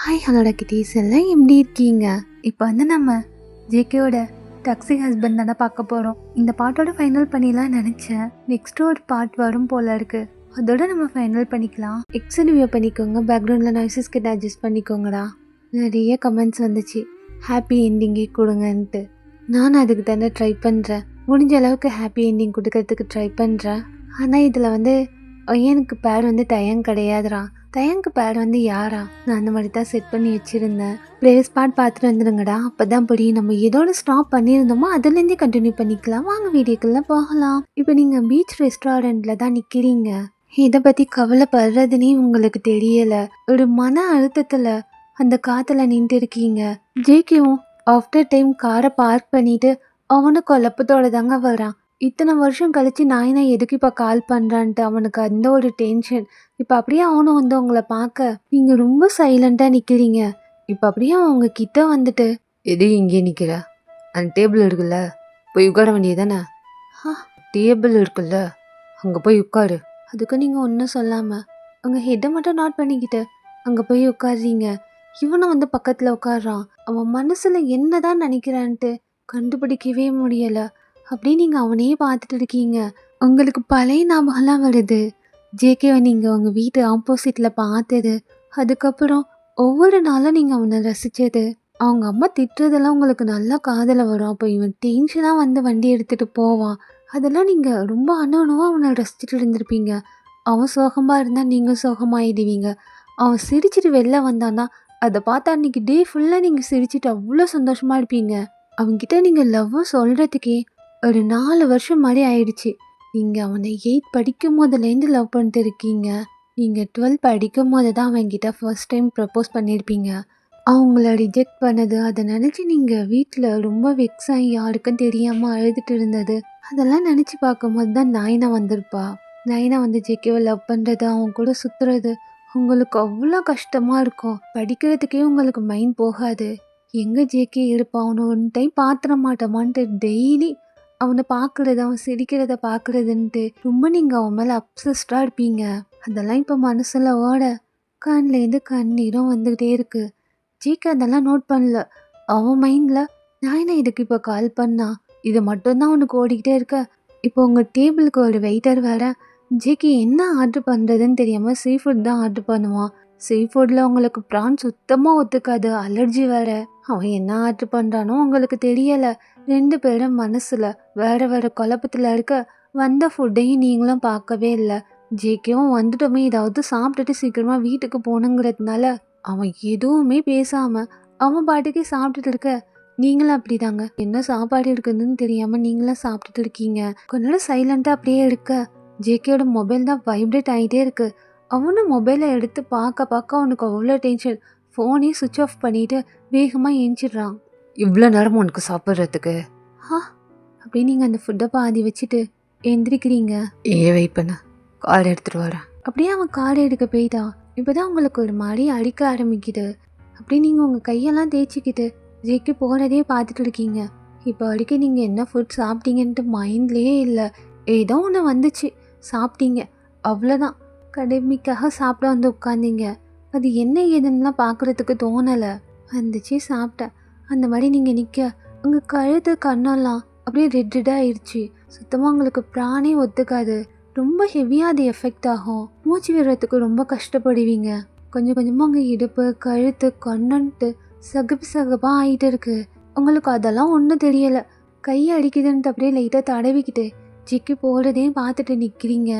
Hi hello kitties எல்லாம் எப்படி இருக்கீங்க? இப்போ நம்ம ஜேகேயோட டாக்ஸி ஹஸ்பண்ட் தானே பார்க்க போகிறோம். இந்த பாட்டோட ஃபைனல் பண்ணிடலாம் நினச்சேன். நெக்ஸ்ட் ஒரு பார்ட் வரும் போல இருக்கு. அதோட நம்ம ஃபைனல் பண்ணிக்கலாம். எக்ஸிடிவியூ பண்ணிக்கோங்க, பேக்ரவுண்டில் நாய்ஸஸ் கிட்ட அட்ஜஸ்ட் பண்ணிக்கோங்கடா. நிறைய கமெண்ட்ஸ் வந்துச்சு, ஹாப்பி என்டிங்கே கொடுங்கன்ட்டு. நான் அதுக்கு தானே ட்ரை பண்ணுறேன். முடிஞ்ச அளவுக்கு ஹாப்பி என்டிங் கொடுக்கறதுக்கு ட்ரை பண்ணுறேன். ஆனால் இதில் எனக்கு பேர் தயங் கிடையாதுரா. தயங்கு பேர் யாரா? நான் அந்த மாதிரி தான் செட் பண்ணி வச்சுருந்தேன். ப்ளேஸ் பார்ட் பார்த்துட்டு வந்துடுங்கடா, அப்போ தான் புரியும். நம்ம ஏதோட ஸ்டாப் பண்ணியிருந்தோமோ அதுலேருந்தே கண்டினியூ பண்ணிக்கலாம். வாங்க வீடியோக்குள்ளே போகலாம். இப்போ நீங்கள் பீச் ரெஸ்டாரண்ட்டில் தான் நிற்கிறீங்க. இதை பற்றி கவலைப்படுறதுனே உங்களுக்கு தெரியலை. ஒரு மன அழுத்தத்தில் அந்த காற்றுல நின்று இருக்கீங்க. ஜேகேவும் ஆஃப்டர் டைம் காரை பார்க் பண்ணிவிட்டு அவனும் குழப்பத்தோட தாங்க வரான். இத்தனை வருஷம் கழிச்சு நான் எதுக்கு இப்போ கால் பண்ணுறான்ட்டு அவனுக்கு அந்த ஒரு டென்ஷன். இப்போ அப்படியே அவனும் உங்களை பார்க்க நீங்கள் ரொம்ப சைலண்ட்டாக நிற்கிறீங்க. இப்போ அப்படியே அவங்க கிட்ட வந்துட்டு, எது இங்கே நிற்கிற? அந்த டேபிள் இருக்குல்ல, போய் உட்கார வேண்டியதானே? டேபிள் இருக்குல்ல, அங்கே போய் உட்காரு. அதுக்கு நீங்கள் ஒன்றும் சொல்லாமல் அவங்க ஹெட்டை மட்டும் நோட் பண்ணிக்கிட்டு அங்கே போய் உட்காடுறீங்க. இவனை பக்கத்தில் உட்காடுறான். அவன் மனசில் என்ன தான் நினைக்கிறான்ட்டு கண்டுபிடிக்கவே முடியலை. அப்படி நீங்கள் அவனையே பார்த்துட்டு இருக்கீங்க. உங்களுக்கு பழைய ஞாபகம்லாம் வருது. ஜேகேவை நீங்கள் உங்கள் வீட்டு ஆப்போசிட்டில் பார்த்தது, அதுக்கப்புறம் ஒவ்வொரு நாளும் நீங்கள் அவனை ரசித்தது, அவங்க அம்மா திட்டுறதெல்லாம் உங்களுக்கு நல்லா காதில் வரும். அப்போ இவன் டென்ஷனாக வண்டி எடுத்துகிட்டு போவான். அதெல்லாம் நீங்கள் ரொம்ப அணுவாக அவனை ரசிச்சுட்டு இருந்திருப்பீங்க. அவன் சோகமாக இருந்தால் நீங்கள் சோகமாகிடுவீங்க. அவன் சிரிச்சிட்டு வெளில வந்தான்னா அதை பார்த்தா அன்றைக்கி டே ஃபுல்லாக நீங்கள் சிரிச்சிட்டு அவ்வளோ சந்தோஷமாக இருப்பீங்க. அவன்கிட்ட நீங்கள் லவ்வை சொல்கிறதுக்கே ஒரு 4 வருஷம் மாதிரி ஆயிடுச்சு. நீங்கள் அவனை 8 படிக்கும் போதுலேருந்து லவ் பண்ணிட்டு இருக்கீங்க. நீங்கள் 12 படிக்கும் போது தான் அவன்கிட்ட ஃபர்ஸ்ட் டைம் ப்ரப்போஸ் பண்ணியிருப்பீங்க. அவங்கள ரிஜெக்ட் பண்ணது, அதை நினச்சி நீங்கள் வீட்டில் ரொம்ப வெக்ஸ் ஆகி யாருக்கும் தெரியாமல் அழுதுட்டு இருந்தது, அதெல்லாம் நினச்சி பார்க்கும்போது தான் நயனா வந்திருப்பா. நயனா ஜேகேவை லவ் பண்ணுறது, அவங்க கூட சுற்றுறது உங்களுக்கு அவ்வளோ கஷ்டமாக இருக்கும். படிக்கிறதுக்கே உங்களுக்கு மைண்ட் போகாது. எங்கே ஜேகே இருப்பான், அவனை ஒன் டைம் பார்த்துட மாட்டோமான்ட்டு டெய்லி அவனை பார்க்குறது, அவன் சிரிக்கிறத பார்க்குறதுன்ட்டு ரொம்ப நீங்கள் அவன் மேலே அப்சஸ்டாக இருப்பீங்க. அதெல்லாம் இப்போ மனசில் ஓட கண்லேருந்து கண்ணீரும் வந்துக்கிட்டே இருக்கு. ஜேகே அதெல்லாம் நோட் பண்ணல. அவன் மைண்டில் நான் என்ன இதுக்கு இப்போ கால் பண்ணா, இது மட்டும்தான் அவனுக்கு ஓடிக்கிட்டே இருக்க. இப்போ உங்கள் டேபிளுக்கு ஒரு வெயிட்டர் வேற. ஜேகே என்ன ஆர்டர் பண்ணுறதுன்னு தெரியாமல் சீ ஃபுட் தான் ஆர்டர் பண்ணுவான். சீ ஃபுட்டில் உங்களுக்கு ப்ரான் சுத்தமாக ஒத்துக்காது, அலர்ஜி வேற. அவன் என்ன ஆர்டர் பண்ணுறானோ உங்களுக்கு தெரியலை. 2 பேரும் மனசில் வேறு வேறு குழப்பத்தில் இருக்க. வந்த ஃபுட்டையும் நீங்களும் பார்க்கவே இல்லை. ஜேகேவும் வந்துட்டோமே ஏதாவது சாப்பிட்டுட்டு சீக்கிரமாக வீட்டுக்கு போகணுங்கிறதுனால அவன் எதுவுமே பேசாமல் அவன் பாட்டுக்கே சாப்பிட்டுட்டு இருக்க. நீங்களும் அப்படிதாங்க, என்ன சாப்பாடு இருக்குதுன்னு தெரியாமல் நீங்களும் சாப்பிட்டுட்டு இருக்கீங்க. கொஞ்ச நேரம் சைலண்ட்டாக அப்படியே இருக்க. ஜேகேயோட மொபைல் தான் வைப்ரேட் ஆகிட்டே இருக்குது. அவனும் மொபைலை எடுத்து பார்க்க அவனுக்கு அவ்வளோ டென்ஷன். ஃபோனே சுவிட்ச் ஆஃப் பண்ணிவிட்டு வேகமாக ஏஞ்சிடுறான். இவ்வளோ நேரம் உனக்கு சாப்பிட்றதுக்கு அப்படியே நீங்கள் அந்த ஃபுட்டை பாதி வச்சுட்டு எந்திரிக்கிறீங்க. ஏன் வெயிட் பண்ண, கார் எடுத்துகிட்டு வரேன். அப்படியே அவன் கார் எடுக்க போயிட்டான். இப்போ தான் உங்களுக்கு ஒரு மாதிரி அடிக்க ஆரம்பிக்குது. அப்படியே நீங்கள் உங்கள் கையெல்லாம் தேய்ச்சிக்கிட்டு ஜேகே போகிறதே பார்த்துட்டு இருக்கீங்க. இப்போ வரைக்கும் நீங்கள் என்ன ஃபுட் சாப்பிட்டீங்கன்ட்டு மைண்ட்லேயே இல்லை. ஏதோ ஒன்று வந்துச்சு, சாப்பிட்டீங்க, அவ்வளோதான். கடமைக்காக சாப்பிட உட்காந்தீங்க. அது என்ன ஏதுன்னெலாம் பார்க்குறதுக்கு தோணலை. வந்துச்சு, சாப்பிட்டேன். அந்த மாதிரி நீங்கள் நிற்க உங்கள் கழுத்து கண்ணெல்லாம் அப்படியே ரெட்டாக ஆயிடுச்சு. சுத்தமாக உங்களுக்கு பிராணே ஒத்துக்காது. ரொம்ப ஹெவியாக அது எஃபெக்ட் ஆகும். மூச்சு விடுறதுக்கு ரொம்ப கஷ்டப்படுவீங்க. கொஞ்சம் கொஞ்சமாக உங்கள் இடுப்பு, கழுத்து, கண்ணன்ட்டு சகப்பாக ஆகிட்டு இருக்கு. உங்களுக்கு அதெல்லாம் ஒன்றும் தெரியலை. கை அடிக்குதுன்ட்டு அப்படியே லைட்டாக தடவிக்கிட்டு ஜேகே போகிறதையும் பார்த்துட்டு நிற்கிறீங்க.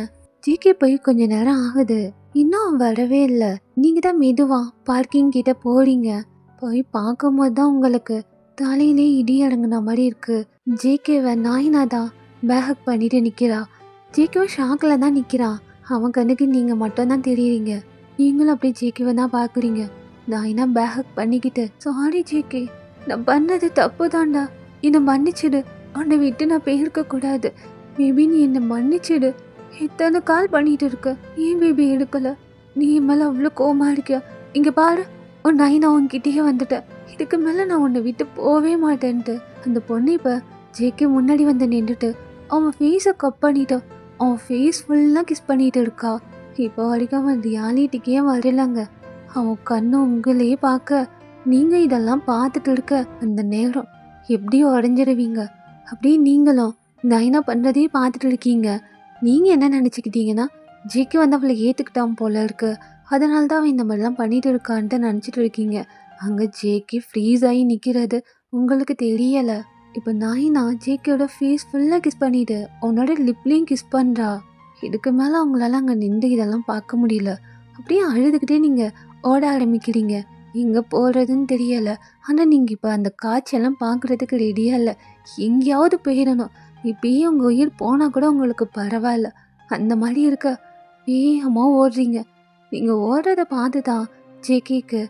ஜேகே போய் கொஞ்ச நேரம் ஆகுது, இன்னும் வரவே இல்லை. நீங்கள் தான் மெதுவாக பார்க்கிங் கிட்ட போறீங்க. போய் பார்க்கும்போது தான் உங்களுக்கு தலையிலே இடி அடங்குன மாதிரி இருக்கு. ஜேகேவை நாயினா தான் பேக் பண்ணிட்டு நிற்கிறா. ஜேகேவும் ஷாக்கில் தான் நிற்கிறான். அவன் கண்ணுக்கு நீங்கள் மட்டும்தான் தெரியுறீங்க. நீங்களும் அப்படியே ஜேகேவை தான் பார்க்குறீங்க. நாயினா பேக் பண்ணிக்கிட்டு, சாரி ஜேகே, நான் பண்ணது தப்பு தான்டா, என்னை மன்னிச்சிடு. உன்னை விட்டு நான் போயிருக்கக்கூடாது. பேபி நீ என்னை மன்னிச்சிடு. எத்தனை கால் பண்ணிட்டு இருக்க, ஏன் பேபி எடுக்கல? நீ என் மேலே அவ்வளோ கோவமாக இருக்கியா? இங்கே பாரு, உன் நைனா உன்கிட்டயே வந்துட்டேன். இதுக்கு மேலே நான் உன்னை விட்டு போவே மாட்டேன்ட்டு அந்த பொண்ணு இப்போ ஜேகே முன்னாடி நின்றுட்டு அவன் ஃபேஸை கப் பண்ணிட்டு அவன் ஃபேஸ் ஃபுல்லாக கிஸ் பண்ணிட்டு இருக்கா. இப்போ வரைக்கும் அவன் ரியாலிட்டிக்கே வரலங்க. அவன் கண்ணு உங்களையே பார்க்க, நீங்க இதெல்லாம் பார்த்துட்டு இருக்க அந்த நேரம் எப்படியோ உடஞ்சிருவீங்க. அப்படியே நீங்களும் நைனா பண்றதே பார்த்துட்டு இருக்கீங்க. நீங்க என்ன நினைச்சுக்கிட்டீங்கன்னா, ஜேக்கு வந்து அவளை ஏத்துக்கிட்டான் போல இருக்கு, அதனால தான் அவன் இந்த மாதிரிலாம் பண்ணிட்டு இருக்கான்ட்டு நினச்சிட்டு இருக்கீங்க. அங்க ஜேக்கி ஃப்ரீஸ் ஆகி நிக்கிறது உங்களுக்கு தெரியல. இப்போ நைனா ஜேக்கியோட ஃபேஸ் ஃபுல்லாக கிஸ் பண்ணிட்டு அவனோட லிப்லையும் கிஸ் பண்றா. இதுக்கு மேலே அவங்களால அங்கே நின்று இதெல்லாம் பார்க்க முடியல. அப்படியே அழுதுகிட்டே நீங்க ஓட ஆரம்பிக்கிறீங்க. எங்க போறதுன்னு தெரியல. ஆனா நீங்க இப்ப அந்த காட்சியெல்லாம் பார்க்கறதுக்கு ரெடியா இல்ல. எங்கேயாவது போயிடணும். இப்பயே உங்க உயிர் போனா கூட உங்களுக்கு பரவாயில்ல. அந்த மாதிரி இருக்க வேகமா ஓடுறீங்க. நீங்க ஓடுறத பார்த்து தான் ஜேகேக்கு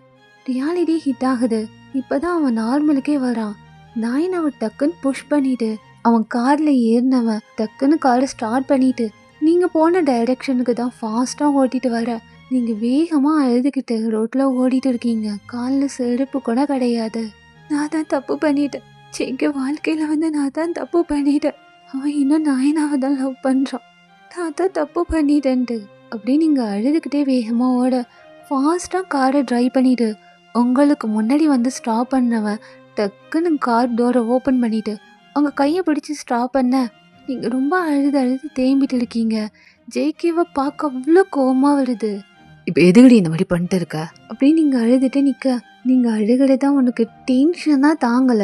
ரியாலிட்டி ஹிட் ஆகுது. இப்பதான் அவன் நார்மலுக்கே வரான். நாயினாவை டக்குன்னு புஷ் பண்ணிட்டு அவன் கார்ல ஏறினவன் டக்குன்னு காரை ஸ்டார்ட் பண்ணிட்டு நீங்க போன டைரக்ஷனுக்கு தான் ஃபாஸ்டா ஓட்டிட்டு வர. நீங்க வேகமா அழுதுகிட்டு ரோட்ல ஓடிட்டு இருக்கீங்க. காலில் செருப்பு கூட கிடையாது. நான் தான் தப்பு பண்ணிட்டேன். எங்க வாழ்க்கையில வந்து நான் தான் தப்பு பண்ணிட்டேன். அவன் இன்னும் நாயனாவை தான் லவ் பண்றான். நான் தான் தப்பு பண்ணிட்டேன்ட்டு அப்படி நீங்க அழுதுகிட்டே வேகமா ஓட ஃபாஸ்டா காரை டிரைவ் பண்ணிட்டு உங்களுக்கு முன்னாடி வந்து ஸ்டாப் பண்ணவன் டக்குன்னு கார் டோரை ஓப்பன் பண்ணிட்டு அவங்க கையை பிடிச்சி ஸ்டாப் பண்ண நீங்க ரொம்ப அழுது தேம்பிட்டு இருக்கீங்க. ஜேகேவை பார்க்க அவ்வளோ கோவமா வருது. இப்போ எதுக்கடி இந்த மாதிரி பண்ணிட்டு இருக்க? அப்படி நீங்க அழுதுட்டு நிக்க, நீங்க அழுகிறதா உனக்கு டென்ஷனா தாங்கல.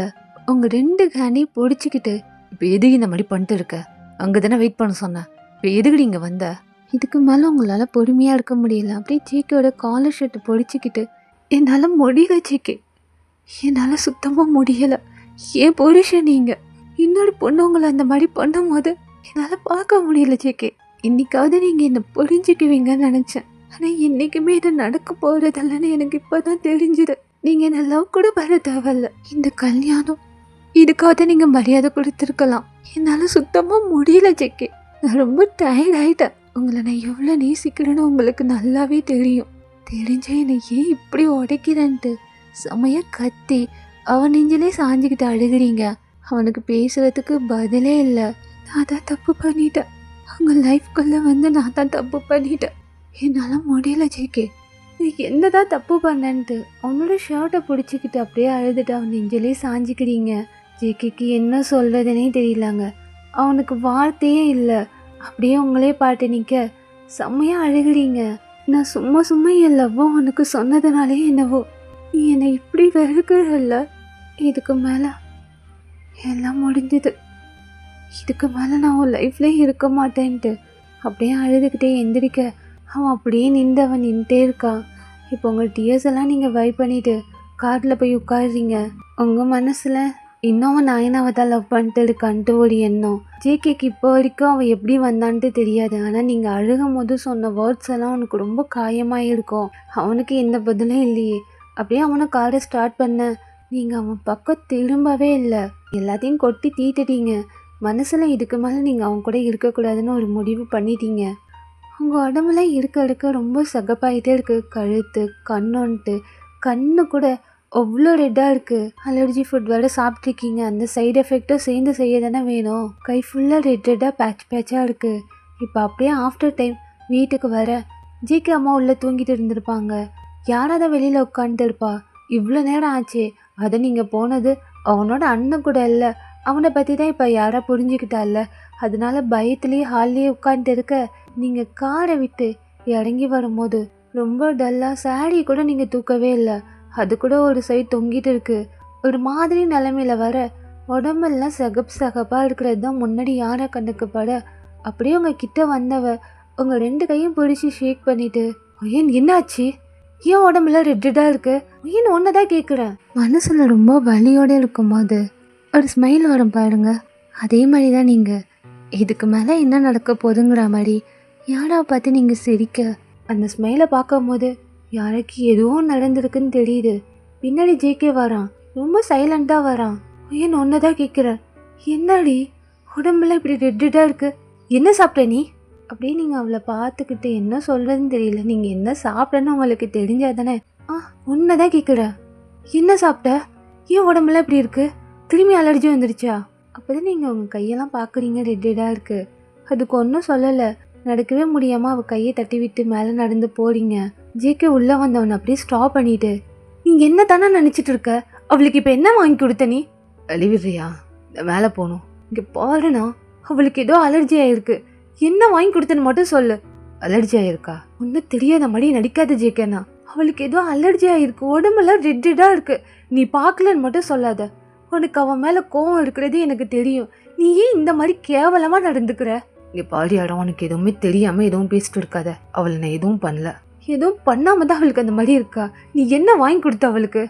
உங்க 2 ஹேண்டையும் பிடிச்சிக்கிட்டு இப்போ எதுக்கு இந்த மாதிரி பண்ணிட்டு இருக்க? அங்கே தானே வெயிட் பண்ண சொன்னேன். இப்போ எதுக்கடி இங்கே வந்த? இதுக்கு மேலே உங்களால் பொறுமையாக இருக்க முடியல. அப்படியே ஜேக்கியோட காலர் ஷர்ட்டை பிடிச்சிக்கிட்டு என்னால் முடியல ஜேக்கே, என்னால் சுத்தமாக முடியலை. ஏன் புருஷன் நீங்கள் இன்னொரு பொண்ணு உங்களை அந்த மாதிரி பண்ணும் போது என்னால் பார்க்க முடியல ஜேக்கே. இன்னைக்காவது நீங்கள் என்னை புரிஞ்சுக்குவீங்கன்னு நினச்சேன். ஆனால் என்றைக்குமே இது நடக்க போகிறதில்லன்னு எனக்கு இப்போ தான் தெரிஞ்சுது. நீங்கள் என்ன லவ் கூட பண்ண தேவையில்ல. இந்த கல்யாணம் இதுக்காக நீங்கள் மரியாதை கொடுத்துருக்கலாம். என்னால் சுத்தமாக முடியல ஜேக்கே. நான் ரொம்ப டயர்ட் ஆகிட்டேன். உங்களை நான் எவ்வளோ நேசிக்கிறேன்னு உங்களுக்கு நல்லாவே தெரியும். தெரிஞ்ச என்னை ஏன் இப்படி உடைக்கிறேன்ட்டு செமையாக கத்தி அவன் நெஞ்சிலே சாஞ்சிக்கிட்டு அழுகிறீங்க. அவனுக்கு பேசுகிறதுக்கு பதிலே இல்லை. நான் தான் தப்பு பண்ணிட்டேன். அவங்க லைஃப்குள்ளே வந்து நான் தான் தப்பு பண்ணிட்டேன். என்னால் முடியல ஜேகே. நீ என்னதான் தப்பு பண்ணன்ட்டு அவனோட ஷர்ட்டை பிடிச்சிக்கிட்டு அப்படியே அழுதுட்டு அவன் நெஞ்சிலே சாஞ்சிக்கிறீங்க. ஜேகேக்கு என்ன சொல்கிறதுனே தெரியலங்க. அவனுக்கு வார்த்தையே இல்லை. அப்படியே உங்களே பாட்டு நிற்க செம்மையாக அழுகிறீங்க. நான் சும்மா சும்மா என் லவ்வோ உனக்கு சொன்னதுனாலே என்னவோ நீ என்னை இப்படி வெறுக்கிறல்ல. இதுக்கு மேலே எல்லாம் முடிஞ்சுது. இதுக்கு மேலே நான் உன் லைஃப்லேயே இருக்க மாட்டேன்ட்டு அப்படியே அழுதுகிட்டே எந்திரிக்க அவன் அப்படியே அவன் நின்றுட்டே இருக்கான். இப்போ உங்கள் டியர்ஸ் எல்லாம் நீங்கள் வைப் பண்ணிவிட்டு காரில் போய் உட்காடுறீங்க. உங்கள் மனசில் இன்னும் அவன் நாயனாவை தான் லவ் பண்ணிட்டு இருக்கான்ட்டு ஒரு எண்ணம். ஜேகேக்கு இப்போ வரைக்கும் அவன் எப்படி வந்தான்ட்டு தெரியாது. ஆனால் நீங்கள் அழுகும் போது சொன்ன வேர்ட்ஸ் எல்லாம் அவனுக்கு ரொம்ப காயமாக இருக்கும். அவனுக்கு எந்த பதிலும் இல்லையே. அப்படியே அவனை காரை ஸ்டார்ட் பண்ண நீங்கள் அவன் பக்கம் திரும்பவே இல்லை. எல்லாத்தையும் கொட்டி தீட்டுட்டீங்க. மனசில் இதுக்கு மேலே நீங்கள் அவன் கூட இருக்கக்கூடாதுன்னு ஒரு முடிவு பண்ணிட்டீங்க. உங்கள் உடம்புல இருக்க ரொம்ப சகப்பாயிட்டே இருக்குது. கழுத்து கண்ணொன்ட்டு கண்ணு கூட அவ்வளோ ரெட்டாக இருக்குது. அலர்ஜி ஃபுட் வேறு சாப்பிட்ருக்கீங்க. அந்த சைடு எஃபெக்டும் சேர்ந்து செய்ய தானே வேணும். கை ஃபுல்லாக ரெட்டாக பேட்சாக இருக்குது. இப்போ அப்படியே ஆஃப்டர் டைம் வீட்டுக்கு வர ஜேகே அம்மா உள்ளே தூங்கிட்டு இருந்திருப்பாங்க. யாராவது வெளியில் உட்காந்துட்டு இருப்பா. இவ்வளோ நேரம் ஆச்சு. அதை நீங்கள் போனது அவனோட அண்ணன் கூட இல்லை. அவனை பற்றி தான் இப்போ யாரா புரிஞ்சுக்கிட்டால. அதனால பயத்துலேயே ஹால்லேயே உட்காந்துட்டு இருக்க நீங்கள் காரை விட்டு இறங்கி வரும்போது ரொம்ப டல்லாக சாரி கூட நீங்கள் தூக்கவே இல்லை. அது கூட ஒரு சைடு தொங்கிட்டு இருக்கு. ஒரு மாதிரி நிலைமையில வர உடம்பெல்லாம் சகப்பாக இருக்கிறது தான் முன்னாடி யாரை கண்ணுக்கு பட அப்படியே உங்கள் கிட்ட வந்தவ உங்கள் 2 கையும் பிடிச்சி ஷேக் பண்ணிட்டு ஏன் என்னாச்சு, ஏன் உடம்புல ரெட்டாக இருக்கு, ஏன் ஒன்னதான் கேட்குறேன். மனசில் ரொம்ப வலியோடு இருக்கும்போது ஒரு ஸ்மைல் வரும் பாருங்க. அதே மாதிரி தான் நீங்கள் இதுக்கு மேலே என்ன நடக்க போதுங்கிற மாதிரி யாரா பார்த்து நீங்கள் சிரிக்க அந்த ஸ்மைலை பார்க்கும் போது யாருக்கு எதுவும் நடந்திருக்குன்னு தெரியுது. பின்னாடி ஜேகே வரான். ரொம்ப சைலண்டாக வரான். ஏன் ஒன்னதான் கேட்குறேன். என்னடி உடம்புல இப்படி ரெட்டாக இருக்கு, என்ன சாப்பிட்ட நீ? அப்படியே நீங்கள் அவளை பார்த்துக்கிட்டு என்ன சொல்கிறதுன்னு தெரியல. நீங்கள் என்ன சாப்பிட்டேன்னு உங்களுக்கு தெரிஞ்சாதானே. ஒன்னதான் கேட்குறேன். என்ன சாப்பிட்ட, ஏன் உடம்புல இப்படி இருக்கு, திரும்பி அலர்ஜி வந்துருச்சா? அப்போதான் நீங்கள் உங்கள் கையெல்லாம் பார்க்குறீங்க ரெட்டாக இருக்குது. அதுக்கு ஒன்றும் சொல்லலை. நடக்கவே முடியாமல் அவள் கையை தட்டி விட்டு மேலே நடந்து போறீங்க. ஜேகே உள்ளே வந்தவனை அப்படியே ஸ்டாப் பண்ணிட்டு, நீ என்ன தானே நினச்சிட்டு இருக்க? அவளுக்கு இப்போ என்ன வாங்கி கொடுத்த நீ? அழிவிடுறியா? மேலே போகணும். இங்கே பாருண்ணா, அவளுக்கு ஏதோ அலர்ஜி ஆயிருக்கு. என்ன வாங்கி கொடுத்தன்னு மட்டும் சொல்லு. அலர்ஜி ஆயிருக்கா? ஒன்றும் தெரியாத மாதிரி நடிக்காத ஜேகேண்ணா. அவளுக்கு ஏதோ அலர்ஜி ஆயிருக்கு, உடம்பெல்லாம் ரெட்டாக இருக்கு. நீ பார்க்கலன்னு மட்டும் சொல்லாத. உனக்கு அவன் மேலே கோவம் இருக்கிறது எனக்கு தெரியும். நீ ஏன் இந்த மாதிரி கேவலமாக நடந்துக்கிற? இங்கே பாடி ஆடம், உனக்கு எதுவுமே தெரியாமல் எதுவும் பேசிட்டு இருக்காத. அவளை நான் எதுவும் பண்ணல. எதுவும் பண்ணாம தான் அவளுக்கு அந்த மாதிரி இருக்கா? நீ என்ன வாங்கி கொடுத்த அவளுக்கு?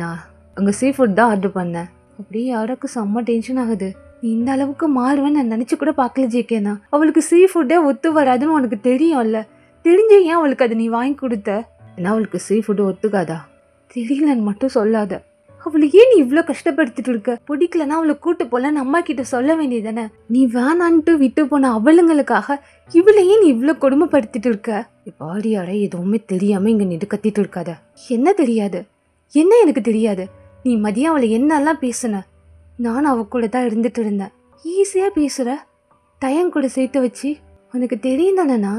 நான் அங்கே சீ ஃபுட் தான் ஆர்டர் பண்ணேன். அப்படியே யாருக்கு செம்ம டென்ஷன் ஆகுது. நீ இந்த அளவுக்கு மாறுவேன்னு நான் நினச்சி கூட பார்க்கல ஜேகேண்ணா. அவளுக்கு சீ ஃபுட்டே ஒத்து வராதுன்னு உனக்கு தெரியும்ல. தெரிஞ்சு ஏன் அவளுக்கு அதை நீ வாங்கி கொடுத்த? ஏன்னா அவளுக்கு சீ ஃபுட்டு ஒத்துக்காதா? தெரியலன்னு மட்டும் சொல்லாத. அவளை ஏன் நீ இவ்வளோ கஷ்டப்படுத்திட்டு இருக்க? பிடிக்கலன்னா அவளை கூட்டு போலன்னு அம்மா கிட்ட சொல்ல வேண்டியதானே? நீ வேணான்ட்டு விட்டு போன அவளுங்களுக்காக இவளையே நீ இவ்வளோ கொடுமைப்படுத்திட்டு இருக்க. பாடி ஆட எதுவுமே தெரியாமல் இங்கே நின்று கத்திட்டு இருக்காத. என்ன தெரியாது? என்ன எனக்கு தெரியாது? நீ மதியம் அவளை என்னெல்லாம் பேசுன? நானும் அவ கூட தான் இருந்துட்டு இருந்தேன். ஈஸியாக பேசுகிற. தயன் கூட சேர்த்து வச்சு உனக்கு தெரியும் தானேண்ணா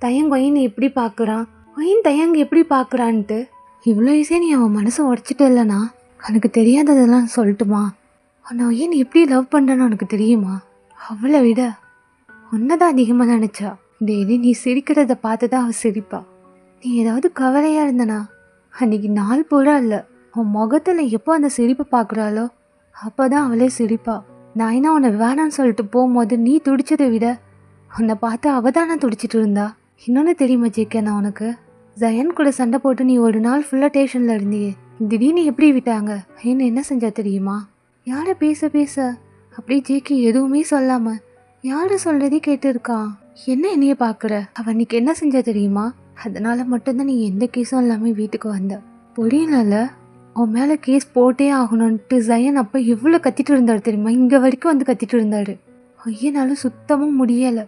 தயங்கொயின் எப்படி பார்க்குறான், ஒயின் தயங்க எப்படி பார்க்குறான்ட்டு. இவ்வளோ ஈஸியாக நீ அவன் மனசை உடச்சிட்டு இல்லைண்ணா. எனக்கு தெரியாததெல்லாம் சொல்லட்டுமா? உன்னை ஏன் நீ எப்படி லவ் பண்ணுறன்னு உனக்கு தெரியுமா? அவளை விட உன்னை தான் அதிகமாக நினச்சா. டெய்லி நீ சிரிக்கிறத பார்த்து தான் அவள் சிரிப்பா. நீ ஏதாவது கவலையாக இருந்தனா அன்றைக்கி நாள் பூரா இல்லை, உன் முகத்தில் எப்போ அந்த சிரிப்பை பார்க்குறாளோ அப்போ தான் அவளே சிரிப்பா. நான் என்ன உன்னை வேணான்னு சொல்லிட்டு போகும்போது நீ துடிச்சதை விட உன்னை பார்த்து அவள் தானே துடிச்சிட்டு இருந்தா. இன்னொன்று தெரியுமா ஜேகே, நான் உனக்கு ஜயன் கூட சண்டை போட்டு நீ ஒரு நாள் ஃபுல்லாக டேஷனில் இருந்தியே, திடீர்னு எப்படி விட்டாங்க? என்ன செஞ்சா தெரியுமா? யாரை பேச பேச அப்படியே ஜேகே எதுவுமே சொல்லாமல் யாரை சொல்கிறதே கேட்டு இருக்கான். என்ன என்னைய பார்க்குற? அவன் இன்னைக்கு என்ன செஞ்சா தெரியுமா? அதனால மட்டும்தான் நீ எந்த கேஸும் இல்லாமல் வீட்டுக்கு வந்த. புரியல, உன் மேலே கேஸ் போட்டே ஆகணும்ன்ட்டு ஜயன் அப்போ எவ்வளோ கத்திட்டு இருந்தார் தெரியுமா? இங்கே வரைக்கும் வந்து கத்திட்டு இருந்தார். ஐயனாலும் சுத்தமாக முடியலை,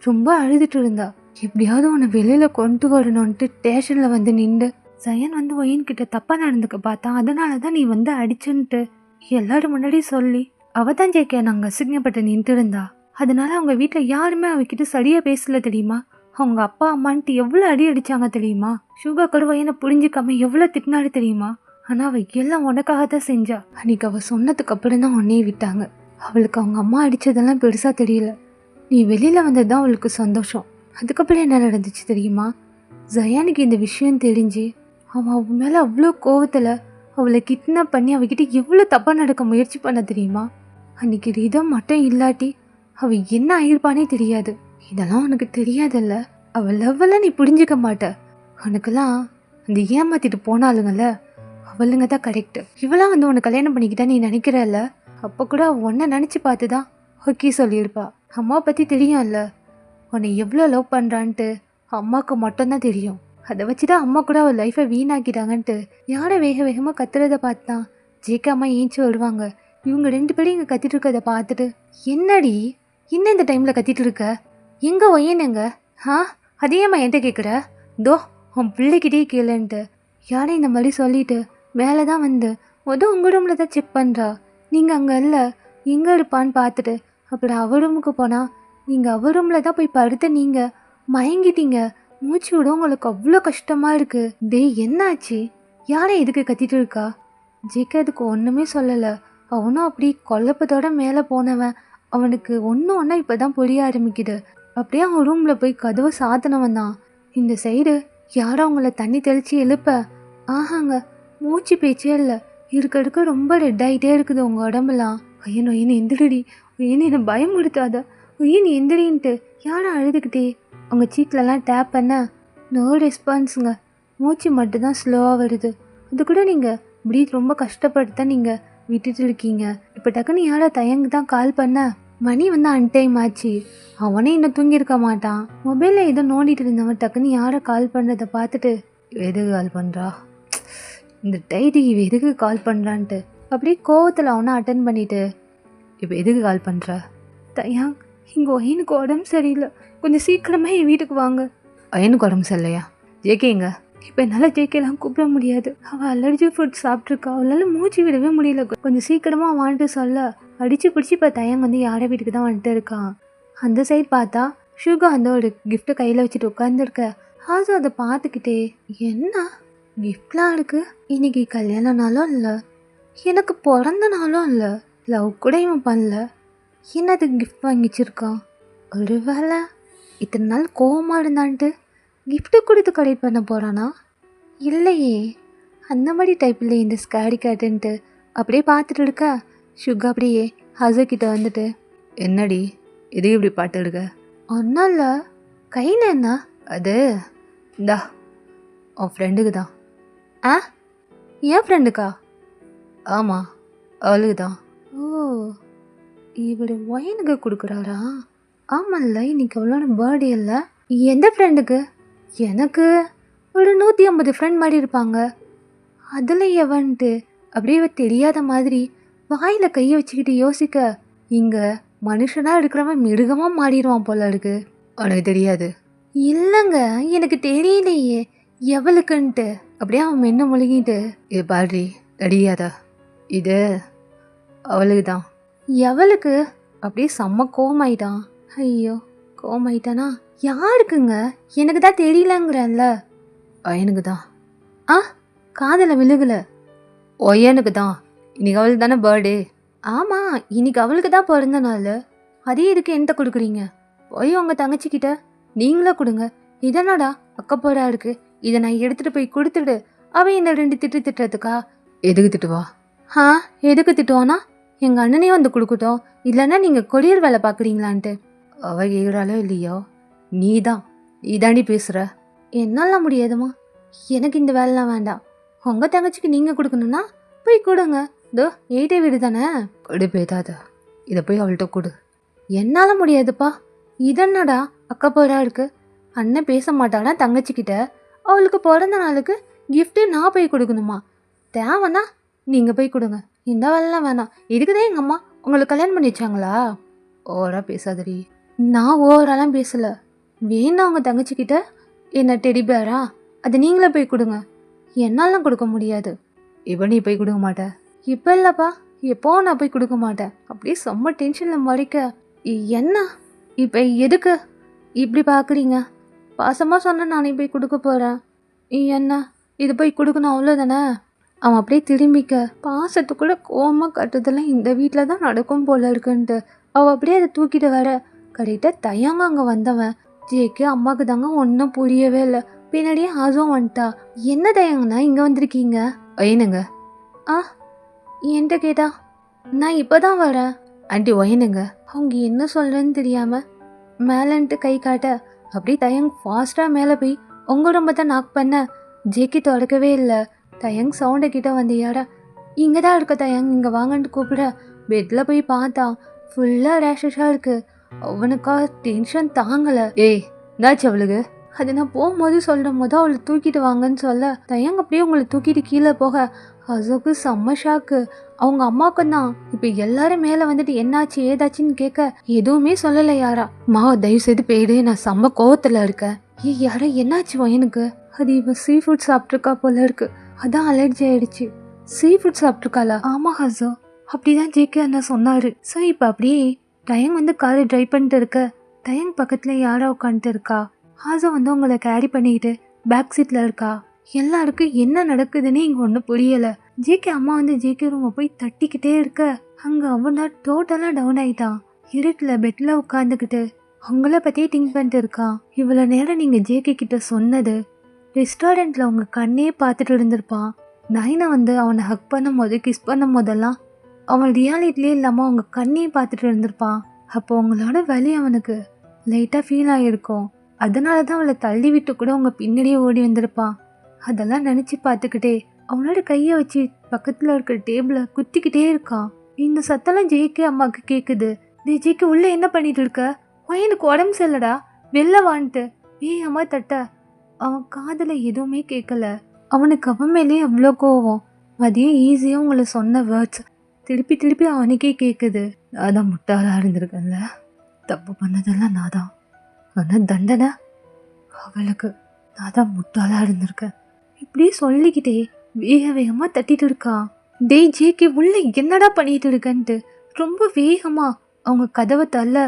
ரொம்ப அழுதுட்டு இருந்தா. எப்படியாவது உன்னை வெளியில் கொண்டு வரணும்ன்ட்டு ஸ்டேஷனில் வந்து நின்று ஜயன் வந்து ஒயின்கிட்ட தப்பாக நடந்துக்க பார்த்தான். அதனால தான் நீ வந்து அடிச்சுன்ட்டு எல்லாரும் முன்னாடி சொல்லி அவள் தான் ஜேகே நாங்கள் அசிங்கப்பட்டு நின்று இருந்தா. அதனால அவங்க வீட்டில் யாருமே அவகிட்ட சரியாக பேசல தெரியுமா? அவங்க அப்பா அம்மான்ட்டு எவ்வளோ அடி அடித்தாங்க தெரியுமா? சுகா கூட ஒயினை புரிஞ்சிக்காம எவ்வளோ திட்டினாரு தெரியுமா? ஆனால் அவள் எல்லாம் உனக்காக தான் செஞ்சா. அன்றைக்கி அவள் சொன்னதுக்கு அப்புறம் தான் உன்னையே விட்டாங்க. அவளுக்கு அவங்க அம்மா அடித்ததெல்லாம் பெருசாக தெரியல, நீ வெளியில் வந்தது தான் அவளுக்கு சந்தோஷம். அதுக்கப்புறம் என்ன நடந்துச்சு தெரியுமா? ஜயானுக்கு இந்த விஷயம் தெரிஞ்சு அவன் அவன் மேலே அவ்வளோ கோவத்தில் அவளை கிட்னாப் பண்ணி அவகிட்ட எவ்வளோ தப்பாக நடக்க முயற்சி பண்ண தெரியுமா? அன்றைக்கி ரிதம் மட்டும் இல்லாட்டி அவள் என்ன ஆயிருப்பானே தெரியாது. இதெல்லாம் உனக்கு தெரியாதல்ல. அவள் லவ்வெல்லாம் நீ புரிஞ்சிக்க மாட்ட. உனக்கெல்லாம் அந்த ஏமாத்திட்டு போனாலுங்கல்ல அவளுங்க தான் கரெக்டு. இவளாம் வந்து உன்னை கல்யாணம் பண்ணிக்கிட்டா நீ நினைக்கிறல்ல, அப்போ கூட அவள் உன்னை நினச்சி பார்த்து தான் ஓகே சொல்லியிருப்பா. அம்மாவை பற்றி தெரியும்ல, உன்னை எவ்வளோ லவ் பண்ணுறான்ட்டு அம்மாவுக்கு மட்டும்தான் தெரியும். அதை வச்சு தான் அம்மா கூட அவள் லைஃப்பை வீணாக்கிட்டாங்கன்ட்டு யாரை வேக வேகமாக கத்துறதை பார்த்து தான் ஜேகே அம்மா ஏஞ்சி வருவாங்க. இவங்க 2 பேரும் இங்கே கத்திட்டு இருக்கதை பார்த்துட்டு, என்னடி இன்னும் இந்த டைமில் கத்திட்டு இருக்க? எங்கே ஒய்யனுங்க? அதையம்மா என்கிட்ட கேட்குற? தோ உன் பிள்ளைகிட்டே கேளுன்ட்டு யாரை இந்த மாதிரி சொல்லிட்டு மேலே தான் வந்து உங்கள் ரூமில் தான் செக் பண்ணுறா. நீங்கள் அங்கே இல்லை, எங்கே இருப்பான்னு பார்த்துட்டு அப்புறம் அவ ரூமுக்கு போனால் நீங்கள் அவ ரூமில் தான் போய் படுத்து நீங்கள் மயங்கிட்டீங்க. மூச்சு விட உங்களுக்கு அவ்வளோ கஷ்டமாக இருக்குது. டேய் என்னாச்சு? யாரை எதுக்கு கத்திட்டு இருக்கா? ஜேகே அதுக்கு ஒன்றுமே சொல்லலை. அவனும் அப்படி குழப்பத்தோட மேலே போனவன் அவனுக்கு ஒன்று இப்போ தான் புரிய ஆரம்பிக்குது. அப்படியே அவன் ரூமில் போய் கதவை சாத்தினவன் தான் இந்த சைடு யாரோ அவங்கள தண்ணி தெளித்து எழுப்ப, ஆஹாங்க மூச்சு பேச்சே இல்லை. இருக்க ரொம்ப ரெட் ஆகிட்டே இருக்குது உங்கள் உடம்புலாம். ஐயன் ஒய்யன் எந்திரடி, ஒய்யன் என்னை பயமுடுத்தாத, ஒய்யன் எந்திரின்ட்டு யாரும் அழுதுகிட்டே அவங்க சீட்லலாம் டேப் பண்ண நோ ரெஸ்பான்ஸுங்க. மூச்சு மட்டும்தான் ஸ்லோவாக வருது. அது கூட நீங்கள் இப்படி ரொம்ப கஷ்டப்பட்டு தான் நீங்கள் விட்டுட்டு இருக்கீங்க. இப்போ டக்குன்னு யாரை தயங்கு தான் கால் பண்ண, மணி வந்து அன்டைம் ஆச்சு. அவனே இன்னும் தூங்கியிருக்க மாட்டான். மொபைலில் ஏதோ நோண்டிட்டு இருந்தவன் டக்குன்னு யாரை கால் பண்ணுறதை பார்த்துட்டு, எதுக்கு கால் பண்ணுறா இந்த டைரி இவ எதுக்கு கால் பண்ணுறான்ட்டு அப்படியே கோவத்தில் அவனை அட்டன் பண்ணிட்டு, இப்போ எதுக்கு கால் பண்ணுற? தயாங் இங்கே ஒயினுக்கு உடம்பு சரியில்லை, கொஞ்சம் சீக்கிரமாக என் வீட்டுக்கு வாங்க. எனக்கு உடம்பு சரியில்லையா? ஜேகேங்க? இப்போ என்னால் ஜேகேலாம் கூப்பிட முடியாது. அவள் அலர்ஜி ஃபுட் சாப்பிட்ருக்கா, அவளால் மூச்சு விடவே முடியல. கொஞ்சம் சீக்கிரமாக வான்ட்டு சொல்ல அடித்து பிடிச்சி இப்போ தயங் வந்து யாரை வீட்டுக்கு தான் வந்துட்டு இருக்கான். அந்த சைட் பார்த்தா ஷுகா வந்து ஒரு கிஃப்ட்டை கையில் வச்சுட்டு உட்காந்துருக்க. ஹாசு அதை பார்த்துக்கிட்டே, என்ன கிஃப்ட்லாம் இருக்கு, இன்னைக்கு கல்யாண நாளும் இல்லை, எனக்கு பிறந்த நாளும் இல்லை, லவ் கூட இவன் பண்ணல, என்னதுக்கு கிஃப்ட் வாங்கி வச்சிருக்கான்? ஒரு வேளை இத்தனை நாள் கோவமாக இருந்தான்ட்டு கிஃப்ட்டு கொடுத்து கடை பண்ண போகிறானா? இல்லையே, அந்த மாதிரி டைப் இல்லை இந்த ஸ்கேடி கேட்டுன்ட்டு அப்படியே பார்த்துட்டு இருக்க. சுகா அப்படியே ஹசக்கிட்ட வந்துட்டு, என்னடி எதுக்கு இப்படி பாட்டு எடுக்க? ஒன்றும் இல்லை, கையில் என்ன? அது இந்தா உன் ஃப்ரெண்டுக்கு தான். ஆ, என் ஃப்ரெண்டுக்கா? ஆமாம், அவளுக்கு தான். ஓ, இவர் ஒயனுக்கு கொடுக்குறாரா? ஆமாம்ல, இன்னைக்கு அவ்வளோ பர்த்டே இல்லை. எந்த ஃப்ரெண்டுக்கு? எனக்கு ஒரு 150 ஃப்ரெண்ட் மாதிரி இருப்பாங்க, அதில் எவன்ட்டு அப்படியே இவ தெரியாத மாதிரி வாயில் கையை வச்சுக்கிட்டு யோசிக்க, இங்கே மனுஷனாக இருக்கிறவன் மிருகமாக மாறிடுவான் போல இருக்கு. உனக்கு தெரியாது? இல்லைங்க, எனக்கு தெரியலையே எவளுக்குன்ட்டு. அப்படியே அவன் மென்ன முழுகிட்டு, இது பாடி தெரியாதா, இது அவளுக்கு தான். எவளுக்கு? அப்படியே செம்ம கோமாயிட்டான். ஐயோ, கோமாயிட்டானா? யாருக்குங்க? எனக்கு தான் தெரியலங்கிறேன்ல. எனக்கு தான். ஆ, காதில் விழுகல. ஒய்யனுக்கு தான். இன்னைக்கு அவளுக்கு தானே பர்த்டே. ஆமாம், இன்னைக்கு அவளுக்கு தான் பிறந்த நாள். அதே இதுக்கு என்கிட்ட கொடுக்குறீங்க? போய் உங்கள் தங்கச்சிக்கிட்ட நீங்களே கொடுங்க. இதனடா அக்கப்போரா இருக்கு, இதை நான் எடுத்துகிட்டு போய் கொடுத்துடு. அவன் இந்த 2 திட்டு திட்டுறதுக்கா? எதுக்கு திட்டுவா? ஆ, எதுக்கு திட்டுவானா? எங்கள் அண்ணனையும் வந்து கொடுக்கட்டும், இல்லைன்னா நீங்கள் கொரியர் வேலை பார்க்குறீங்களான்ட்டு. அவள் கேட்குறாளோ இல்லையோ, நீ தாண்டி பேசுகிற. என்னால் முடியாதுமா, எனக்கு இந்த வேலைலாம் வேண்டாம். உங்கள் தங்கச்சிக்கு நீங்கள் கொடுக்கணுன்னா போய் கொடுங்க. இதோ 8 வீடு தானே. கொடு பேதாத, இதை போய் அவள்கிட்ட கொடு. என்னால் முடியாதுப்பா. இதென்னடா அக்கப்போரா இருக்கு? அண்ணன் பேச மாட்டானா தங்கச்சிக்கிட்ட? அவளுக்கு பிறந்த நாளுக்கு கிஃப்ட்டு நான் போய் கொடுக்கணுமா? தேவைன்னா நீங்கள் போய் கொடுங்க, இந்த வேலைலாம் வேணாம். இதுக்குதான் எங்கள் அம்மா உங்களுக்கு கல்யாணம் பண்ணி வச்சாங்களா? ஓவரா பேசாதடி. நான் ஓவராலாம் பேசலை. வேணா உங்கள் தங்கச்சிக்கிட்ட என்ன டெடி பேரா, அது நீங்களே போய் கொடுங்க. என்னாலாம் கொடுக்க முடியாது. இப்போ நீ போய் கொடுக்க மாட்ட? இப்போ இல்லைப்பா, எப்போ நான் போய் கொடுக்க மாட்டேன். அப்படியே செம்ம டென்ஷனில் மறைக்க. என்ன இப்போ எதுக்கு இப்படி பார்க்குறீங்க? பாசமாக சொன்ன நானே போய் கொடுக்க போகிறேன். என்ன இது போய் கொடுக்கணும் அவ்வளோதானே? அவன் அப்படியே திரும்பிக்க, பாசத்துக்குள்ள கோவமாக கட்டுறதெல்லாம் இந்த வீட்டில் தான் நடக்கும் போல இருக்குன்ட்டு அவள் அப்படியே அதை தூக்கிட்டு வர. கரெக்டாக தயங்க அங்கே வந்தவன் ஜேக்கு அம்மாவுக்கு தாங்க ஒன்றும் புரியவே இல்லை. பின்னாடியே ஆசும் வந்துட்டா. என்ன தயங்கண்ணா இங்கே வந்திருக்கீங்க? ஒயனுங்க. ஆ, என்கிட்ட கேட்டா நான் இப்போ தான் வரேன். ஆண்டி ஒயனுங்க. அவங்க என்ன சொல்கிறேன்னு தெரியாமல் மேலன்ட்டு கை காட்ட, அப்படியே தயங் ஃபாஸ்ட்டாக மேலே போய் உங்கள் ரொம்ப தான் நாக் பண்ண. ஜேக்கி தொடக்கவே இல்லை. தயங் சவுண்டை கிட்ட வந்து யாரா, இங்கே தான் இருக்க தயங், இங்கே வாங்கன்ட்டு கூப்பிட. பெட்டில் போய் பார்த்தான், ஃபுல்லாக ரேஷஸாக இருக்குது. அவனுக்கா டென்ஷன் தாங்கலை. ஏய், என்னாச்சு அவளுக்கு? அது நான் போகும்போது சொல்லும் போது அவளை தூக்கிட்டு வாங்கன்னு சொல்ல, தயங்க அப்படியே உங்களை தூக்கிட்டு கீழே போக அசோக்கு செம்ம ஷாக்கு. அவங்க அம்மாவுக்கு தான். இப்போ எல்லாரும் மேலே வந்துட்டு என்னாச்சு ஏதாச்சுன்னு கேட்க எதுவுமே சொல்லலை யாரா. மாவ தயவு செய்து போயிடு, நான் செம்ம கோவத்தில் இருக்கேன். யாரா என்னாச்சு எனக்கு? அது இவன் சீ ஃபுட் சாப்பிட்ருக்கா போல இருக்கு, அதான் அலர்ஜி ஆயிடுச்சு. சீ ஃபுட் சாப்பிட்ருக்காளா? ஆமாம் ஹசோ, அப்படிதான் ஜேகே அண்ணா சொன்னாரு. ஸோ இப்போ அப்படியே தயங் வந்து காரை ட்ரைவ் பண்ணிட்டு இருக்க, தயங் பக்கத்தில் யாரா உட்காந்துட்டு இருக்கா. ஹாசோ வந்து உங்களை கேரி பண்ணிக்கிட்டு பேக் சீட்டில் இருக்கா. எல்லாருக்கும் என்ன நடக்குதுன்னு இங்கே ஒன்றும் புரியலை. ஜேகே அம்மா வந்து ஜேகே ரூமை போய் தட்டிக்கிட்டே இருக்க, அங்கே அவனா டோட்டலாக டவுன் ஆயிட்டான். இருட்டில் பெட்டில் உட்காந்துக்கிட்டு அவங்கள பற்றியே திங்க் பண்ணிட்டு இருக்கான். இவ்வளோ நேரம் நீங்கள் ஜேகே கிட்ட சொன்னது ரெஸ்டாரண்ட்டில் உங்கள் கண்ணே பார்த்துட்டு இருந்திருப்பான். நைனா வந்து அவனை ஹக் பண்ணும் போது கிஸ் பண்ணும் போதெல்லாம் அவன் ரியாலிட்டிலே இல்லாமல் அவங்க கண்ணையே பார்த்துட்டு இருந்திருப்பான். அப்போ உங்களோட வலி அவனுக்கு லைட்டாக ஃபீல் ஆகிருக்கும். அதனால தான் அவளை தள்ளி விட்டு கூட அவங்க பின்னாடியே ஓடி வந்திருப்பான். அதெல்லாம் நினச்சி பார்த்துக்கிட்டே அவனோட கையை வச்சு பக்கத்தில் இருக்கிற டேபிளை குத்திக்கிட்டே இருக்கான். இந்த சத்தெல்லாம் ஜேகே அம்மாவுக்கு கேட்குது. ஜேகே உள்ளே என்ன பண்ணிட்டு இருக்க? எனக்கு உடம்பு சரியில்லடா, வெளில வான்ட்டு அம்மா தட்ட. அவன் காதில் எதுவுமே கேட்கல. அவனுக்கு அவன் மேலே அவ்வளோ கோவம். அதே ஈஸியாக உங்களை சொன்ன வேர்ட்ஸ் திருப்பி திருப்பி அவனுக்கே கேட்குது. நான் தான் முட்டாளாக இருந்திருக்கேன்ல, தப்பு பண்ணதெல்லாம் நான் தான், ஆனால் தண்டனை அவளுக்கு. நான் தான் முட்டாளாக இருந்திருக்கேன். இப்படி சொல்லிக்கிட்டே வேக வேகமாக தட்டிட்டு இருக்கான். டேய் ஜேகே, உள்ள என்னடா பண்ணிட்டு இருக்கன்ட்டு ரொம்ப வேகமாக அவங்க கதவை தள்ள.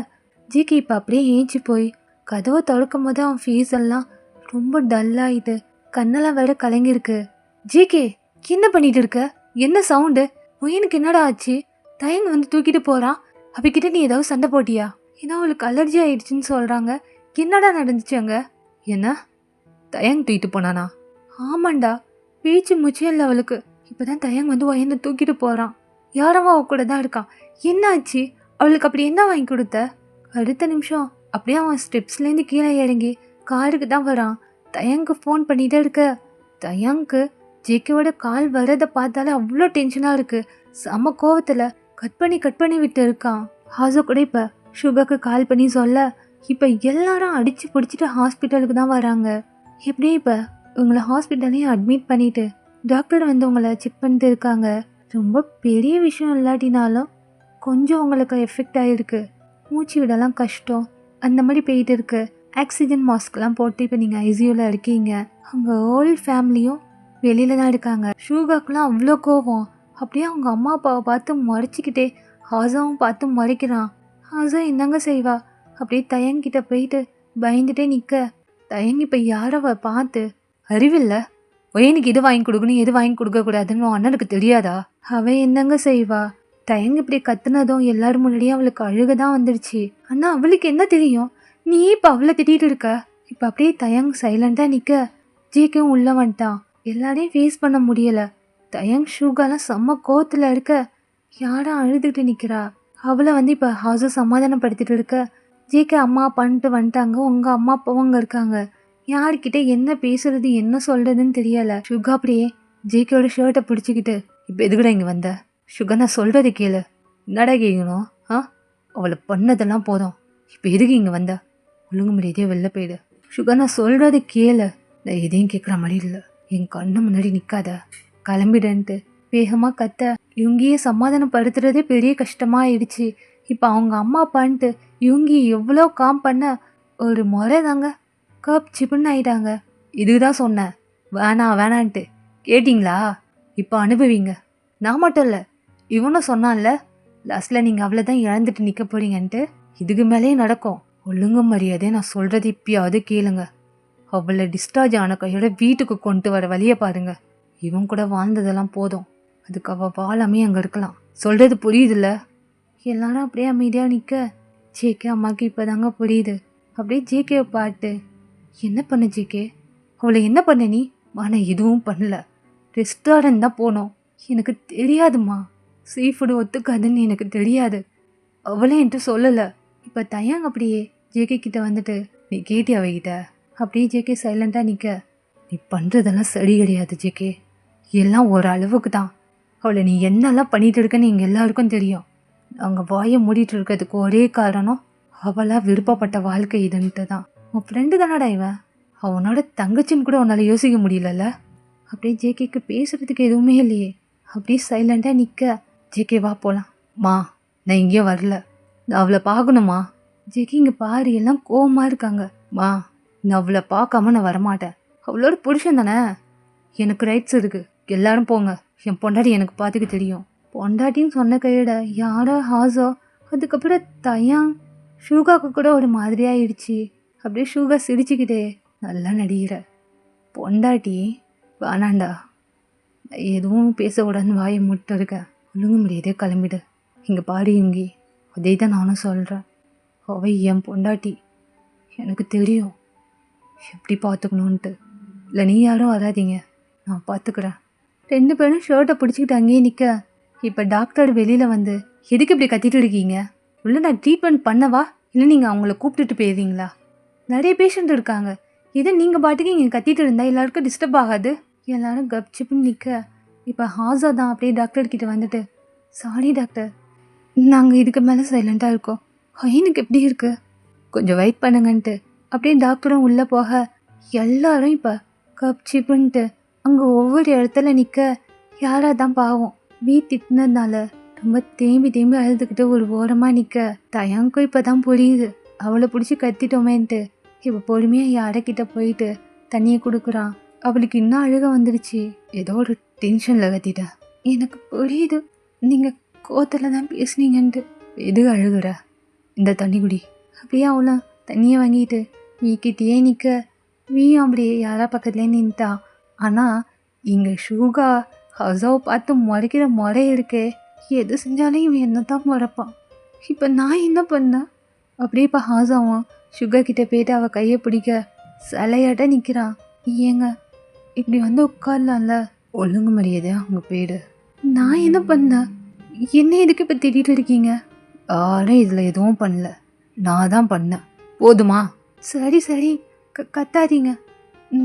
ஜேகே இப்போ அப்படியே ஏஞ்சி போய் கதவை திறக்கும் போது அவன் ஃபேஸ் எல்லாம் ரொம்ப டல்லாயிட்டு கண்ணெல்லாம் வேற கலங்கிருக்கு. ஜேகே, என்ன பண்ணிட்டு இருக்க? என்ன சவுண்டு? பையனுக்கு என்னடா ஆச்சு? தயங்கு வந்து தூக்கிட்டு போறான். அவகிட்ட நீ ஏதாவது சண்டை போட்டியா? ஏன்னா அவளுக்கு அலர்ஜி ஆயிடுச்சுன்னு சொல்றாங்க. என்னடா நடந்துச்சு அங்க? என்ன தயங்கு தூக்கிட்டு போனானா? ஆமாண்டா, பேச்சு மூச்சே இல்லை அவளுக்கு. இப்பதான் தயங்கு வந்து வயனை தூக்கிட்டு போறான். யாரவா அவ கூட தான் இருக்கான். என்ன ஆச்சு அவளுக்கு? அப்படி என்ன வாங்கி கொடுத்த? அடுத்த நிமிஷம் அப்படியே அவன் ஸ்டெப்ஸ்லேருந்து கீழே இறங்கி காருக்கு தான் வரான். தயங்கு ஃபோன் பண்ணிட்டே இருக்க. தயங்கு ஜேகேவோட கால் வரதை பார்த்தாலே அவ்வளோ டென்ஷனாக இருக்கு. செம கோவத்தில் கட் பண்ணி விட்டு இருக்கான். ஹாசோ கூட இப்போ சுகாக்கு கால் பண்ணி சொல்ல இப்போ எல்லாரும் அடிச்சு பிடிச்சிட்டு ஹாஸ்பிட்டலுக்கு தான் வராங்க. எப்படியே இப்போ உங்களை ஹாஸ்பிட்டல்லையும் அட்மிட் பண்ணிட்டு டாக்டர் வந்து உங்களை செக் பண்ணிட்டு இருக்காங்க. ரொம்ப பெரிய விஷயம் இல்லாட்டினாலும் கொஞ்சம் உங்களுக்கு எஃபெக்ட் ஆகிருக்கு. மூச்சு விடலாம் கஷ்டம், அந்த மாதிரி போயிட்டு இருக்கு. ஆக்சிஜன் மாஸ்க்லாம் போட்டு இப்போ நீங்கள் ஐசியூவில் இருக்கீங்க. அவங்க ஹோல் ஃபேமிலியும் வெளியில தான் இருக்காங்க. ஷூகாக்கெலாம் அவ்வளோ கோவம். அப்படியே அவங்க அம்மா அப்பாவை பார்த்து முறைச்சிக்கிட்டே ஹாசாவும் பார்த்து முறைக்கிறான். ஹாசா என்னங்க செய்வா? அப்படியே தயங்கிட்ட போயிட்டு பயந்துட்டே நிற்க. தயங்கி இப்போ யாரவ பார்த்து அறிவில்ல, பையனுக்கு எது வாங்கி கொடுக்கணும் எது வாங்கி கொடுக்கக்கூடாதுன்னு அண்ணனுக்கு தெரியாதா? அவ என்னங்க செய்வா? தயங்கி இப்படி கத்துனதும் எல்லாரும் முன்னாடியே அவளுக்கு அழுக தான் வந்துடுச்சு. அண்ணா அவளுக்கு என்ன தெரியும்? நீ இப்போ அவளை திட்டிகிட்டு இருக்க. இப்போ அப்படியே தயங் சைலண்டாக நிற்க. ஜேக்கும் உள்ள வந்துட்டான். எல்லாரையும் ஃபேஸ் பண்ண முடியலை. தயங் ஷூகாலாம் செம்ம கோவத்தில் இருக்க. யாரும் அழுதுகிட்டு நிற்கிறா. அவளை வந்து இப்போ ஹாஸை சமாதானப்படுத்திட்டு இருக்க. ஜேகே அம்மா பண்ணிட்டு வந்துட்டாங்க. உங்கள் அம்மா அப்பாவும் அங்கே இருக்காங்க. யார்கிட்ட என்ன பேசுறது என்ன சொல்கிறதுன்னு தெரியலை. ஷுகா அப்படியே ஜேகேயோட ஷர்ட்டை பிடிச்சிக்கிட்டு இப்போ எதுக்குடா இங்கே வந்த? ஷுகா நான் சொல்கிறது கேளு. என்னடா கேட்கணும்? அவளை பண்ணதெல்லாம் போதும். இப்போ எதுக்கு இங்கே வந்த? ஒழுங்கு முடியாதே வெளில போயிடு. ஷுகா நான் சொல்கிறது கேளு. நான் எதையும் கேட்குற மாதிரி இல்லை. என் கண்ணு முன்னாடி நிற்காத, கிளம்பிடுன்ட்டு வேகமாக கத்த. இவங்கியே சமாதானப்படுத்துறதே பெரிய கஷ்டமாக ஆயிடுச்சு. இப்போ அவங்க அம்மா அப்பான்ட்டு இவங்க எவ்வளோ காம் பண்ண ஒரு முறை தாங்க கப் சிப்புன்னு ஆயிட்டாங்க. இதுதான் சொன்னேன் வேணான்ட்டு. கேட்டிங்களா? இப்போ அனுபவிங்க. நான் மட்டும் இல்லை, இவனும் சொன்னான்ல லாஸ்ட்டில் நீங்கள் அவளை தான் இழந்துட்டு நிற்க போறீங்கன்ட்டு. இதுக்கு மேலேயே நடக்கும். ஒழுங்கு மரியாதை நான் சொல்கிறது இப்பயாவது கேளுங்க. அவளை டிஸ்சார்ஜ் ஆன கையோட வீட்டுக்கு கொண்டு வர வழியை பாருங்க. இவன் கூட வாழ்ந்ததெல்லாம் போதும். அதுக்கு அவள் வாழாமே அங்கே இருக்கலாம். சொல்கிறது புரியுதுல்ல? எல்லாரும் அப்படியே அமைதியாக நிற்க. ஜேகே அம்மாவுக்கு இப்போ தாங்க புரியுது. அப்படியே ஜேகேவை பாட்டு, என்ன பண்ண ஜேகே? அவளை என்ன பண்ண நீ? நான் எதுவும் பண்ணல. ரெஸ்டாரண்ட் தான் போனோம். எனக்கு தெரியாதுமா. சீ ஃபுட் ஒத்துக்காதுன்னு எனக்கு தெரியாது. அவளே என்கிட்ட சொல்லலை. இப்போ தயங்க அப்படியே ஜேகே கிட்ட வந்துட்டு நீ கேட்டி அவகிட்ட. அப்படியே ஜேகே சைலண்டாக நிற்க. நீ பண்ணுறதெல்லாம் சரி கிடையாது ஜேகே. எல்லாம் ஒரு அளவுக்கு தான். அவளை நீ என்னெல்லாம் பண்ணிட்டு இருக்கன்னு எங்கள் எல்லாருக்கும் தெரியும். நாங்கள் வாயை மூடிட்டு இருக்கிறதுக்கு ஒரே காரணம் அவளாக விருப்பப்பட்ட வாழ்க்கை இதுன்ட்டு தான். உன் ஃப்ரெண்டு தானடா இவன். அவனோட தங்கச்சின்னு கூட உன்னால் யோசிக்க முடியலல்ல? அப்படியே ஜேகேக்கு பேசுகிறதுக்கு எதுவுமே இல்லையே. அப்படியே சைலண்டாக நிற்க. ஜேகே வா போகலாம். மா நான் இங்கேயே வரல, நான் அவளை பார்க்கணுமா. ஜேகே இங்கே பாரு எல்லாம் கோவமாக இருக்காங்க. மா நான் அவளை பார்க்காம நான் வரமாட்டேன். அவளோட புருஷன் தானே, எனக்கு ரைட்ஸ் இருக்குது. எல்லாரும் போங்க. என் பொண்டாட்டி எனக்கு பார்த்துக்க தெரியும். பொண்டாட்டின்னு சொன்ன கையோட யாரோ ஹாசோ, அதுக்கப்புறம் தயாங் ஷூகாக்கு கூட ஒரு மாதிரியாயிடுச்சு. அப்படியே ஷூகா சிரிச்சுக்கிட்டே நல்லா நடிகிற பொண்டாட்டி வேணாண்டா, எதுவும் பேசக்கூடாதுன்னு வாயை முட்டு இருக்க. ஒழுங்கு முடியாதே கிளம்பிடு. இங்கே பாரு இங்கி, அதே தான் நானும் சொல்கிறேன். அவை என் பொண்டாட்டி, எனக்கு தெரியும் எப்படி பார்த்துக்கணுன்ட்டு. இல்லை நீ யாரும் வராதிங்க, நான் பார்த்துக்கிறேன். 2 பேரும் ஷர்ட்டை பிடிச்சிக்கிட்டு அங்கேயே நிற்க. இப்போ டாக்டர் வெளியில் வந்து எதுக்கு இப்படி கத்திட்டு இருக்கீங்க? உள்ள நான் ட்ரீட்மெண்ட் பண்ணவா இல்லை நீங்கள் அவங்கள கூப்பிட்டுட்டு போயிடுறீங்களா? நிறைய பேஷண்ட் இருக்காங்க. எதை நீங்கள் பாட்டுக்கு இங்கே கத்திட்டு இருந்தால் எல்லாருக்கும் டிஸ்டர்ப் ஆகாது. எல்லாரும் கப்சிப்புன்னு நிற்க. இப்போ ஹாசா தான் அப்படியே டாக்டர்கிட்ட வந்துட்டு சாரி டாக்டர், நாங்கள் இதுக்கு மேலே சைலண்ட்டாக இருக்கோம். எனக்கு எப்படி இருக்கு, கொஞ்சம் வெயிட் பண்ணுங்கன்ட்டு அப்படியே டாக்டரும் உள்ளே போக எல்லாரும் இப்போ கப்சிப்புன்ட்டு அங்கே ஒவ்வொரு இடத்துல நிற்க. யாராக தான் பாவம் திட்டினதுனால ரொம்ப தேம்பி அழுதுகிட்டு ஒரு ஓரமாக நிற்க. தயங்கும் இப்போ தான் புரியுது அவளை பிடிச்சி கத்திட்டோமேன்ட்டு. இப்போ பொறுமையாக யாரைக்கிட்ட போயிட்டு தண்ணியை கொடுக்குறான். அவளுக்கு இன்னும் அழுக வந்துடுச்சு. ஏதோ ஒரு டென்ஷனில் கத்திட்டேன். எனக்கு புரியுது நீங்கள் கோத்தில் தான் பேசுனீங்கன்ட்டு. எது அழுகுற? இந்த தண்ணி குடி. அப்படியே அவளும் தண்ணியை வாங்கிட்டு வீக்கிட்டே நிற்க. வீயும் அப்படியே யாரா பக்கத்துலேயே நின்ட்டா. ஆனால் இங்கே ஷூகா ஹசாவை பார்த்து முறைக்கிற முறை இருக்கே, எது செஞ்சாலும் இவன் என்ன தான் முறைப்பான். இப்போ நான் என்ன பண்ணேன்? அப்படியே இப்போ ஹாசாவும் ஷுகா கிட்ட போயிட்டு அவள் கையை பிடிக்க சிலையாட்ட நிற்கிறான். ஏங்க இப்படி வந்து உட்காரலாம்ல? ஒழுங்கு மரியாதை அவங்க போயிடு. நான் என்ன பண்ணேன்? என்ன எதுக்கு இப்போ திட்டிகிட்டு இருக்கீங்க? யாரும் இதில் எதுவும் பண்ணல, நான் தான் பண்ணேன், போதுமா? சரி சரி கத்தாதீங்க.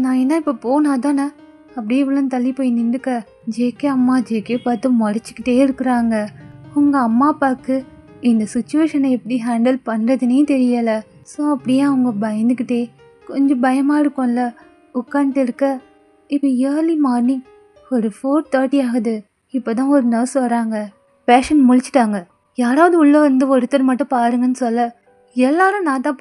நான் என்ன இப்போ போனா தானே? அப்படியே இவ்வளோ தள்ளி போய் நின்றுக்க ஜேகே அம்மா ஜேகே பார்த்து முறைச்சிக்கிட்டே இருக்கிறாங்க. உங்கள் அம்மா அப்பாவுக்கு இந்த சுச்சுவேஷனை எப்படி ஹேண்டில் பண்ணுறதுனே தெரியலை. ஸோ அப்படியே அவங்க பயந்துக்கிட்டே கொஞ்சம் பயமாக இருக்கும்ல உட்காந்துட்டு இருக்க. இப்போ ஏர்லி மார்னிங் ஒரு 4:30 ஆகுது. இப்போ தான் ஒரு நர்ஸ் வராங்க. பேஷண்ட் முழிச்சிட்டாங்க. யாராவது உள்ளே வந்து ஒருத்தர் மட்டும் பாருங்கன்னு சொல்ல எல்லாரும் நான் தான்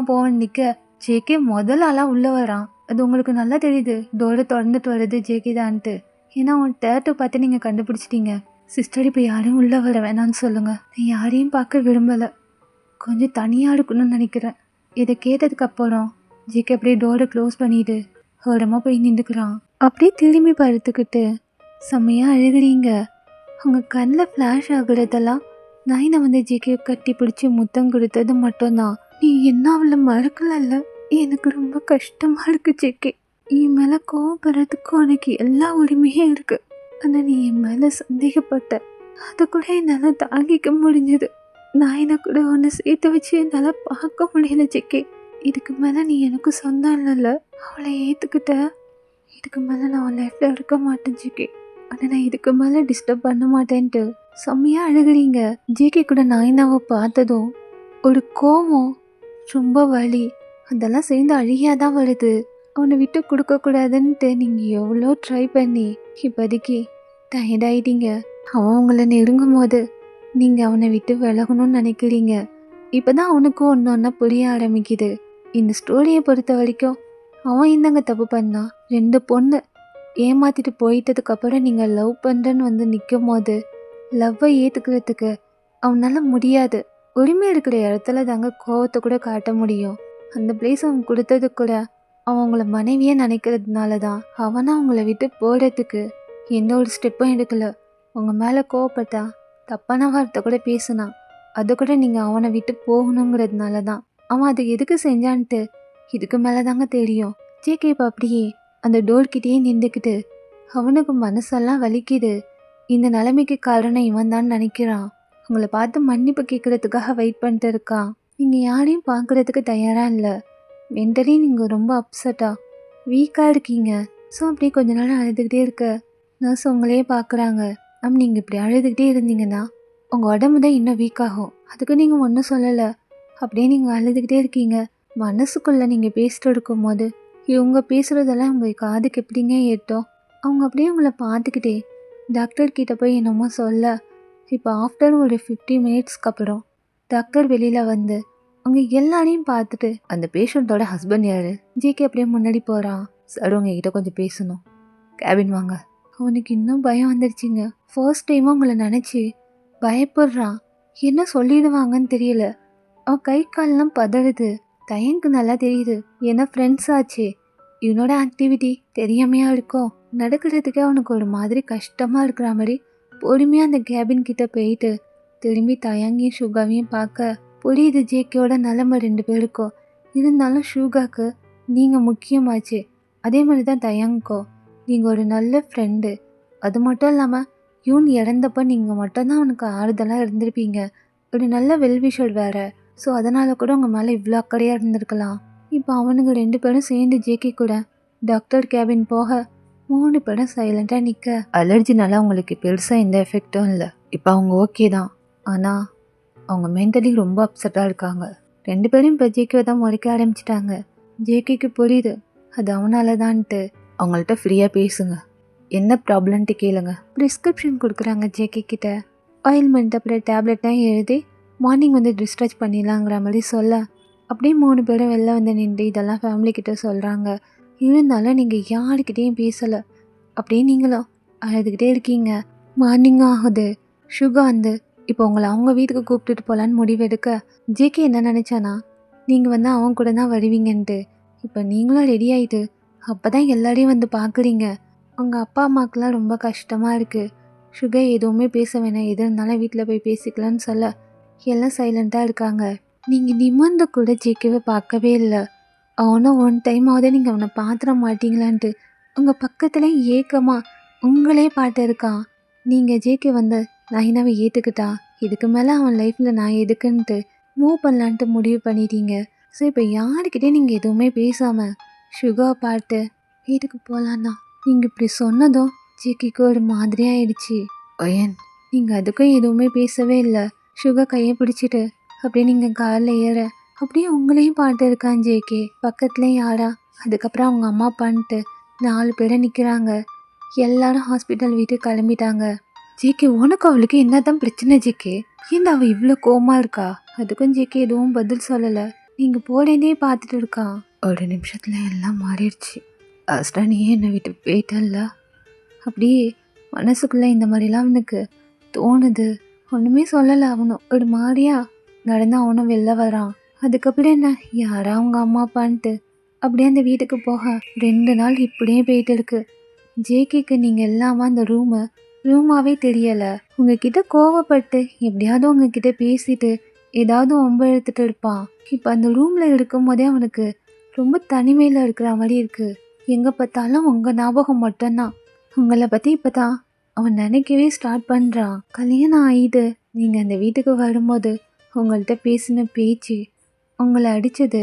போவேன்னு நிற்க ஜேகே முதல் ஆளாக உள்ளே வரான். அது உங்களுக்கு நல்லா தெரியுது, டோரை திறந்துட்டு வருது ஜேகே தான்ட்டு. ஏன்னா அவங்க டேட்டோ பார்த்து நீங்கள் கண்டுபிடிச்சிட்டீங்க. சிஸ்டர் இப்போ யாரையும் உள்ளே வர வேணான்னு சொல்லுங்கள். நான் யாரையும் பார்க்க விரும்பலை, கொஞ்சம் தனியாக இருக்கணும்னு நினைக்கிறேன். இதை கேட்டதுக்கப்புறம் ஜேகே அப்படியே டோரை க்ளோஸ் பண்ணிட்டு ஓரமாக போய் நின்றுக்கிறான். அப்படியே திரும்பி படுத்துக்கிட்டு செம்மையாக அழுகிறீங்க. அவங்க கண்ணில் ஃப்ளாஷ் ஆகுறதெல்லாம் நைனை வந்து ஜேகே கட்டி பிடிச்சி முத்தம் கொடுத்தது மட்டும்தான். நீ என்ன அவளை மறக்கலல்ல? எனக்கு ரொம்ப கஷ்டமாக இருக்கு ஜேகே. என் மேலே கோவப்படுறதுக்கு உனக்கு எல்லா உரிமையும் இருக்கு. ஆனால் நீ என் மேலே சந்தேகப்பட்ட, அதை கூட என்னால் தாங்கிக்க முடிஞ்சது. நைனை கூட உன்னை சேர்த்து வச்சு என்னால் பார்க்க முடியல ஜேகே. இதுக்கு மேலே நீ எனக்கு சொந்தம் இல்லைல்ல? அவளை ஏற்றுக்கிட்ட. இதுக்கு மேலே நான் அவன் லைஃப்பில் இருக்க மாட்டேன் ஜேகே. ஆனால் நான் இதுக்கு மேலே டிஸ்டர்ப் பண்ண மாட்டேன்ட்டு செம்மையாக அழுகிறீங்க. ஜேகே கூட நைனாவை பார்த்ததும் ஒரு கோவம், ரொம்ப வலி, அதெல்லாம் சேர்ந்து அழியாதான் வருது. அவனை விட்டு கொடுக்கக்கூடாதுன்ட்டு நீங்கள் எவ்வளோ ட்ரை பண்ணி இப்போதைக்கு டயர்டாயிட்டீங்க. அவன் உங்களை நெருங்கும் போது நீங்கள் அவனை விட்டு விலகணும்னு நினைக்கிறீங்க. இப்போ தான் அவனுக்கும் ஒன்று ஒன்றா புரிய ஆரம்பிக்குது. இந்த ஸ்டோரியை பொறுத்த வரைக்கும் அவன் என்னங்க தப்பு பண்ணான்? 2 பொண்ணு ஏமாற்றிட்டு போயிட்டதுக்கப்புறம் நீங்கள் லவ் பண்ணுறேன்னு வந்து நிற்கும் போது லவ்வை ஏற்றுக்கிறதுக்கு அவனால் முடியாது. உரிமை இருக்கிற இடத்துல தாங்க கோவத்தை கூட காட்ட முடியும். அந்த பிளேஸ் அவன் கொடுத்தது கூட அவன் உங்களை மனைவியே நினைக்கிறதுனால தான். அவனா அவங்கள விட்டு போகிறதுக்கு எந்த ஒரு ஸ்டெப்பும் எடுக்கலை. உங்கள் மேலே கோவப்பட்டா தப்பான வார்த்தை கூட பேசினான், அதை கூட நீங்கள் அவனை விட்டு போகணுங்கிறதுனால தான். அவன் அதை எதுக்கு செஞ்சான்ட்டு இதுக்கு மேலே தாங்க தெரியும். ஜேகே இப்போ அப்படியே அந்த டோர்கிட்டேயே நின்றுக்கிட்டு அவனுக்கு மனசெல்லாம் வலிக்குது. இந்த நிலைமைக்கு காரணம் இவன் தான் நினைக்கிறான். உங்களை பார்த்து மன்னிப்பு கேட்குறதுக்காக வெயிட் பண்ணிட்டு இருக்கான். நீங்கள் யாரையும் பார்க்குறதுக்கு தயாராக இல்லை. மென்டலி நீங்கள் ரொம்ப அப்செட்டாக வீக்காக இருக்கீங்க. ஸோ அப்படியே கொஞ்ச நாள் அழுதுகிட்டே இருக்க நர்ஸ் உங்களையே பார்க்குறாங்க. நீங்கள் இப்படி அழுதுகிட்டே இருந்தீங்கன்னா உங்கள் உடம்பு தான் இன்னும் வீக் ஆகும். அதுக்கு நீங்கள் ஒன்றும் சொல்லலை. அப்படியே நீங்கள் அழுதுகிட்டே இருக்கீங்க. மனசுக்குள்ளே நீங்கள் பேசிட்டு இருக்கும் போது இவங்க பேசுகிறதெல்லாம் உங்கள் காதுக்கு எப்படிங்க ஏட்டோம்? அவங்க அப்படியே உங்களை பார்த்துக்கிட்டே டாக்டர்கிட்ட போய் என்னமோ சொல்ல. இப்போ ஆஃப்டர் ஒரு 50 மினிட்ஸ்க்கு அப்புறம் டாக்டர் வெளியில் வந்து அவங்க எல்லாரையும் பார்த்துட்டு, அந்த பேஷண்ட்டோட ஹஸ்பண்ட் யார்? ஜேகே அப்படியே முன்னாடி போகிறான். சார் உங்ககிட்ட கொஞ்சம் பேசணும், கேபின் வாங்க. அவனுக்கு இன்னும் பயம் வந்துடுச்சிங்க. ஃபர்ஸ்ட் டைமாக உங்களை நினச்சி பயப்படுறான். என்ன சொல்லிடுவாங்கன்னு தெரியல. அவன் கை கால்லாம் பதறுது. தயங்கு நல்லா தெரியுது, ஏன்னா ஃப்ரெண்ட்ஸ் ஆச்சு. இவனோட ஆக்டிவிட்டி தெரியாமையா இருக்கும். நடக்கிறதுக்கே அவனுக்கு ஒரு மாதிரி கஷ்டமாக இருக்கிற மாதிரி பொறுமையாக அந்த கேபின் கிட்ட போயிட்டு திரும்பி தயங்கியும் ஷூகாவையும் பார்க்க புரியுது ஜேகேயோட நிலமை 2 பேருக்கும். இருந்தாலும் ஷூகாக்கு நீங்கள் முக்கியமாச்சு. அதே மாதிரி தான் தயங்கோ. நீங்கள் ஒரு நல்ல ஃப்ரெண்டு. அது மட்டும் இல்லாமல் யூன் இறந்தப்போ நீங்கள் மட்டும்தான் அவனுக்கு ஆறுதலாக இருந்திருப்பீங்க. ஒரு நல்ல வெல்விஷர் வேறு. ஸோ அதனால் கூட உங்கள் மேலே இவ்வளோ அக்கறையாக இருந்திருக்கலாம். இப்போ அவனுங்க 2 பேரும் சேர்ந்து ஜேகே கூட டாக்டர் கேபின் போக 3 பேரும் சைலண்ட்டாக நிற்க. அலர்ஜினால அவங்களுக்கு பெருசாக எந்த எஃபெக்டும் இல்லை. இப்போ அவங்க ஓகே தான். ஆனால் அவங்க மென்டலி ரொம்ப அப்செட்டாக இருக்காங்க. 2 பேரும் இப்போ ஜேகேவை தான் முறைக்க ஆரம்பிச்சிட்டாங்க. ஜேகேக்கு புரியுது அது அவனால தான்ட்டு. அவங்கள்ட்ட ஃப்ரீயாக பேசுங்க, என்ன ப்ராப்ளம்ட்டு கேளுங்க. ப்ரிஸ்கிரிப்ஷன் கொடுக்குறாங்க ஜேகே கிட்ட. ஆயில்மெண்ட் அப்புறம் டேப்லெட்லாம் எழுதி மார்னிங் வந்து டிஸ்சார்ஜ் பண்ணிடலாங்கிற மாதிரி சொல்ல அப்படியே 3 பேரும் வெளில வந்து நின்று இதெல்லாம் ஃபேமிலிக்கிட்ட சொல்கிறாங்க. இருந்தாலும் நீங்கள் யாருக்கிட்டேயும் பேசலை. அப்படியே நீங்களும் அழுதுகிட்டே இருக்கீங்க. மார்னிங் ஆகுது. ஷுகா வந்து இப்போ உங்களை அவங்க வீட்டுக்கு கூப்பிட்டுட்டு போகலான்னு முடிவெடுக்க ஜேகே என்ன நினச்சானா நீங்கள் வந்து அவங்க கூட தான் வருவீங்கன்ட்டு. இப்போ நீங்களும் ரெடி ஆயிட்டு அப்போ தான் எல்லாரையும் வந்து பார்க்குறீங்க. உங்கள் அப்பா அம்மாக்கெலாம் ரொம்ப கஷ்டமாக இருக்குது. சுகர் எதுவுமே பேச வேணாம், எது இருந்தாலும் வீட்டில் போய் பேசிக்கலான்னு சொல்ல எல்லாம் சைலண்ட்டாக இருக்காங்க. நீங்கள் நிமிர்ந்து கூட ஜேகேவை பார்க்கவே இல்லை. அவனும் ஒன் டைமாவது நீங்கள் அவனை பார்த்துட மாட்டீங்களான்ட்டு உங்கள் பக்கத்தில் ஏக்கமாக உங்களே பாட்டு இருக்கான். நீங்கள் ஜேகே வந்து நைனாவை ஏற்றுக்கிட்டா இதுக்கு மேலே அவன் லைஃப்பில் நான் எதுக்குன்ட்டு மூவ் பண்ணலான்ட்டு முடிவு பண்ணிட்டீங்க. ஸோ இப்போ யாருக்கிட்டே நீங்கள் எதுவுமே பேசாமல் சுகா பாட்டு வீட்டுக்கு போகலான்னா நீங்கள் இப்படி சொன்னதும் ஜேகேக்கு ஒரு மாதிரி ஆயிடுச்சு. அயன், நீங்கள் அதுக்கும் எதுவுமே பேசவே இல்லை. சுகர் கையை பிடிச்சிட்டு அப்படியே நீங்கள் காரில் ஏற அப்படியே உங்களையும் பாட்டு இருக்கான் ஜேகே. பக்கத்துல யாரா, அதுக்கப்புறம் அவங்க அம்மா அப்பான்ட்டு 4 பேரை நிற்கிறாங்க. எல்லாரும் ஹாஸ்பிட்டல் வீட்டுக்கு கிளம்பிட்டாங்க. ஜேகே, உனக்கு அவளுக்கு என்னதான் பிரச்சனை ஜேகே? ஏன்டா அவள் இவ்வளோ கோவமா இருக்கா? அதுக்கும் ஜேகே எதுவும் பதில் சொல்லலை. நீங்கள் போலேருந்தே பார்த்துட்டு இருக்கான். ஒரு நிமிஷத்தில் எல்லாம் மாறிடுச்சு. லாஸ்ட்டாக நீ என்னை விட்டு போயிட்டல்ல. அப்படியே மனசுக்குள்ளே இந்த மாதிரிலாம் அவனுக்கு தோணுது. ஒன்றுமே சொல்லலை. அவனும் ஒரு மாதிரியா நடந்து அவனும் வெளில வரான். அதுக்கப்புறம் என்ன, யாரா அவங்க அம்மா அப்பான்ட்டு அப்படியே அந்த வீட்டுக்கு போக 2 நாள் இப்படியே போயிட்டு இருக்கு. ஜேகேக்கு நீங்கள் எல்லாமே அந்த ரூமாவே தெரியலை. உங்ககிட்ட கோவப்பட்டு எப்படியாவது உங்ககிட்ட பேசிட்டு ஏதாவது ஒம்ப எடுத்துட்டு இருப்பான். இப்போ அந்த ரூமில் இருக்கும் போதே அவனுக்கு ரொம்ப தனிமையில் இருக்கிற மாதிரி இருக்குது. எங்கே பார்த்தாலும் உங்கள் ஞாபகம் மட்டும்தான். உங்களை பற்றி இப்போ தான் அவன் நினைக்கவே ஸ்டார்ட் பண்ணுறான். கல்யாணம் ஆகிட்டு நீங்கள் அந்த வீட்டுக்கு வரும்போது உங்கள்கிட்ட பேசின பேச்சு, உங்களை அடித்தது,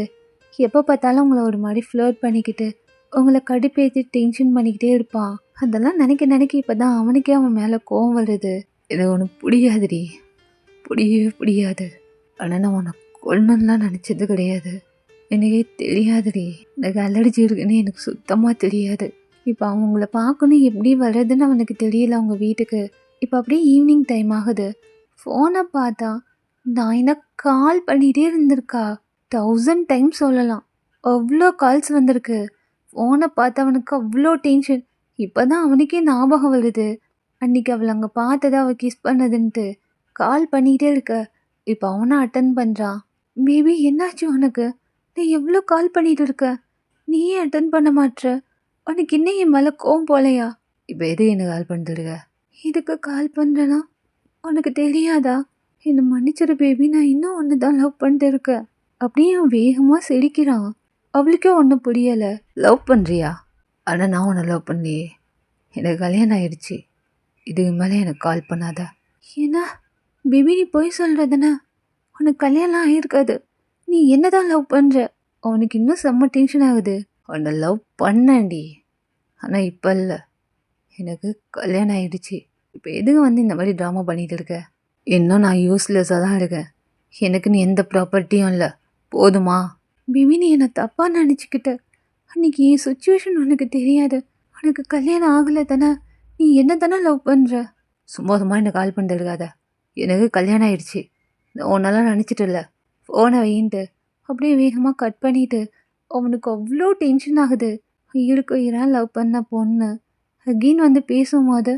எப்போ பார்த்தாலும் உங்களை ஒரு மாதிரி ஃப்ளர்ட் பண்ணிக்கிட்டு உங்களை கடுப்பேற்றி டென்ஷன் பண்ணிக்கிட்டே இருப்பான். அதெல்லாம் நினைக்க இப்போ தான் அவனுக்கே அவன் மேலே கோவம் வருது. எனக்கு ஒன்று புரியாதுடி, புரியவே புரியாது. ஆனால் நான் உன்னை கொல்லணும்லாம் நினச்சது கிடையாது. எனக்கே தெரியாதுடி. எனக்கு அலர்ஜி இருக்குன்னு எனக்கு சுத்தமாக தெரியாது. இப்போ அவங்கள பார்க்கணும் எப்படி வர்றதுன்னு அவனுக்கு தெரியல அவங்க வீட்டுக்கு. இப்போ அப்படியே ஈவினிங் டைம் ஆகுது. ஃபோனை பார்த்தா நான் என்ன கால் பண்ணிகிட்டே இருந்திருக்கா. 1000 டைம்ஸ் சொல்லலாம். அவ்வளோ கால்ஸ் வந்திருக்கு. ஃபோனை பார்த்து அவனுக்கு அவ்வளோ டென்ஷன். இப்போ தான் அவனுக்கே ஞாபகம் வருது அன்றைக்கி அவளை அங்கே பார்த்ததை அவள் கிஸ் பண்ணதுன்ட்டு. கால் பண்ணிகிட்டே இருக்க. இப்போ அவனை அட்டன் பண்ணுறான். பேபி, என்னாச்சு உனக்கு? நீ எவ்வளோ கால் பண்ணிகிட்டு இருக்க, நீயே அட்டன் பண்ண மாட்ற. உனக்கு இன்னும் என் மேலே கோவம் போலையா? இப்போ எது எனக்கு கால் பண்ணிட்டுருக்க? இதுக்கு கால் பண்ணுறேன்னா உனக்கு தெரியாதா? என்னை மன்னிச்சிரு பேபி, நான் இன்னும் ஒன்று தான் லவ் பண்ணிட்டு இருக்கேன். அப்படியே அவன் வேகமாக சிரிக்கிறான். அவளுக்கே ஒன்றும் புரியலை. லவ் பண்ணுறியா? ஆனால் நான் உன்னை லவ் பண்ணலையே. எனக்கு கல்யாணம் ஆயிடுச்சு. இதுக்கு மேலே எனக்கு கால் பண்ணாத. ஏன்னா பேபி, நீ போய் சொல்கிறதுனா உனக்கு கல்யாணம் ஆகிருக்காது. நீ என்ன தான் லவ் பண்ணுற? அவனுக்கு இன்னும் செம்ம டென்ஷன் ஆகுது. உன்னை லவ் பண்ணேன்டி, ஆனால் இப்போ இல்லை. எனக்கு கல்யாணம் ஆயிடுச்சு. இப்போ எதுக்கு வந்து இந்த மாதிரி ட்ராமா பண்ணிகிட்டு இருக்க? இன்னும் நான் யூஸ்லெஸ்ஸாக தான் இருக்கேன். எனக்குன்னு எந்த ப்ராப்பர்ட்டியும் இல்லை. போதுமா? பேபி, நீ என்னை தப்பாக நினச்சிக்கிட்ட. அன்றைக்கி என் சுச்சுவேஷன் உனக்கு தெரியாது. உனக்கு கல்யாணம் ஆகலை தானே? நீ என்ன தானே லவ் பண்ணுற? சும்மா என்னை கால் பண்ணிட்டு இருக்காத. எனக்கு கல்யாணம் ஆயிடுச்சு. உன்னெல்லாம் நினச்சிட்டு இல்லை. ஃபோனை வைன்ட்டு அப்படியே வேகமாக கட் பண்ணிவிட்டு அவனுக்கு அவ்வளோ டென்ஷன் ஆகுது. இருக்கு இறான் லவ் பண்ண பொண்ணு அகெயின் வந்து பேசும்போது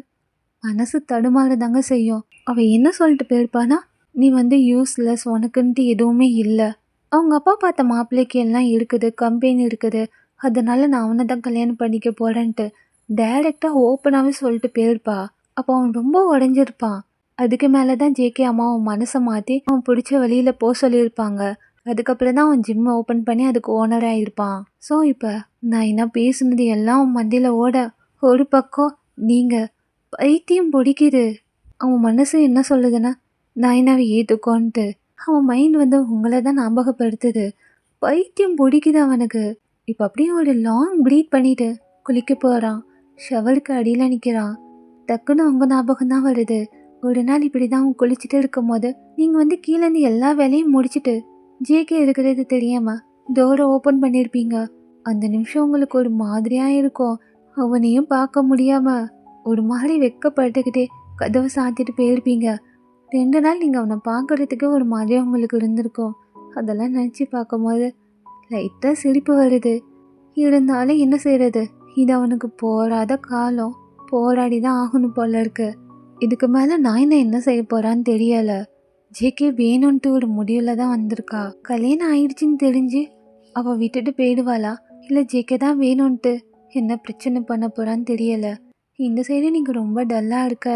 மனசு தடுமாறதாங்க செய்யும். அவள் என்ன சொல்லிட்டு போயிருப்பானா, நீ வந்து யூஸ்லெஸ், உனக்குன்ட்டு எதுவுமே இல்லை, அவங்க அப்பா பார்த்த மாப்பிள்ளைக்கு எல்லாம் இருக்குது, கம்பெனி இருக்குது, அதனால நான் அவனை தான் கல்யாணம் பண்ணிக்க போகிறேன்ட்டு டைரெக்டாக ஓப்பனாகவே சொல்லிட்டு போயிருப்பா. அப்போ அவன் ரொம்ப உடஞ்சிருப்பான். அதுக்கு மேலே தான் ஜேகே அம்மா அவன் மனசை மாற்றி அவன் பிடிச்ச வழியில் போக சொல்லியிருப்பாங்க. அதுக்கப்புறம் தான் அவன் ஜிம்மை ஓப்பன் பண்ணி அதுக்கு ஓனராக இருப்பான். ஸோ இப்போ நான் என்ன பேசுனது எல்லாம் அவன் மண்டியில் ஓட, ஒரு பக்கம் நீங்கள் பைத்தியம் பிடிக்குது. அவன் மனசு என்ன சொல்லுதுன்னா நைனாவை ஏற்றுக்கோன்ட்டு. அவன் மைண்ட் வந்து உங்களை தான் ஞாபகப்படுத்துது. பைத்தியம் பிடிக்குது அவனுக்கு. இப்போ அப்படியே ஒரு லாங் ப்ரீத் பண்ணிட்டு குளிக்க போகிறான். ஷவருக்கு அடியில் நிற்கிறான். டக்குன்னு அவங்க ஞாபகம் தான் வருது. ஒரு நாள் இப்படி தான் அவன் குளிச்சுட்டு இருக்கும் போது நீங்கள் வந்து கீழேருந்து எல்லா வேலையும் முடிச்சுட்டு ஜேகே இருக்கிறது தெரியாமல் டோரை ஓப்பன் பண்ணியிருப்பீங்க. அந்த நிமிஷம் உங்களுக்கு ஒரு மாதிரியாக இருக்கும். அவனையும் பார்க்க முடியாமல் ஒரு மாதிரி வெக்கப்பட்டுக்கிட்டே கதவை சாத்திட்டு போயிருப்பீங்க. 2 நாள் நீங்கள் அவனை பார்க்குறதுக்கு ஒரு மாதிரி உங்களுக்கு இருந்திருக்கும். அதெல்லாம் நினச்சி பார்க்கும்போது லைட்டாக சிரிப்பு வருது. இருந்தாலும் என்ன செய்கிறது, இது அவனுக்கு போராத காலம். போராடி தான் ஆகணும் போல இருக்கு. இதுக்கு மேலே நான் என்ன செய்ய போகிறான்னு தெரியலை. ஜேகே வேணும்ன்ட்டு ஒரு முடிவில் தான் வந்திருக்கா. கல்யாணம் ஆயிடுச்சுன்னு தெரிஞ்சு அவள் விட்டுட்டு போயிடுவாளா, இல்லை ஜேகே தான் வேணும்ன்ட்டு என்ன பிரச்சனை பண்ண போகிறான்னு தெரியலை. இந்த சைடு நீங்கள் ரொம்ப டல்லாக இருக்க.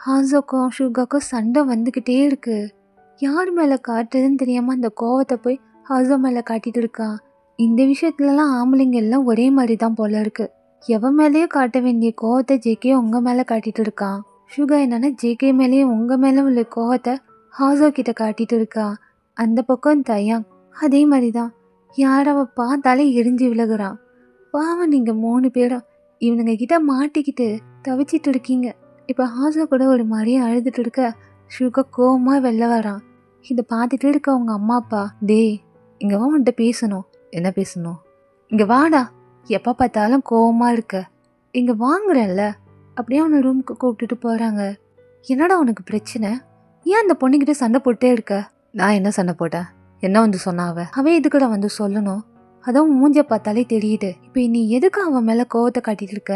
ஹாசோக்கும் ஷுகாக்கும் சண்டை வந்துக்கிட்டே இருக்கு. யார் மேலே காட்டுறதுன்னு தெரியாமல் அந்த கோவத்தை போய் ஹாசோ மேலே காட்டிட்டு இருக்கான். இந்த விஷயத்துலலாம் ஆம்பளைங்க எல்லாம் ஒரே மாதிரி தான் போல இருக்கு. எவன் மேலேயே காட்ட வேண்டிய கோவத்தை ஜேகே உங்கள் மேலே காட்டிட்டு இருக்கான். ஷுகா என்னன்னா ஜேகே மேலேயும் உங்கள் மேலே உள்ள கோவத்தை ஹாசோ கிட்ட காட்டிட்டு இருக்கா. அந்த பக்கம் தயாங் அதே மாதிரி தான். யாரவ பார்த்தாலே எரிஞ்சு விலகுறான். பாவம் நீங்கள் 3 பேரும் இவனுங்க கிட்ட மாட்டிக்கிட்டு தவிச்சிட்டு இருக்கீங்க. இப்போ ஹாசோ கூட ஒரு மாதிரியே அழுதுட்டு இருக்க ஷுகா கோவமாக வெளில வரான். இதை பார்த்துட்டு இருக்க அவங்க அம்மா அப்பா, டேய் இங்கே வா, உன்கிட்ட பேசணும். என்ன பேசணும்? இங்கே வாடா, எப்போ பார்த்தாலும் கோவமாக இருக்க, இங்கே வாங்குறல்ல. அப்படியே அவனை ரூமுக்கு கூப்பிட்டுட்டு போகிறாங்க. என்னடா உனக்கு பிரச்சனை? ஏன் அந்த பொண்ணுக்கிட்ட சண்டை போட்டே இருக்க? நான் என்ன சண்டை போட்டேன்? என்ன வந்து சொன்னா அவன் எதுக்குடா வந்து சொல்லணும்? அதான் மூஞ்ச பார்த்தாலே தெரியுது. இப்போ நீ எதுக்கு அவன் மேலே கோவத்தை காட்டிட்டு இருக்க?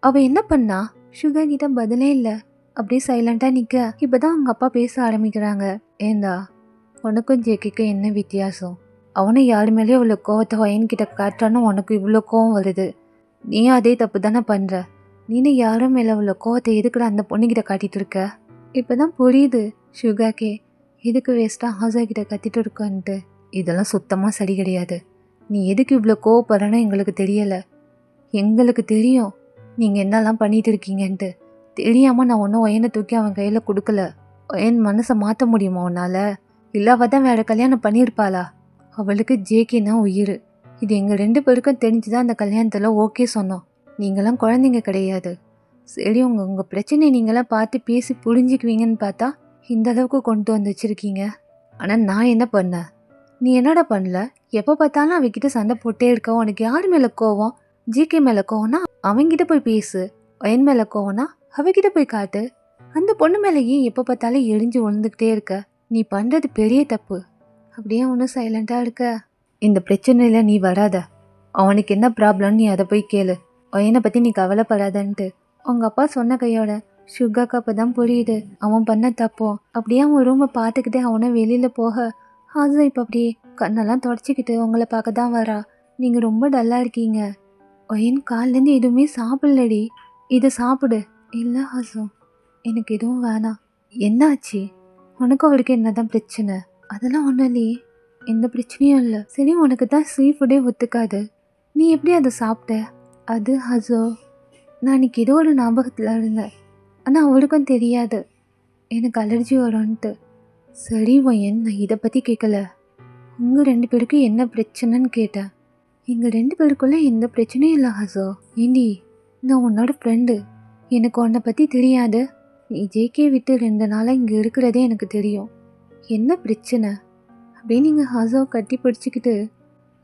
அவள் என்ன பண்ணா? ஷுகா கிட்ட பதிலே இல்லை. அப்படியே சைலண்டாக நிற்க. இப்போ தான் அவங்க அப்பா பேச ஆரம்பிக்கிறாங்க. ஏண்டா, உனக்கும் ஜேகேக்கும் என்ன வித்தியாசம்? அவனும் யார் மேலேயும் இவ்வளோ கோவத்தை வயன்கிட்ட காட்டுறான்னு உனக்கு இவ்வளோ கோவம் வருது. நீயும் அதே தப்பு தானே பண்ணுற. நீனும் யாரும் மேலே இவ்வளோ கோவத்தை எதுக்குடா அந்த பொண்ணுக்கிட்ட காட்டிட்டு இருக்க? இப்போ தான் புரியுது ஷுகாக்கே எதுக்கு வேஸ்ட்டாக ஹாசா கிட்ட கத்திட்டு இருக்கான்ட்டு. இதெல்லாம் சுத்தமாக சரி கிடையாது. நீ எதுக்கு இவ்வளோ கோவப்படுறன்னு எங்களுக்கு தெரியலை. எங்களுக்கு தெரியும் நீங்கள் என்னெல்லாம் பண்ணிட்டு இருக்கீங்கன்ட்டு. தெரியாமல் நான் ஒன்றும் ஒயனை தூக்கி அவன் கையில் கொடுக்கல. ஒயன் மனசை மாற்ற முடியுமா உன்னால்? இல்லை அவள் தான் வேறு கல்யாணம் பண்ணியிருப்பாளா? அவளுக்கு ஜேகேனா உயிர். இது எங்கள் 2 பேருக்கும் தெரிஞ்சு தான் அந்த கல்யாணத்தில் ஓகே சொன்னோம். நீங்களாம் குழந்தைங்க கிடையாது. சரி, உங்கள் பிரச்சனையை நீங்களாம் பார்த்து பேசி புரிஞ்சுக்குவீங்கன்னு பார்த்தா இந்த அளவுக்கு கொண்டு வந்து வச்சுருக்கீங்க. ஆனால் நான் என்ன பண்ணேன்? நீ என்னடா பண்ணல? எப்போ பார்த்தாலும் அவகிட்ட சண்டை போட்டே இருக்க. உனக்கு யார் மேலே கோவம்? ஜேகே மேலே கோவம்னா அவங்கிட்ட போய் பேசு. ஒயன் மேலே கோவம்னா அவகிட்ட போய் காட்டு. அந்த பொண்ணு மேலே ஏன் எப்போ பார்த்தாலும் எரிஞ்சு விழுந்துக்கிட்டே இருக்க? நீ பண்ணுறது பெரிய தப்பு. அப்படியே ஒன்றும் சைலண்ட்டாக இருக்க. இந்த பிரச்சனையில் நீ வராத. அவனுக்கு என்ன ப்ராப்ளம்னு நீ அதை போய் கேளு. ஒயனை பற்றி நீ கவலைப்படாதன்ட்டு உங்கள் அப்பா சொன்ன கையோட ஷுகாக்கு அப்போ தான் புரியுது அவன் பண்ண தப்போ. அப்படியே அவன் ரூமை பார்த்துக்கிட்டே அவனை வெளியில் போக ஹாசோ இப்போ அப்படியே கண்ணெல்லாம் தொடச்சிக்கிட்டு உங்களை பார்க்க தான் வரா. நீங்கள் ரொம்ப டல்லாக இருக்கீங்க. ஒயன் கால்லேருந்து எதுவுமே சாப்பிடலடி, இதை சாப்பிடு. இல்லை ஹாசோ, எனக்கு எதுவும் வேணாம். என்னாச்சு? உனக்கும் அவளுக்கு என்ன தான் பிரச்சனை? அதெல்லாம் ஒன்றும் இல்லையே, எந்த பிரச்சனையும் இல்லை. சரி, உனக்கு தான் சீ ஃபுட்டே ஒத்துக்காது, நீ எப்படி அதை சாப்பிட்ட? அது ஹாசோ, நான் இன்னைக்கு ஏதோ ஒரு ஞாபகத்தில் இருந்தேன். ஆனால் அவளுக்கும் தெரியாது எனக்கு அலர்ஜி வரும்ன்ட்டு. சரி ஒயன், நான் இதை பற்றி கேட்கல. உங்கள் 2 பேருக்கும் என்ன பிரச்சனைன்னு கேட்டேன். எங்கள் 2 பேருக்குள்ளே எந்த பிரச்சனையும் இல்லை ஹாசோ. ஏண்டி, நான் உன்னோட ஃப்ரெண்டு, எனக்கு உன்னை பற்றி தெரியாது? நீ ஜேகே விட்டு 2 நாளாக இங்கே இருக்கிறதே எனக்கு தெரியும். என்ன பிரச்சனை? அப்படியே நீங்கள் ஹாசோவை கட்டி பிடிச்சிக்கிட்டு,